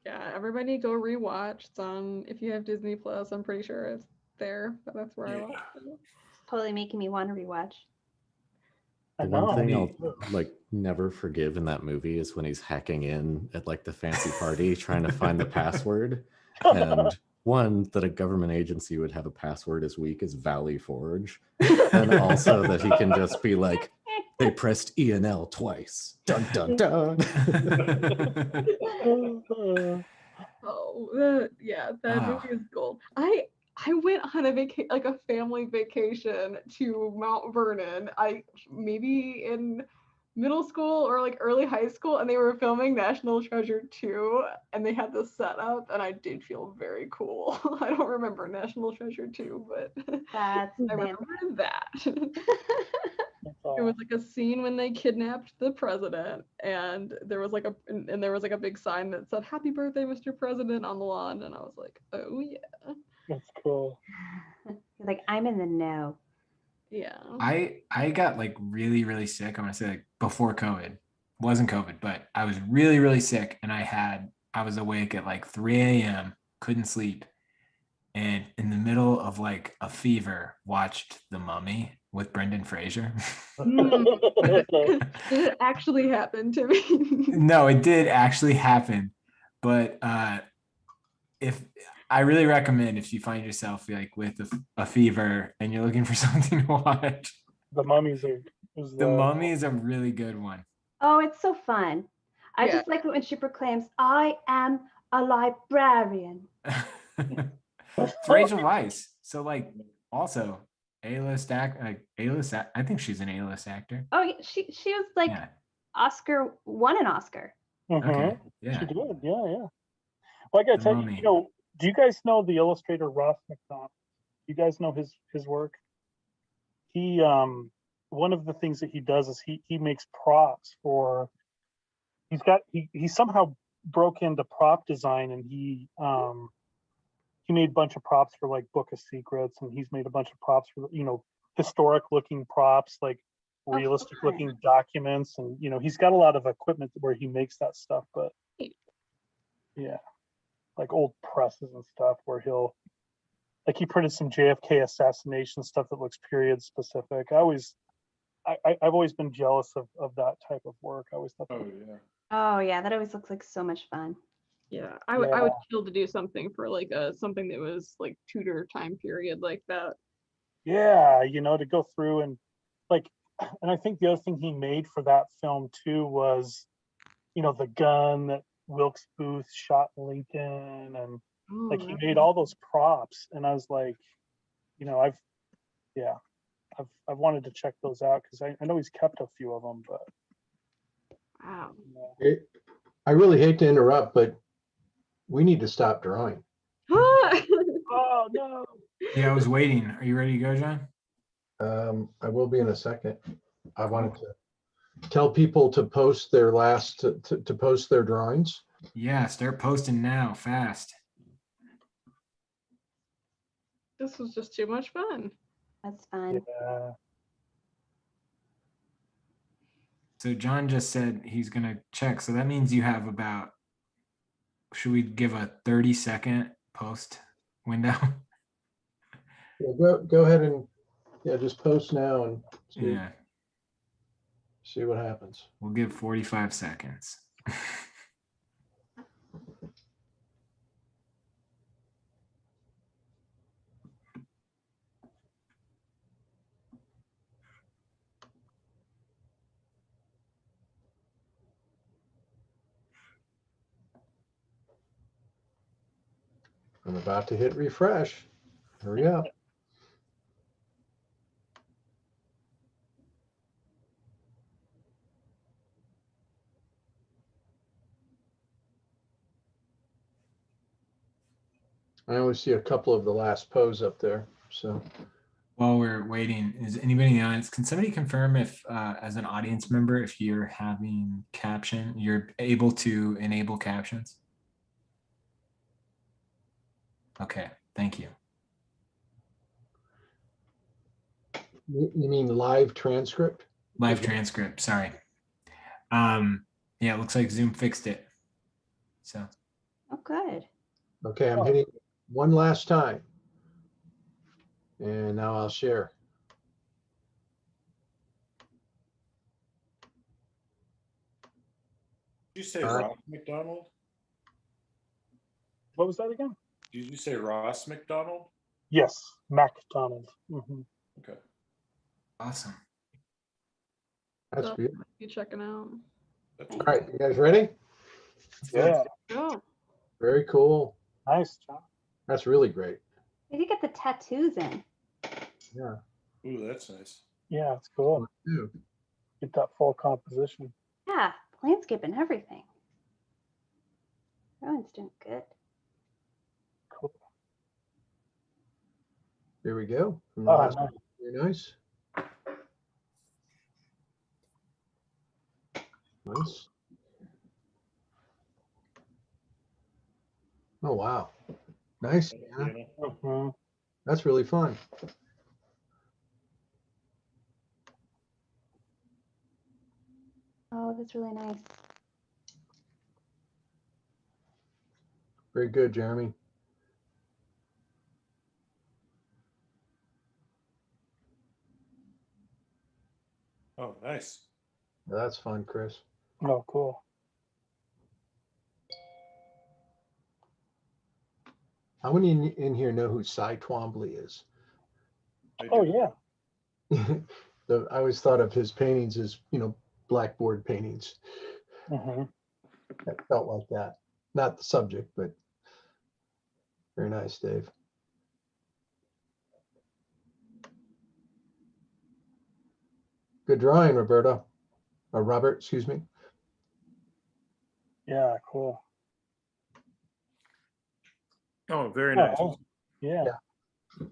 [SPEAKER 9] Yeah, everybody go rewatch. It's on, if you have Disney Plus, I'm pretty sure it's there, but that's where I watched it.
[SPEAKER 6] Totally making me want to rewatch.
[SPEAKER 3] The one thing I'll like never forgive in that movie is when he's hacking in at like the fancy party trying to find the password. And one, that a government agency would have a password as weak as Valley Forge. And also that he can just be like, "They pressed E&L twice. Dun dun dun."
[SPEAKER 9] That movie is gold. I went on a family vacation to Mount Vernon. Maybe in middle school or like early high school, and they were filming National Treasure 2, and they had this setup, and I did feel very cool. I don't remember National Treasure 2, but
[SPEAKER 6] That's
[SPEAKER 9] I remember that. It was like a scene when they kidnapped the president, and there was like a big sign that said "Happy Birthday, Mr. President" on the lawn, and I was like, oh yeah,
[SPEAKER 5] That's cool.
[SPEAKER 6] You're like, I'm in the know.
[SPEAKER 9] yeah.
[SPEAKER 7] I got like really, really sick. I want to say like before COVID. Wasn't COVID, but I was really, really sick, and I was awake at like 3 a.m. Couldn't sleep, and in the middle of like a fever, watched The Mummy with Brendan Fraser.
[SPEAKER 9] Did it actually happen to me?
[SPEAKER 7] No, it did actually happen, but if I really recommend if you find yourself like with a fever and you're looking for something to watch,
[SPEAKER 5] The Mummies is
[SPEAKER 7] The Mummy is a really good one.
[SPEAKER 6] Oh, it's so fun. I
[SPEAKER 9] Yeah.
[SPEAKER 6] just like it when she proclaims, I am a librarian.
[SPEAKER 7] It's Rachel Weisz. So like also A-list act, like A-list. I think she's an A-list actor.
[SPEAKER 6] Oh, yeah, she was like
[SPEAKER 7] Yeah.
[SPEAKER 6] won an Oscar.
[SPEAKER 7] Okay.
[SPEAKER 5] She
[SPEAKER 7] Yeah.
[SPEAKER 5] did, yeah. Well, I gotta
[SPEAKER 7] The
[SPEAKER 5] tell
[SPEAKER 7] Mummy.
[SPEAKER 5] you, do you guys know the illustrator Ross McDonald? You guys know his work? He one of the things that he does is he makes props for. He somehow broke into prop design, and he made a bunch of props for like Book of Secrets, and he's made a bunch of props for historic looking props, like realistic looking documents, and he's got a lot of equipment where he makes that stuff. But yeah, like old presses and stuff where he printed some JFK assassination stuff that looks period specific. I've always been jealous of that type of work. I always thought
[SPEAKER 4] Oh yeah.
[SPEAKER 6] Oh yeah, that always looks like so much fun.
[SPEAKER 9] Yeah, I would kill to do something for like something that was like Tudor time period like that.
[SPEAKER 5] Yeah, to go through and and I think the other thing he made for that film too was, the gun that Wilkes Booth shot Lincoln, and he made all those props, and I was like, I've wanted to check those out because I know he's kept a few of them, but
[SPEAKER 9] Wow.
[SPEAKER 1] I really hate to interrupt, but we need to stop drawing.
[SPEAKER 5] oh no.
[SPEAKER 7] Yeah, I was waiting. Are you ready to go, John?
[SPEAKER 1] I will be in a second. I wanted to tell people to post their to post their drawings.
[SPEAKER 7] Yeah, start posting now, fast.
[SPEAKER 9] This was just too much fun.
[SPEAKER 6] That's fun.
[SPEAKER 5] Yeah.
[SPEAKER 7] So John just said he's gonna check. So that means you have about, should we give a 30-second post window?
[SPEAKER 1] Yeah, go ahead and just post now and see what happens.
[SPEAKER 7] We'll give 45 seconds.
[SPEAKER 1] I'm about to hit refresh. Hurry up. I only see a couple of the last pose up there. So
[SPEAKER 7] While we're waiting, is anybody in the audience, can somebody confirm if as an audience member, if you're having you're able to enable captions? Okay, thank you.
[SPEAKER 1] you mean live transcript?
[SPEAKER 7] Live transcript, sorry. Yeah, it looks like Zoom fixed it. So.
[SPEAKER 6] Oh, good.
[SPEAKER 1] Okay, I'm hitting one last time. And now I'll share.
[SPEAKER 4] Did you say Ross McDonald?
[SPEAKER 5] What was that again?
[SPEAKER 4] Did you say Ross McDonald?
[SPEAKER 5] Yes, McDonald.
[SPEAKER 4] Okay.
[SPEAKER 7] Awesome.
[SPEAKER 1] That's
[SPEAKER 9] So,
[SPEAKER 1] beautiful.
[SPEAKER 9] you checking out?
[SPEAKER 4] That's
[SPEAKER 1] All right, you guys ready?
[SPEAKER 5] Yeah.
[SPEAKER 9] Oh,
[SPEAKER 1] Very cool.
[SPEAKER 5] Nice, John.
[SPEAKER 1] That's really great.
[SPEAKER 6] Did you get the tattoos in?
[SPEAKER 1] Yeah.
[SPEAKER 4] Ooh, that's nice.
[SPEAKER 5] Yeah, it's cool. Get that full composition.
[SPEAKER 6] Yeah, landscape and everything. Rowan's doing good.
[SPEAKER 5] Cool.
[SPEAKER 1] Here we go. From the
[SPEAKER 5] Oh,
[SPEAKER 1] last
[SPEAKER 5] nice.
[SPEAKER 1] one. Very nice. Nice. Oh, wow. Nice. Yeah.
[SPEAKER 5] Mhm.
[SPEAKER 1] That's really fun.
[SPEAKER 6] Oh, that's really nice.
[SPEAKER 1] Very good, Jeremy.
[SPEAKER 4] Oh, nice.
[SPEAKER 1] That's fun, Chris.
[SPEAKER 5] Oh, cool.
[SPEAKER 1] How many in here know who Cy Twombly is?
[SPEAKER 4] I
[SPEAKER 5] Oh,
[SPEAKER 4] do.
[SPEAKER 5] yeah.
[SPEAKER 1] I always thought of his paintings as, blackboard paintings.
[SPEAKER 5] Hmm.
[SPEAKER 1] That felt like that. Not the subject, but very nice, Dave. Good drawing, Roberta. Or Robert, excuse me.
[SPEAKER 5] Yeah, cool.
[SPEAKER 4] Oh, very nice.
[SPEAKER 5] Oh, yeah.
[SPEAKER 1] Yeah.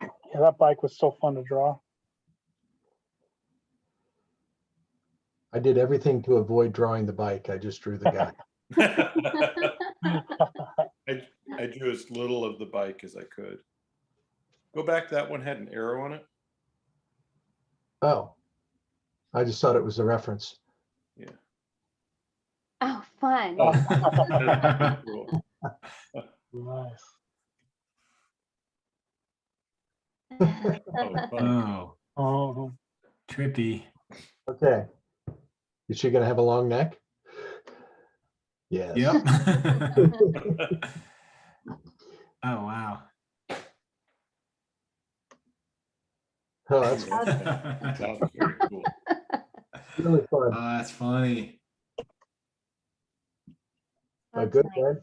[SPEAKER 5] Yeah, that bike was so fun to draw.
[SPEAKER 1] I did everything to avoid drawing the bike. I just drew the guy.
[SPEAKER 4] I drew as little of the bike as I could. Go back, that one had an arrow on it.
[SPEAKER 1] Oh, I just thought it was a reference.
[SPEAKER 4] Yeah.
[SPEAKER 6] Oh, fun.
[SPEAKER 4] Oh, that's cool.
[SPEAKER 5] Nice.
[SPEAKER 4] Oh, fun.
[SPEAKER 7] Oh,
[SPEAKER 5] Oh,
[SPEAKER 7] trippy.
[SPEAKER 1] Okay. Is she gonna have a long neck? Yes.
[SPEAKER 7] Yep. Oh, wow.
[SPEAKER 1] Oh, that's
[SPEAKER 4] That was very cool.
[SPEAKER 1] really fun.
[SPEAKER 7] Oh, that's funny.
[SPEAKER 1] A
[SPEAKER 6] That's
[SPEAKER 1] good
[SPEAKER 6] nice.
[SPEAKER 1] one.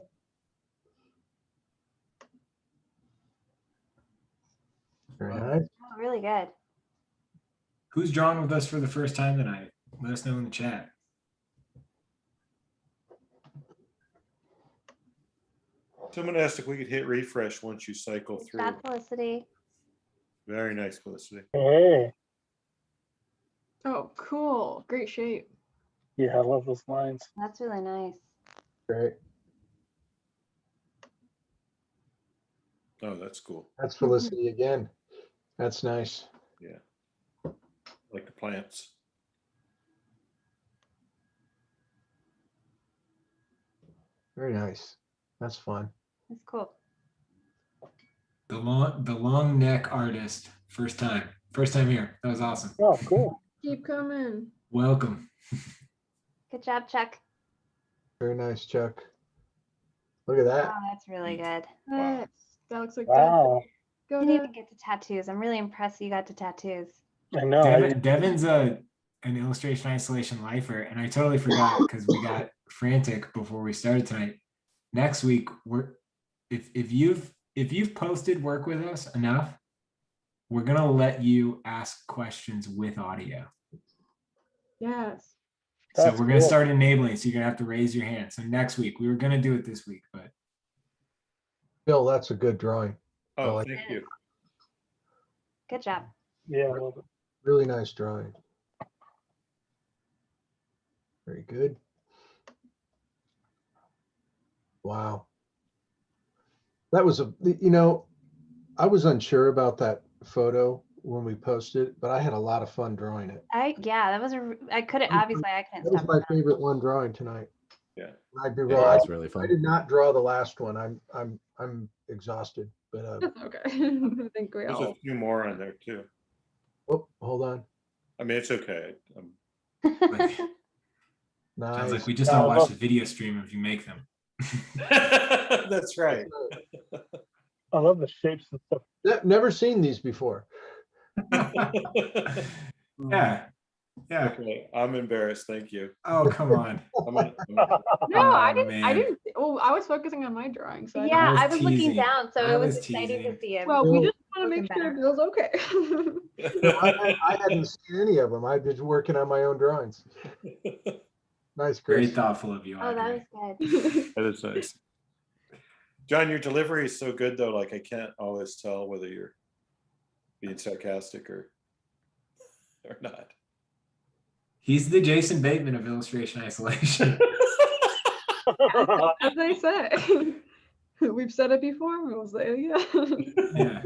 [SPEAKER 1] Very
[SPEAKER 7] Wow.
[SPEAKER 1] nice.
[SPEAKER 6] Oh, really good.
[SPEAKER 7] Who's drawing with us for the first time tonight? Let us know in the chat.
[SPEAKER 4] Someone asked if we could hit refresh once you cycle
[SPEAKER 6] Good
[SPEAKER 4] through.
[SPEAKER 6] job, Felicity.
[SPEAKER 4] Very nice, Felicity.
[SPEAKER 5] hey.
[SPEAKER 9] Oh, cool. Great shape.
[SPEAKER 5] Yeah, I love those lines.
[SPEAKER 6] That's really nice.
[SPEAKER 1] Great.
[SPEAKER 4] Oh, that's cool.
[SPEAKER 1] That's Felicity again. That's nice.
[SPEAKER 4] Yeah. Like the plants.
[SPEAKER 1] Very nice. That's fun.
[SPEAKER 6] That's cool.
[SPEAKER 7] The long neck artist. First time here. That was awesome.
[SPEAKER 5] Oh, cool.
[SPEAKER 9] Keep coming.
[SPEAKER 7] Welcome.
[SPEAKER 6] Good job, Chuck.
[SPEAKER 1] Very nice, Chuck. Look at that.
[SPEAKER 6] Oh, that's really good.
[SPEAKER 4] Wow.
[SPEAKER 9] That looks like
[SPEAKER 5] Wow.
[SPEAKER 9] Go
[SPEAKER 6] I didn't
[SPEAKER 9] ahead.
[SPEAKER 6] even get to tattoos. I'm really impressed you got to tattoos.
[SPEAKER 5] I know. I-
[SPEAKER 7] Devin's an illustration isolation lifer, and I totally forgot because we got frantic before we started tonight. Next week, if you've posted work with us enough, we're gonna let you ask questions with audio.
[SPEAKER 9] Yes.
[SPEAKER 7] So
[SPEAKER 5] That's
[SPEAKER 7] we're gonna
[SPEAKER 5] cool.
[SPEAKER 7] start enabling. So you're gonna have to raise your hand. So next week, we were gonna do it this week, but
[SPEAKER 1] Bill, that's a good drawing.
[SPEAKER 4] Oh,
[SPEAKER 1] like
[SPEAKER 4] thank you.
[SPEAKER 6] Good job.
[SPEAKER 5] Yeah, I love it.
[SPEAKER 1] Really nice drawing. Very good. Wow. That was I was unsure about that photo when we posted it, but I had a lot of fun drawing it.
[SPEAKER 6] Yeah, that was I couldn't obviously I couldn't
[SPEAKER 1] That was
[SPEAKER 6] stop.
[SPEAKER 1] my favorite one drawing tonight.
[SPEAKER 4] Yeah.
[SPEAKER 1] I'd be
[SPEAKER 3] Yeah,
[SPEAKER 1] wrong.
[SPEAKER 3] it's really
[SPEAKER 1] I
[SPEAKER 3] fun.
[SPEAKER 1] did not draw the last one. I'm exhausted, but
[SPEAKER 9] That's okay. I think we
[SPEAKER 4] There's
[SPEAKER 9] all.
[SPEAKER 4] a few more on there too.
[SPEAKER 1] oh, hold on.
[SPEAKER 4] I mean, it's okay.
[SPEAKER 7] like, sounds
[SPEAKER 1] Nice.
[SPEAKER 7] like we just
[SPEAKER 5] Yeah,
[SPEAKER 7] don't
[SPEAKER 5] I
[SPEAKER 7] watch
[SPEAKER 5] love-
[SPEAKER 7] the video stream if you make them.
[SPEAKER 4] That's right.
[SPEAKER 5] I love the shapes and stuff.
[SPEAKER 1] Never seen these before.
[SPEAKER 7] Yeah. Yeah.
[SPEAKER 4] Okay, I'm embarrassed. Thank you.
[SPEAKER 7] Oh, come on.
[SPEAKER 9] No, I
[SPEAKER 7] Oh,
[SPEAKER 9] didn't. I
[SPEAKER 7] man.
[SPEAKER 9] didn't. Oh, I was focusing on my drawing. So
[SPEAKER 6] Yeah,
[SPEAKER 7] was
[SPEAKER 6] I was looking
[SPEAKER 7] teasing.
[SPEAKER 6] down, so
[SPEAKER 7] I
[SPEAKER 6] it was
[SPEAKER 7] was
[SPEAKER 6] exciting to
[SPEAKER 7] teasing.
[SPEAKER 6] see him.
[SPEAKER 9] well, we
[SPEAKER 1] Bill,
[SPEAKER 9] just want to make
[SPEAKER 6] looking
[SPEAKER 9] sure
[SPEAKER 6] better.
[SPEAKER 9] Bill's okay.
[SPEAKER 1] No, I hadn't seen any of them. I've been working on my own drawings. Nice,
[SPEAKER 7] Very
[SPEAKER 1] Chris.
[SPEAKER 7] thoughtful of you,
[SPEAKER 6] Oh, that
[SPEAKER 7] Audrey.
[SPEAKER 6] was good.
[SPEAKER 4] That is nice. John, your delivery is so good though, like I can't always tell whether you're being sarcastic or not.
[SPEAKER 7] He's the Jason Bateman of illustration isolation.
[SPEAKER 9] As they say. We've said it before. We'll say it again.
[SPEAKER 7] Yeah.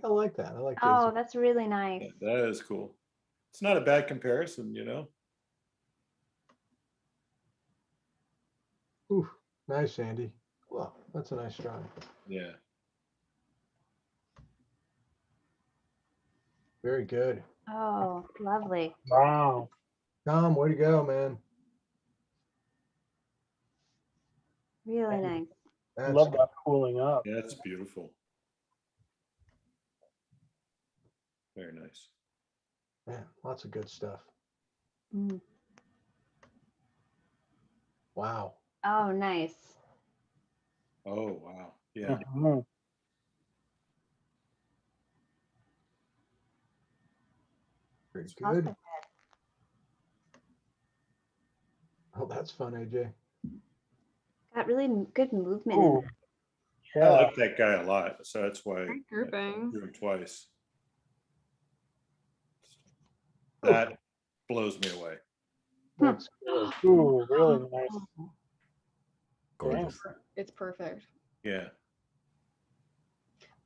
[SPEAKER 1] I like that. I like
[SPEAKER 6] Oh,
[SPEAKER 1] Jason.
[SPEAKER 6] that's really nice.
[SPEAKER 4] Yeah, that is cool. It's not a bad comparison, you know?
[SPEAKER 1] Ooh, nice, Andy. Well, that's a nice drawing.
[SPEAKER 4] Yeah.
[SPEAKER 1] Very good.
[SPEAKER 6] Oh, lovely.
[SPEAKER 5] Wow.
[SPEAKER 1] Tom, way to go, man.
[SPEAKER 6] Really nice.
[SPEAKER 5] I love that cooling up.
[SPEAKER 4] Yeah, that's beautiful. Very nice.
[SPEAKER 1] Man, lots of good stuff.
[SPEAKER 6] Mm.
[SPEAKER 1] Wow.
[SPEAKER 6] Oh, nice.
[SPEAKER 4] Oh, wow. Yeah.
[SPEAKER 5] Mhm.
[SPEAKER 1] Very
[SPEAKER 6] Also
[SPEAKER 1] good.
[SPEAKER 6] good.
[SPEAKER 1] Oh, that's fun, AJ.
[SPEAKER 6] Got really good movement in
[SPEAKER 5] Ooh.
[SPEAKER 6] there.
[SPEAKER 4] I
[SPEAKER 5] Yeah.
[SPEAKER 4] like that guy a lot, so that's why
[SPEAKER 9] Great
[SPEAKER 4] I
[SPEAKER 9] grouping.
[SPEAKER 4] do him twice. That blows me away.
[SPEAKER 1] That's cool.
[SPEAKER 5] Ooh, really nice.
[SPEAKER 3] Gorgeous.
[SPEAKER 9] It's perfect.
[SPEAKER 4] Yeah.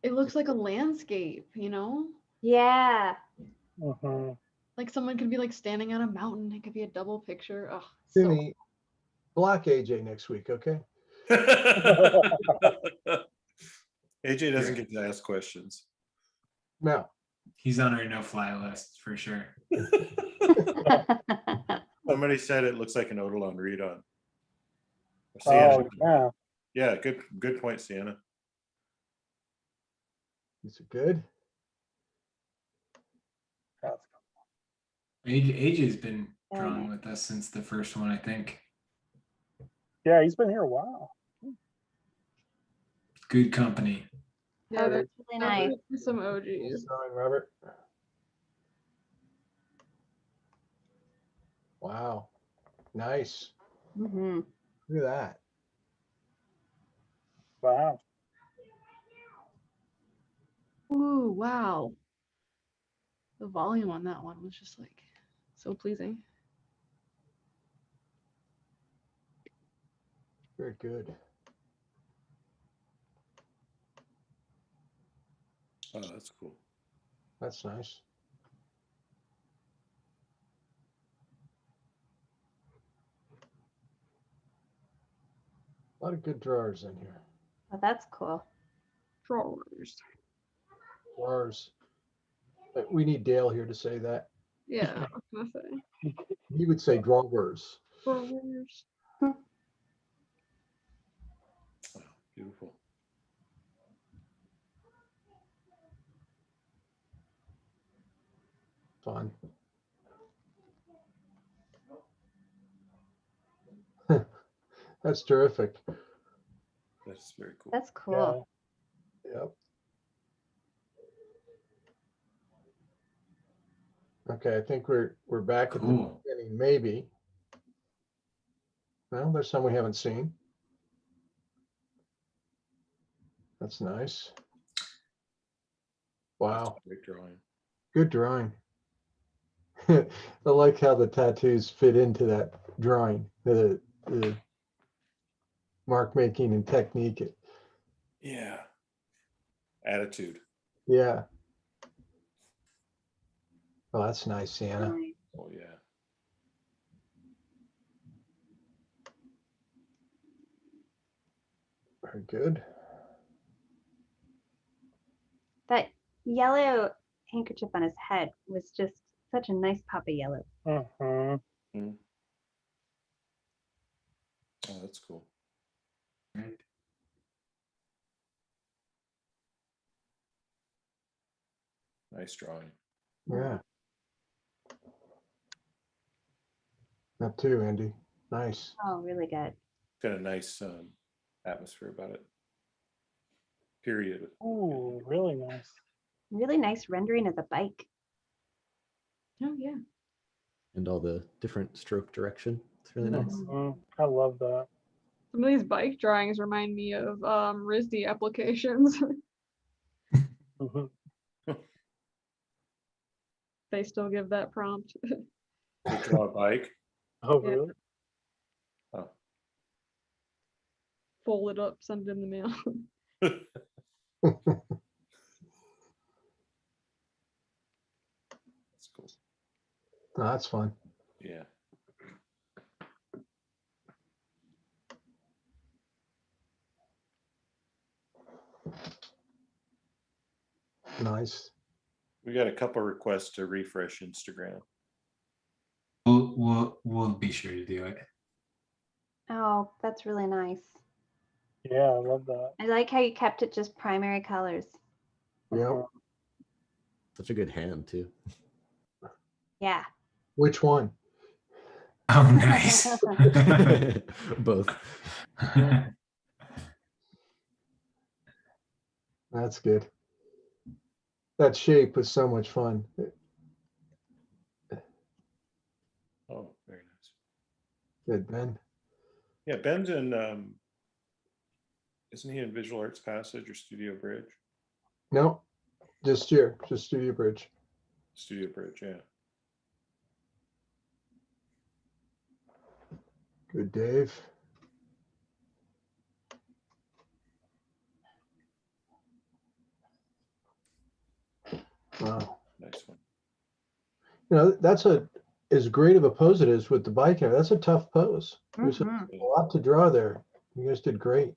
[SPEAKER 9] It looks like a landscape, you know?
[SPEAKER 6] Yeah.
[SPEAKER 5] Mhm.
[SPEAKER 9] Like someone could be like standing on a mountain. It could be a double picture. Oh,
[SPEAKER 1] Jimmy, block AJ next week, okay?
[SPEAKER 4] AJ doesn't get to ask questions.
[SPEAKER 1] No.
[SPEAKER 7] He's on our no-fly list for sure.
[SPEAKER 4] Somebody said it looks like an Odilon read-on.
[SPEAKER 5] Oh, yeah.
[SPEAKER 4] Yeah, good point, Sienna.
[SPEAKER 1] These are good.
[SPEAKER 5] That's
[SPEAKER 7] AJ's been
[SPEAKER 6] Very
[SPEAKER 7] drawing
[SPEAKER 6] nice.
[SPEAKER 7] with us since the first one, I think.
[SPEAKER 5] Yeah, he's been here a while.
[SPEAKER 7] Good company.
[SPEAKER 9] yeah,
[SPEAKER 6] Oh,
[SPEAKER 9] there's
[SPEAKER 6] that's really nice.
[SPEAKER 9] definitely some
[SPEAKER 1] Nice
[SPEAKER 9] OGs.
[SPEAKER 1] drawing, Robert. Wow. Nice.
[SPEAKER 6] Mm-hmm.
[SPEAKER 1] Look at that.
[SPEAKER 5] Wow.
[SPEAKER 9] Ooh, wow. The volume on that one was just like so pleasing.
[SPEAKER 1] Very good.
[SPEAKER 4] Oh, that's cool.
[SPEAKER 1] That's nice. A lot of good drawers in here.
[SPEAKER 6] Oh, that's cool.
[SPEAKER 9] Drawers.
[SPEAKER 1] Drawers. But we need Dale here to say that.
[SPEAKER 9] Yeah, I was gonna say.
[SPEAKER 1] He would say drawers.
[SPEAKER 9] Drawers.
[SPEAKER 4] Oh, beautiful.
[SPEAKER 1] Fun. That's terrific.
[SPEAKER 4] That's very cool.
[SPEAKER 6] That's cool.
[SPEAKER 1] Yep. Okay, I think we're back at the
[SPEAKER 7] Cool.
[SPEAKER 1] beginning, maybe. Well, there's some we haven't seen. That's nice. Wow,
[SPEAKER 4] Great drawing.
[SPEAKER 1] good drawing. I like how the tattoos fit into that drawing, the mark making and technique.
[SPEAKER 4] Yeah. Attitude.
[SPEAKER 1] Yeah. Oh, that's nice, Sienna.
[SPEAKER 6] Nice.
[SPEAKER 4] Oh, yeah.
[SPEAKER 1] Very good.
[SPEAKER 6] That yellow handkerchief on his head was just such a nice pop of yellow.
[SPEAKER 5] Mhm.
[SPEAKER 4] Mm. Oh, that's cool.
[SPEAKER 7] Right.
[SPEAKER 4] Nice drawing.
[SPEAKER 1] Yeah. That too, Andy. Nice.
[SPEAKER 6] Oh, really good.
[SPEAKER 4] Got a nice atmosphere about it. Period.
[SPEAKER 5] Ooh, really nice.
[SPEAKER 6] Really nice rendering of the bike.
[SPEAKER 9] Oh yeah.
[SPEAKER 3] And all the different stroke direction. It's really nice.
[SPEAKER 5] Mhm. I love that.
[SPEAKER 9] Some of these bike drawings remind me of RISD applications.
[SPEAKER 5] Mhm.
[SPEAKER 9] they still give that prompt.
[SPEAKER 4] To draw a bike.
[SPEAKER 5] Oh,
[SPEAKER 9] Yeah.
[SPEAKER 5] really?
[SPEAKER 4] Oh.
[SPEAKER 9] Fold it up, send it in the mail.
[SPEAKER 4] That's cool.
[SPEAKER 1] Oh, that's fun.
[SPEAKER 4] Yeah.
[SPEAKER 1] Nice.
[SPEAKER 4] We got a couple requests to refresh Instagram.
[SPEAKER 7] We'll be sure to do it.
[SPEAKER 6] Oh, that's really nice.
[SPEAKER 5] Yeah, I love that.
[SPEAKER 6] I like how you kept it just primary colors.
[SPEAKER 1] Yep.
[SPEAKER 3] Such a good hand too.
[SPEAKER 6] Yeah.
[SPEAKER 1] Which one?
[SPEAKER 7] Oh, nice.
[SPEAKER 3] Both.
[SPEAKER 1] That's good. That shape was so much fun.
[SPEAKER 4] Oh, very nice.
[SPEAKER 1] Good, Ben.
[SPEAKER 4] Yeah, Ben's in isn't he in Visual Arts Passage or Studio Bridge?
[SPEAKER 1] No, just here, just Studio Bridge.
[SPEAKER 4] Studio Bridge, yeah.
[SPEAKER 1] Good, Dave. Wow.
[SPEAKER 4] Nice one.
[SPEAKER 1] You know, that's as great of a pose it is with the bike here. That's a tough pose. There's a lot to draw there. You guys did great.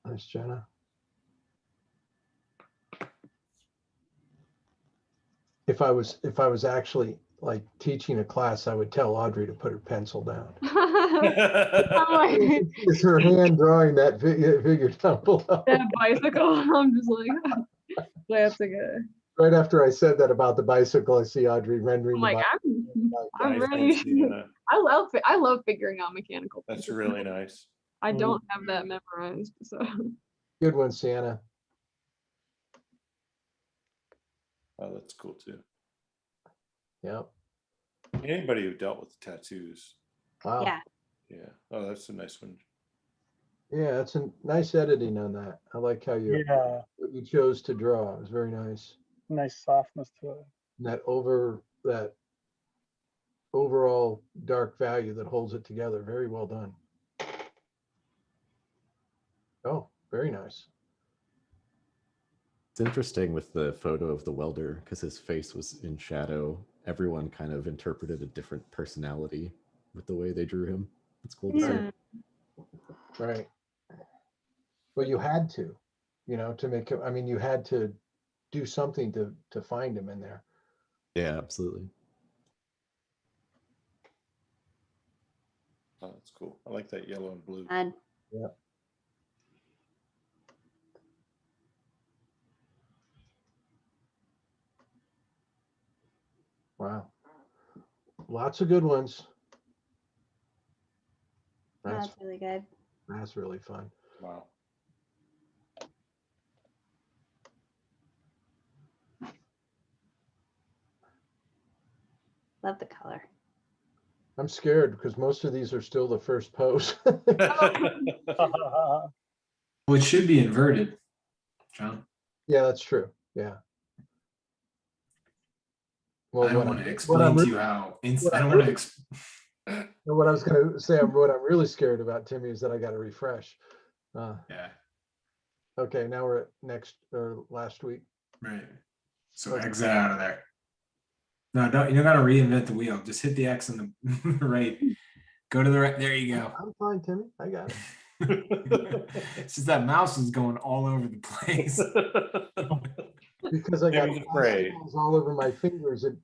[SPEAKER 1] Nice, Jenna. If I was actually like teaching a class, I would tell Audrey to put her pencil down. It's her hand drawing that figure down below.
[SPEAKER 9] That bicycle, I'm just like, that's a good.
[SPEAKER 1] Right after I said that about the bicycle, I see Audrey rendering
[SPEAKER 9] I'm
[SPEAKER 1] the
[SPEAKER 9] like,
[SPEAKER 1] bike.
[SPEAKER 9] I'm
[SPEAKER 4] Nice,
[SPEAKER 9] ready.
[SPEAKER 4] Sienna.
[SPEAKER 9] I love figuring out mechanical.
[SPEAKER 4] That's
[SPEAKER 9] pieces.
[SPEAKER 4] really nice.
[SPEAKER 9] I don't have that memorized, so.
[SPEAKER 1] Good one, Sienna.
[SPEAKER 4] Oh, that's cool too.
[SPEAKER 1] Yep.
[SPEAKER 4] Anybody who dealt with tattoos.
[SPEAKER 1] Wow.
[SPEAKER 6] Yeah.
[SPEAKER 4] Yeah. Oh, that's a nice one.
[SPEAKER 1] Yeah, that's a nice editing on that. I like how
[SPEAKER 5] Yeah,
[SPEAKER 1] what you chose to draw. It was very nice.
[SPEAKER 5] nice softness to it.
[SPEAKER 1] And that overall dark value that holds it together. Very well done. Oh, very nice.
[SPEAKER 3] It's interesting with the photo of the welder because his face was in shadow. Everyone kind of interpreted a different personality with the way they drew him. It's cool to see.
[SPEAKER 9] Yeah.
[SPEAKER 1] Right. Well, you had to, to make him, I mean, you had to do something to find him in there.
[SPEAKER 3] Yeah, absolutely.
[SPEAKER 4] Oh, that's cool. I like that yellow and blue.
[SPEAKER 6] And
[SPEAKER 1] Yeah. Wow. Lots of good ones.
[SPEAKER 6] that's really good.
[SPEAKER 1] That's really fun.
[SPEAKER 4] Wow.
[SPEAKER 6] Love the color.
[SPEAKER 1] I'm scared because most of these are still the first pose.
[SPEAKER 7] Well, it should be inverted, John.
[SPEAKER 1] Yeah, that's true. Yeah. Well,
[SPEAKER 7] I don't want to explain to you how. I don't want to.
[SPEAKER 1] what I was going to say, what I'm really scared about, Timmy, is that I got to refresh.
[SPEAKER 7] Yeah.
[SPEAKER 1] Okay, now we're at last week.
[SPEAKER 7] Right. So
[SPEAKER 1] Okay.
[SPEAKER 7] exit out of there. No, you don't gotta reinvent the wheel. Just hit the X on the right. Go to the right. There you go.
[SPEAKER 1] I'm fine, Timmy. I got it.
[SPEAKER 7] It's just that mouse is going all over the place.
[SPEAKER 1] Because I got
[SPEAKER 4] Timmy's afraid.
[SPEAKER 1] icicles all over my fingers. It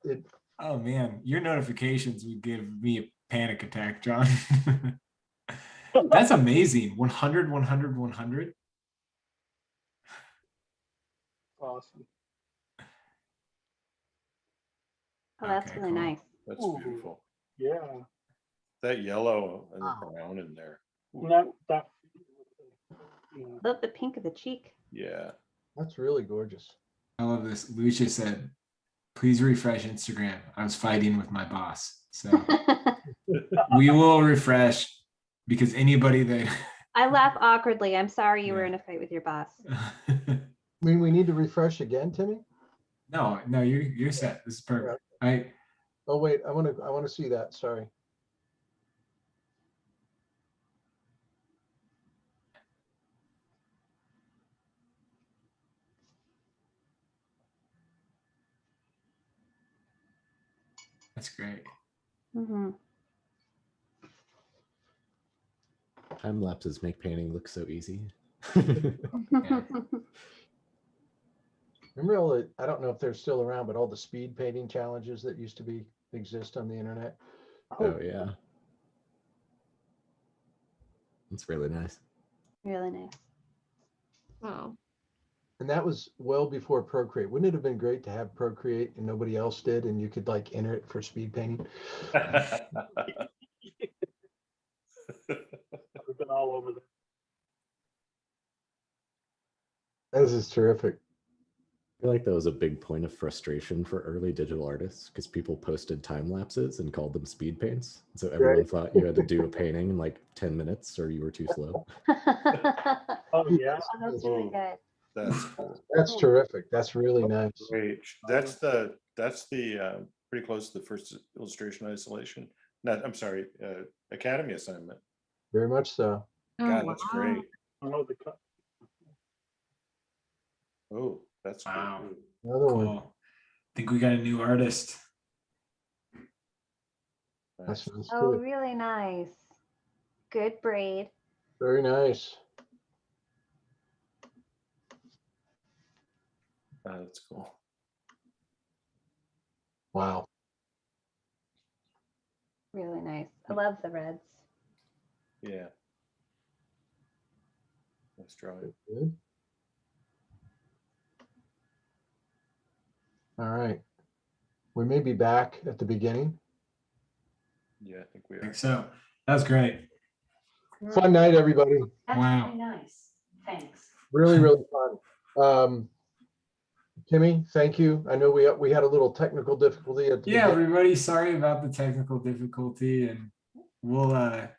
[SPEAKER 7] Oh man, your notifications would give me a panic attack, John. That's amazing. 100, 100, 100.
[SPEAKER 5] Awesome.
[SPEAKER 6] Oh, that's
[SPEAKER 7] Okay,
[SPEAKER 6] really
[SPEAKER 7] cool.
[SPEAKER 6] nice.
[SPEAKER 4] That's
[SPEAKER 5] Ooh.
[SPEAKER 4] beautiful.
[SPEAKER 5] Yeah.
[SPEAKER 4] That yellow and the
[SPEAKER 1] Wow.
[SPEAKER 4] brown in there.
[SPEAKER 5] That yeah.
[SPEAKER 6] Love the pink of the cheek.
[SPEAKER 4] Yeah.
[SPEAKER 1] that's really gorgeous.
[SPEAKER 7] I love this. Lucia said, please refresh Instagram. I was fighting with my boss. So we will refresh because anybody that
[SPEAKER 6] I laugh awkwardly. I'm sorry you were
[SPEAKER 7] Yeah.
[SPEAKER 6] in a fight with your boss.
[SPEAKER 1] I mean, we need to refresh again, Timmy?
[SPEAKER 7] No, you're set. This is perfect.
[SPEAKER 1] Oh, wait, I want to see that. Sorry.
[SPEAKER 7] That's great.
[SPEAKER 6] Mhm.
[SPEAKER 3] Time lapses make painting look so easy.
[SPEAKER 1] Remember all the, I don't know if they're still around, but all the speed painting challenges that used to exist on the internet.
[SPEAKER 3] Oh yeah. It's really nice.
[SPEAKER 6] Really nice.
[SPEAKER 9] Oh,
[SPEAKER 1] And that was well before Procreate. Wouldn't it have been great to have Procreate and nobody else did, and you could like enter it for speed painting?
[SPEAKER 5] We've been all over the.
[SPEAKER 1] This is terrific.
[SPEAKER 3] I feel like that was a big point of frustration for early digital artists because people posted time lapses and called them speed paints. So everyone thought you had to do a painting in like 10 minutes or you were too slow.
[SPEAKER 5] Oh yeah.
[SPEAKER 6] Oh, that's really good.
[SPEAKER 4] That's cool.
[SPEAKER 1] That's terrific. That's really nice.
[SPEAKER 4] Great. That's the pretty close to the first illustration isolation. Not, I'm sorry, Academy assignment.
[SPEAKER 1] Very much so.
[SPEAKER 4] God, that's great.
[SPEAKER 5] Oh, the cut.
[SPEAKER 4] Oh, that's
[SPEAKER 7] Wow.
[SPEAKER 4] cool.
[SPEAKER 1] Another one.
[SPEAKER 7] Cool. Think we got a new artist.
[SPEAKER 1] That
[SPEAKER 4] Nice.
[SPEAKER 1] sounds
[SPEAKER 6] Oh,
[SPEAKER 1] good.
[SPEAKER 6] really nice. Good braid.
[SPEAKER 1] Very nice.
[SPEAKER 4] That's cool.
[SPEAKER 1] Wow.
[SPEAKER 6] Really nice. I love the reds.
[SPEAKER 4] Yeah. Nice drawing.
[SPEAKER 1] Good. All right. We may be back at the beginning.
[SPEAKER 4] Yeah, I think we
[SPEAKER 7] I
[SPEAKER 4] are.
[SPEAKER 7] think so. That's great.
[SPEAKER 1] Fun night, everybody.
[SPEAKER 10] That's
[SPEAKER 7] Wow.
[SPEAKER 10] very nice. Thanks.
[SPEAKER 1] Really, really fun. Timmy, thank you. I know we had a little technical difficulty at the
[SPEAKER 7] Yeah,
[SPEAKER 1] beginning.
[SPEAKER 7] everybody, sorry about the technical difficulty, and we'll have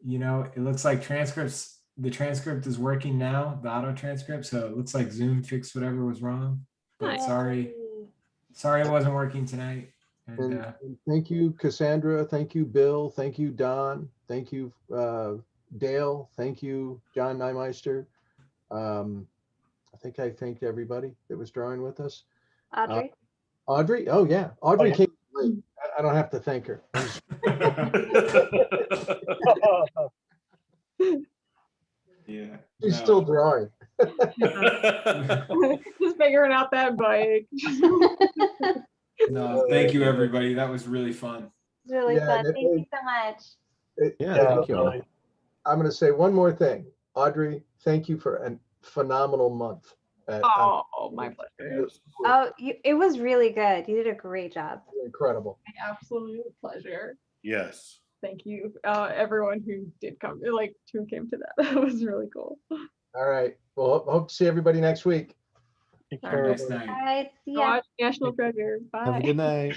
[SPEAKER 7] it looks like the transcript is working now, the auto transcript, so it looks like Zoom fixed whatever was wrong. But
[SPEAKER 9] Nice.
[SPEAKER 7] sorry it wasn't working tonight. And
[SPEAKER 1] And thank you, Cassandra. Thank you, Bill. Thank you, Don. Thank you, Dale. Thank you, John Neimeister. I think I thanked everybody that was drawing with us.
[SPEAKER 6] Audrey?
[SPEAKER 1] Audrey? Oh, yeah. Audrey
[SPEAKER 5] yeah.
[SPEAKER 1] came late. I don't have to thank her.
[SPEAKER 7] yeah.
[SPEAKER 1] She's
[SPEAKER 7] no.
[SPEAKER 1] still drawing.
[SPEAKER 9] just figuring out that bike.
[SPEAKER 7] No, thank you everybody. That was really fun.
[SPEAKER 6] It's really
[SPEAKER 1] Yeah,
[SPEAKER 6] fun.
[SPEAKER 1] that
[SPEAKER 6] Thank you
[SPEAKER 1] was-
[SPEAKER 6] so much.
[SPEAKER 3] Yeah,
[SPEAKER 5] Yeah,
[SPEAKER 3] thank you all.
[SPEAKER 5] really.
[SPEAKER 1] I'm going to say one more thing. Audrey, thank you for a phenomenal month.
[SPEAKER 9] Oh, my pleasure.
[SPEAKER 6] Oh, it was really good. You did a great job.
[SPEAKER 1] Incredible.
[SPEAKER 9] My absolute pleasure.
[SPEAKER 4] Yes.
[SPEAKER 9] Thank you, everyone who did come, who came to that. That was really cool.
[SPEAKER 1] All right. Well, hope to see everybody next week.
[SPEAKER 5] Take
[SPEAKER 9] All
[SPEAKER 5] care,
[SPEAKER 9] right.
[SPEAKER 7] Next night.
[SPEAKER 6] All right. See
[SPEAKER 9] Go
[SPEAKER 6] ya.
[SPEAKER 9] watch National Treasure. Bye.
[SPEAKER 3] Have a good night.